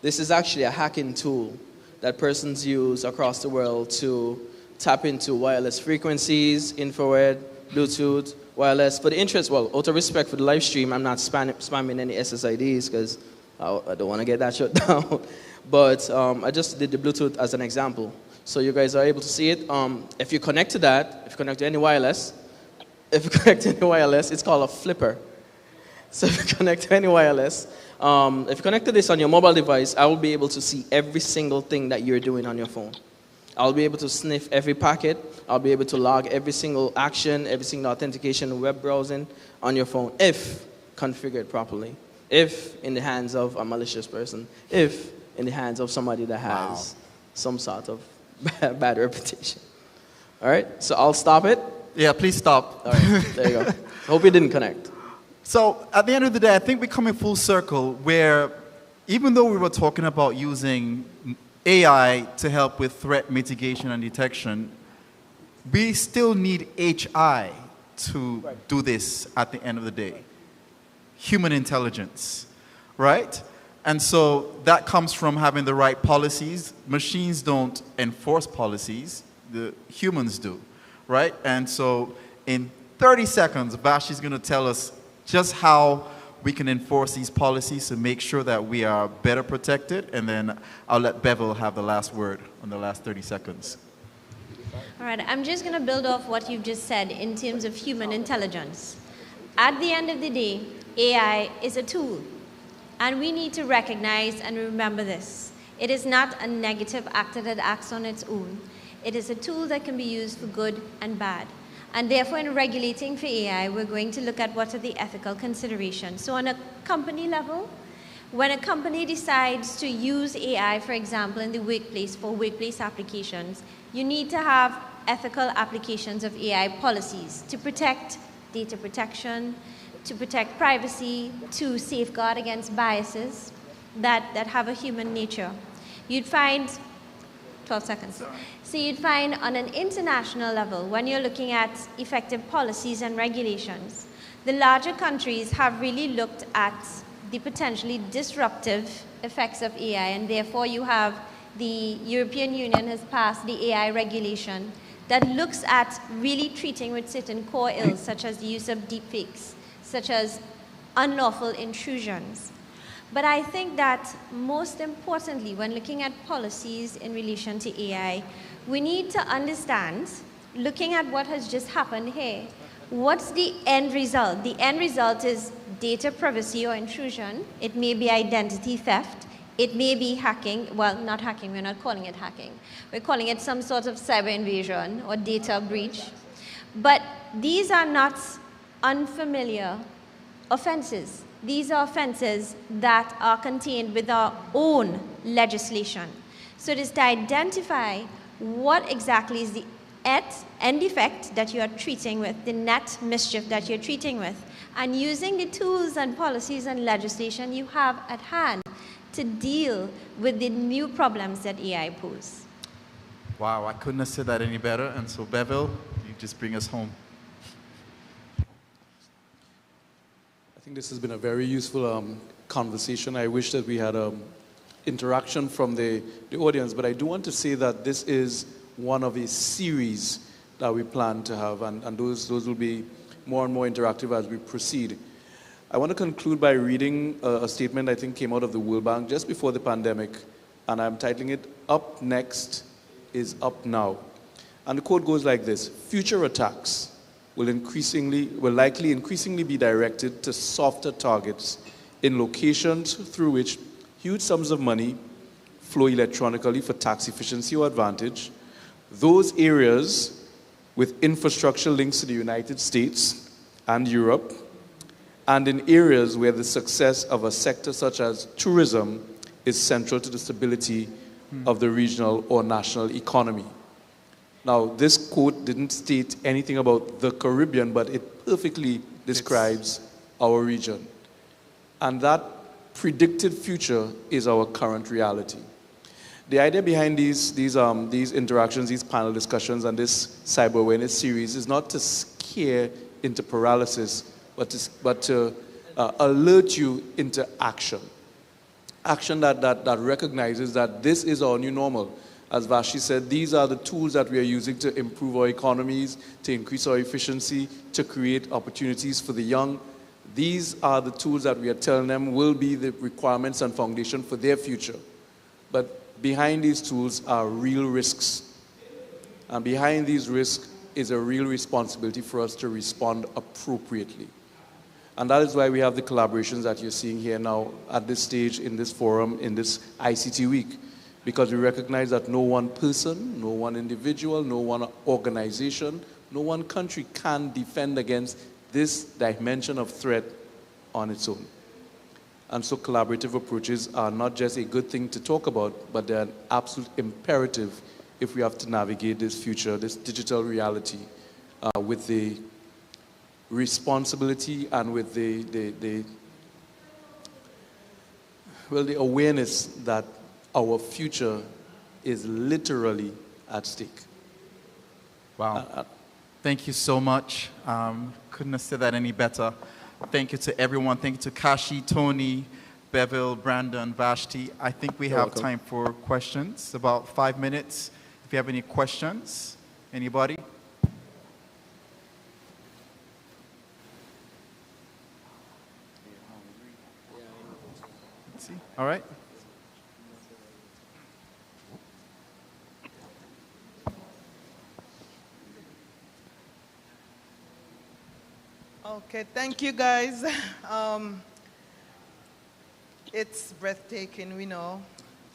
This is actually a hacking tool that persons use across the world to tap into wireless frequencies, infrared, Bluetooth, wireless. For the interest, well, out of respect for the live stream, I'm not spamming any SSIDs because I don't want to get that shut down. But I just did the Bluetooth as an example. So you guys are able to see it. If you connect to that, if you connect to any wireless, it's called a flipper. So if you connect to any wireless, if you connect to this on your mobile device, I will be able to see every single thing that you're doing on your phone. I'll be able to sniff every packet. I'll be able to log every single action, every single authentication, web browsing on your phone, if configured properly. If in the hands of a malicious person, if in the hands of somebody that has some sort of bad reputation. All right, so I'll stop it. Yeah, please stop. All right, there you go. Hope you didn't connect. So at the end of the day, I think we're coming full circle where even though we were talking about using AI to help with threat mitigation and detection, we still need HI to do this at the end of the day. Human intelligence, right? And so that comes from having the right policies. Machines don't enforce policies, the humans do, right? And so in 30 seconds, Vash is going to tell us just how we can enforce these policies to make sure that we are better protected, and then I'll let Bevel have the last word on the last 30 seconds. All right, I'm just going to build off what you've just said in terms of human intelligence. At the end of the day, AI is a tool, and we need to recognize and remember this. It is not a negative actor that acts on its own. It is a tool that can be used for good and bad. And therefore, in regulating for AI, we're going to look at what are the ethical considerations. So on a company level, when a company decides to use AI, for example, in the workplace for workplace applications, you need to have ethical applications of AI policies to protect data protection, to protect privacy, to safeguard against biases that have a human nature. You'd find 12 seconds. So you'd find on an international level, when you're looking at effective policies and regulations, the larger countries have really looked at the potentially disruptive effects of AI, and therefore you have the European Union has passed the AI regulation that looks at really treating with certain core ills, such as the use of deepfakes, such as unlawful intrusions. But I think that most importantly, when looking at policies in relation to AI, we need to understand, looking at what has just happened here, what's the end result? The end result is data privacy or intrusion. It may be identity theft. It may be hacking. Well, not hacking. We're not calling it hacking. We're calling it some sort of cyber invasion or data breach. But these are not unfamiliar offenses. These are offenses that are contained with our own legislation. So it is to identify what exactly is the end effect that you are treating with, the net mischief that you're treating with, and using the tools and policies and legislation you have at hand to deal with the new problems that AI pose. Wow, I couldn't have said that any better. And so, Beville, you just bring us home. I think this has been a very useful conversation. I wish that we had interaction from the audience, but I do want to say that this is one of a series that we plan to have, and those will be more and more interactive as we proceed. I want to conclude by reading a statement I think came out of the World Bank just before the pandemic, and I'm titling it, "Up Next is Up Now." And the quote goes like this: "Future attacks will likely increasingly be directed to softer targets in locations through which huge sums of money flow electronically for tax efficiency or advantage, those areas with infrastructure links to the United States and Europe, and in areas where the success of a sector such as tourism is central to the stability of the regional or national economy." Now, this quote didn't state anything about the Caribbean, but it perfectly describes our region. And that predicted future is our current reality. The idea behind these interactions, these panel discussions, and this cyber awareness series is not to scare into paralysis, but to alert you into action. Action that recognizes that this is our new normal. As Vashti said, these are the tools that we are using to improve our economies, to increase our efficiency, to create opportunities for the young. These are the tools that we are telling them will be the requirements and foundation for their future. But behind these tools are real risks. And behind these risks is a real responsibility for us to respond appropriately. And that is why we have the collaborations that you're seeing here now at this stage, in this forum, in this ICT week. Because we recognize that no one person, no one individual, no one organization, no one country can defend against this dimension of threat on its own. And so collaborative approaches are not just a good thing to talk about, but they're an absolute imperative if we have to navigate this future, this digital reality, with the responsibility and with the awareness that our future is literally at stake. Wow. Thank you so much. Couldn't have said that any better. Thank you to everyone. Thank you to Kashi, Tony, Beville, Brandon, Vashti. I think we have time for questions, about 5 minutes. If you have any questions, anybody? Let's see. All right. Okay, thank you guys. It's breathtaking, we know.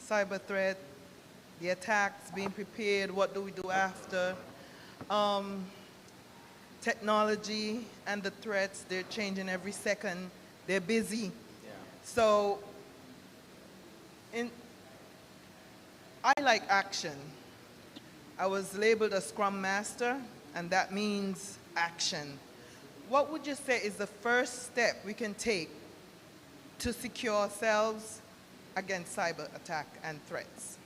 Cyber threat, the attacks, being prepared, what do we do after? Technology and the threats, they're changing every second. They're busy. Yeah. So, I like action. I was labeled a Scrum Master, and that means action. What would you say is the first step we can take to secure ourselves against cyber attack and threats?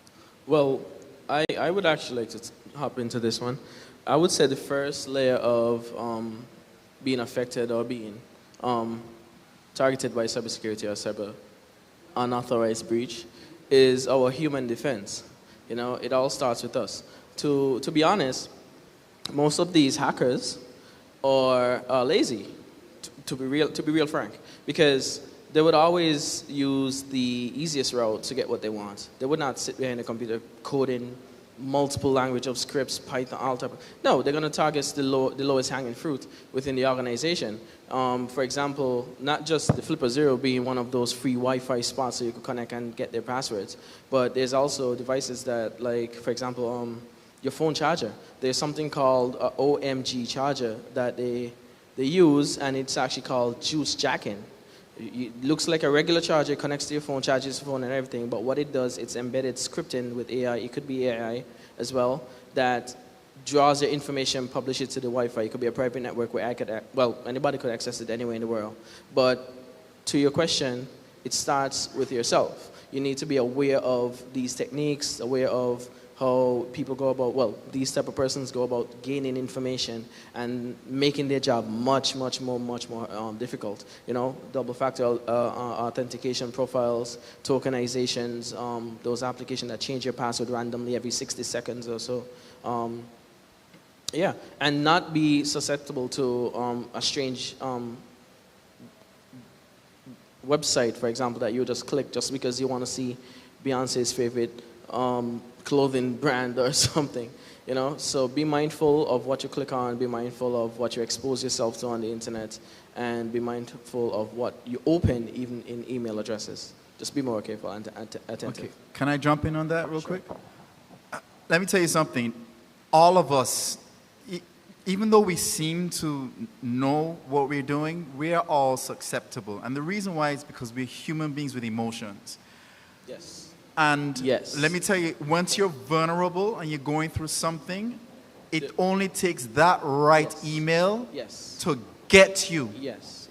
Well, I would actually like to hop into this one. I would say the first layer of being affected or being targeted by cybersecurity or cyber unauthorized breach is our human defense. You know, it all starts with us. To be honest, most of these hackers are lazy, to be real frank, because they would always use the easiest route to get what they want. They would not sit behind a computer coding multiple language of scripts, Python, all type of, no, they're going to target the lowest hanging fruit within the organization. For example, not just the Flipper Zero being one of those free Wi-Fi spots so you could connect and get their passwords, but there's also devices that, like, for example, your phone charger. There's something called OMG charger that they use, and it's actually called juice jacking. It looks like a regular charger, connects to your phone, charges your phone and everything, but what it does, it's embedded scripting with AI, it could be AI as well, that draws your information, publishes it to the Wi-Fi. It could be a private network where anybody could access it anywhere in the world. But to your question, it starts with yourself. You need to be aware of these techniques, aware of how people go about, these type of persons go about gaining information and making their job much more difficult. You know, double factor authentication profiles, tokenizations, those applications that change your password randomly every 60 seconds or so. Yeah, and not be susceptible to a strange website, for example, that you just click just because you want to see Beyonce's favorite clothing brand or something, you know. So be mindful of what you click on, be mindful of what you expose yourself to on the internet, and be mindful of what you open even in email addresses. Just be more careful and attentive. Okay. Can I jump in on that real quick? Let me tell you something. All of us, even though we seem to know what we're doing, we are all susceptible. And the reason why is because we're human beings with emotions. Yes. And let me tell you, once you're vulnerable and you're going through something, it only takes that right email to get you. Yes.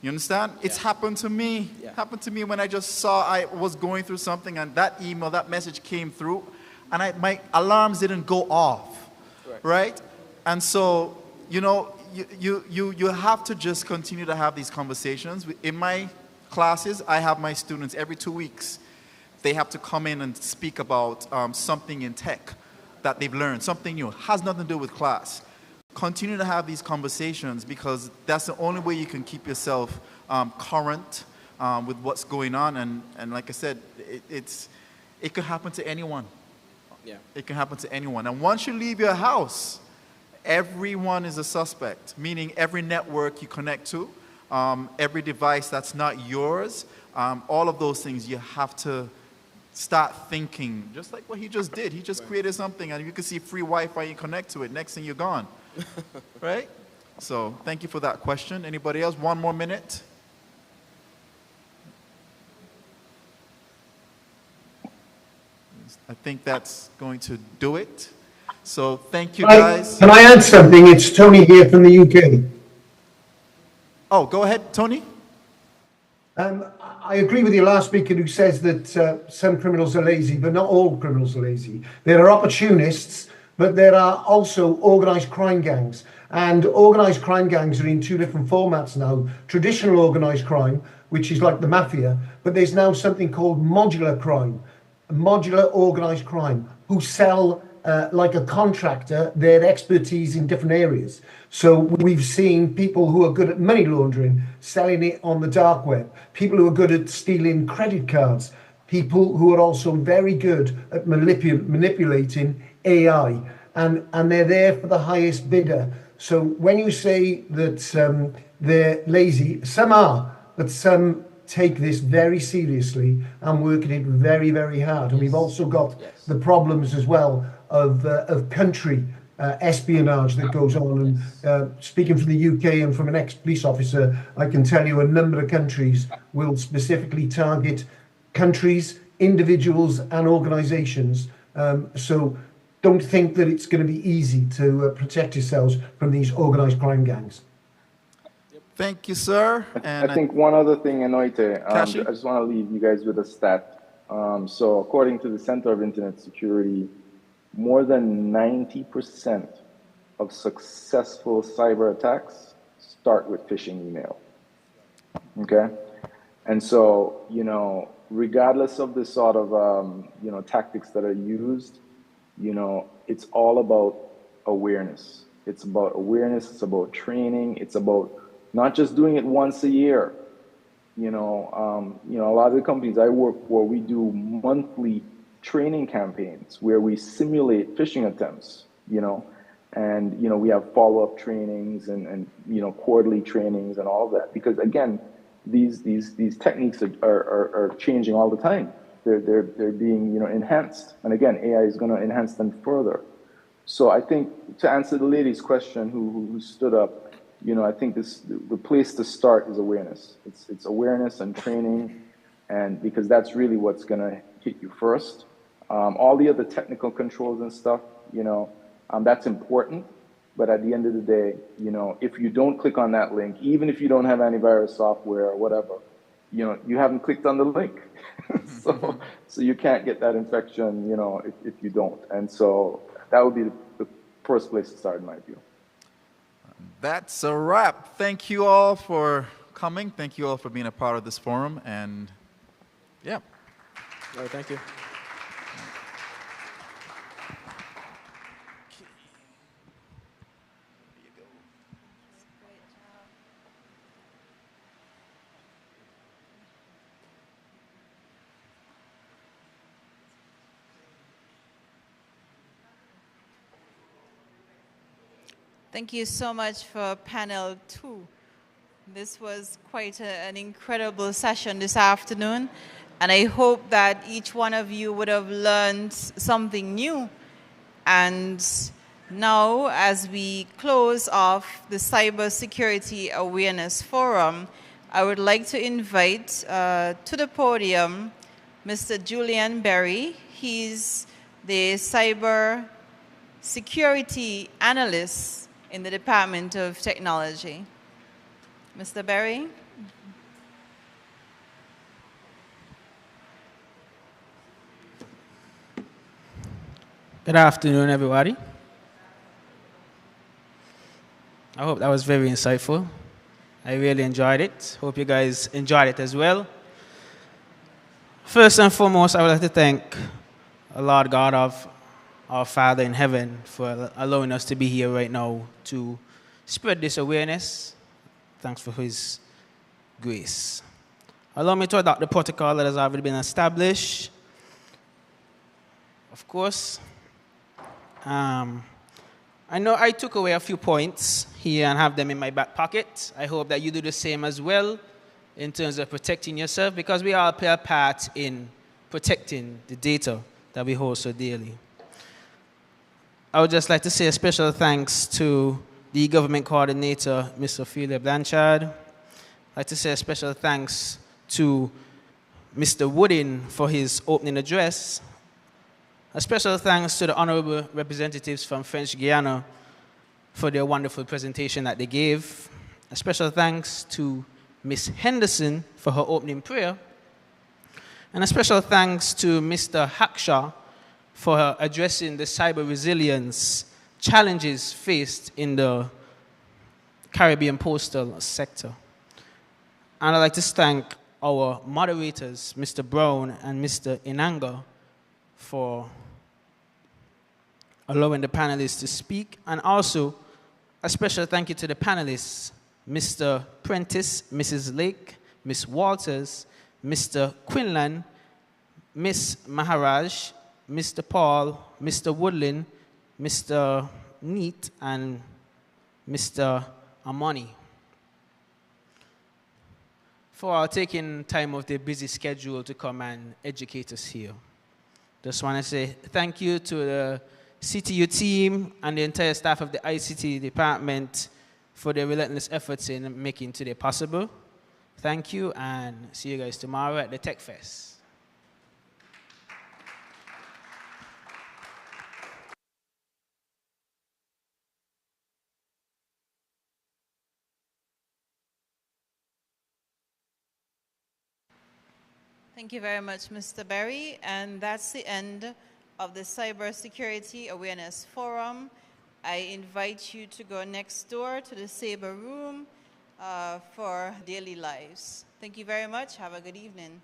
You understand? Yeah. It's happened to me. Yeah. It happened to me when I just saw I was going through something and that email, that message came through and my alarms didn't go off. Correct. Right? And so, you know, you have to just continue to have these conversations. In my classes, I have my students every 2 weeks. They have to come in and speak about something in tech that they've learned, something new. Has nothing to do with class. Continue to have these conversations because that's the only way you can keep yourself current with what's going on. And like I said, it could happen to anyone. Yeah. It can happen to anyone. And once you leave your house, everyone is a suspect, meaning every network you connect to, every device that's not yours, all of those things you have to start thinking, just like what he just did. He just created something and you can see free Wi-Fi, you connect to it, next thing you're gone. Right? So thank you for that question. Anybody else? 1 more minute. I think that's going to do it. So thank you guys. Can I add something? It's Tony here from the UK. Oh, go ahead, Tony. I agree with your last speaker who says that some criminals are lazy, but not all criminals are lazy. There are opportunists, but there are also organised crime gangs. And organised crime gangs are in 2 different formats now. Traditional organised crime, which is like the mafia, but there's now something called modular crime, modular organised crime, who sell like a contractor their expertise in different areas. So we've seen people who are good at money laundering selling it on the dark web, people who are good at stealing credit cards, people who are also very good at manipulating AI, and they're there for the highest bidder. So when you say that they're lazy, some are, but some take this very seriously and working it very, very hard. And we've also got the problems as well of country espionage that goes on. And speaking from the UK and from an ex-police officer, I can tell you a number of countries will specifically target countries, individuals and organisations. So don't think that it's going to be easy to protect yourselves from these organised crime gangs. Thank you, sir. And I think one other thing, Anoite, I just want to leave you guys with a stat. So according to the Center of Internet Security, more than 90% of successful cyber attacks start with phishing email. Okay? And so, you know, regardless of the sort of, you know, tactics that are used, you know, it's all about awareness. It's about awareness, it's about training, it's about not just doing it once a year. You know, a lot of the companies I work for, we do monthly training campaigns where we simulate phishing attempts, you know, and, you know, we have follow-up trainings and, you know, quarterly trainings and all of that. Because again, these techniques are changing all the time. They're being, you know, enhanced. And again, AI is going to enhance them further. So I think to answer the lady's question who stood up, you know, I think the place to start is awareness. It's awareness and training, and because that's really what's going to hit you first. All the other technical controls and stuff, you know, that's important. But at the end of the day, you know, if you don't click on that link, even if you don't have antivirus software or whatever, you know, you haven't clicked on the link. so you can't get that infection, you know, if you don't. And so that would be the first place to start, in my view. That's a wrap. Thank you all for coming. Thank you all for being a part of this forum. And yeah. All right, thank you. Thank you so much for panel 2. This was quite an incredible session this afternoon, and I hope that each one of you would have learned something new. And now, as we close off the Cybersecurity Awareness Forum, I would like to invite to the podium Mr. Julian Berry. He's the Cyber Security Analyst in the Department of Technology. Mr. Berry? Good afternoon, everybody. I hope that was very insightful. I really enjoyed it. Hope you guys enjoyed it as well. First and foremost, I would like to thank the Lord God of our Father in heaven for allowing us to be here right now to spread this awareness. Thanks for His grace. Allow me to adopt the protocol that has already been established. Of course, I know I took away a few points here and have them in my back pocket. I hope that you do the same as well in terms of protecting yourself, because we all play a part in protecting the data that we hold so dearly. I would just like to say a special thanks to the government coordinator, Mr. Ophelia Blanchard. I'd like to say a special thanks to Mr. Woodin for his opening address. A special thanks to the honorable representatives from French Guiana for their wonderful presentation that they gave. A special thanks to Ms. Henderson for her opening prayer. And a special thanks to Mr. Hackshaw for addressing the cyber resilience challenges faced in the Caribbean postal sector. And I'd like to thank our moderators, Mr. Brown and Mr. Inanga, for allowing the panelists to speak. And also, a special thank you to the panelists, Mr. Prentice, Mrs. Lake, Ms. Walters, Mr. Quinlan, Ms. Maharaj, Mr. Paul, Mr. Woodland, Mr. Neat, and Mr. Amani, for taking time of their busy schedule to come and educate us here. Just want to say thank you to the CTU team and the entire staff of the ICT department for their relentless efforts in making today possible. Thank you, and see you guys tomorrow at the Tech Fest. Thank you very much, Mr. Berry. And that's the end of the Cybersecurity Awareness Forum. I invite you to go next door to the Sabre Room for daily lives. Thank you very much. Have a good evening.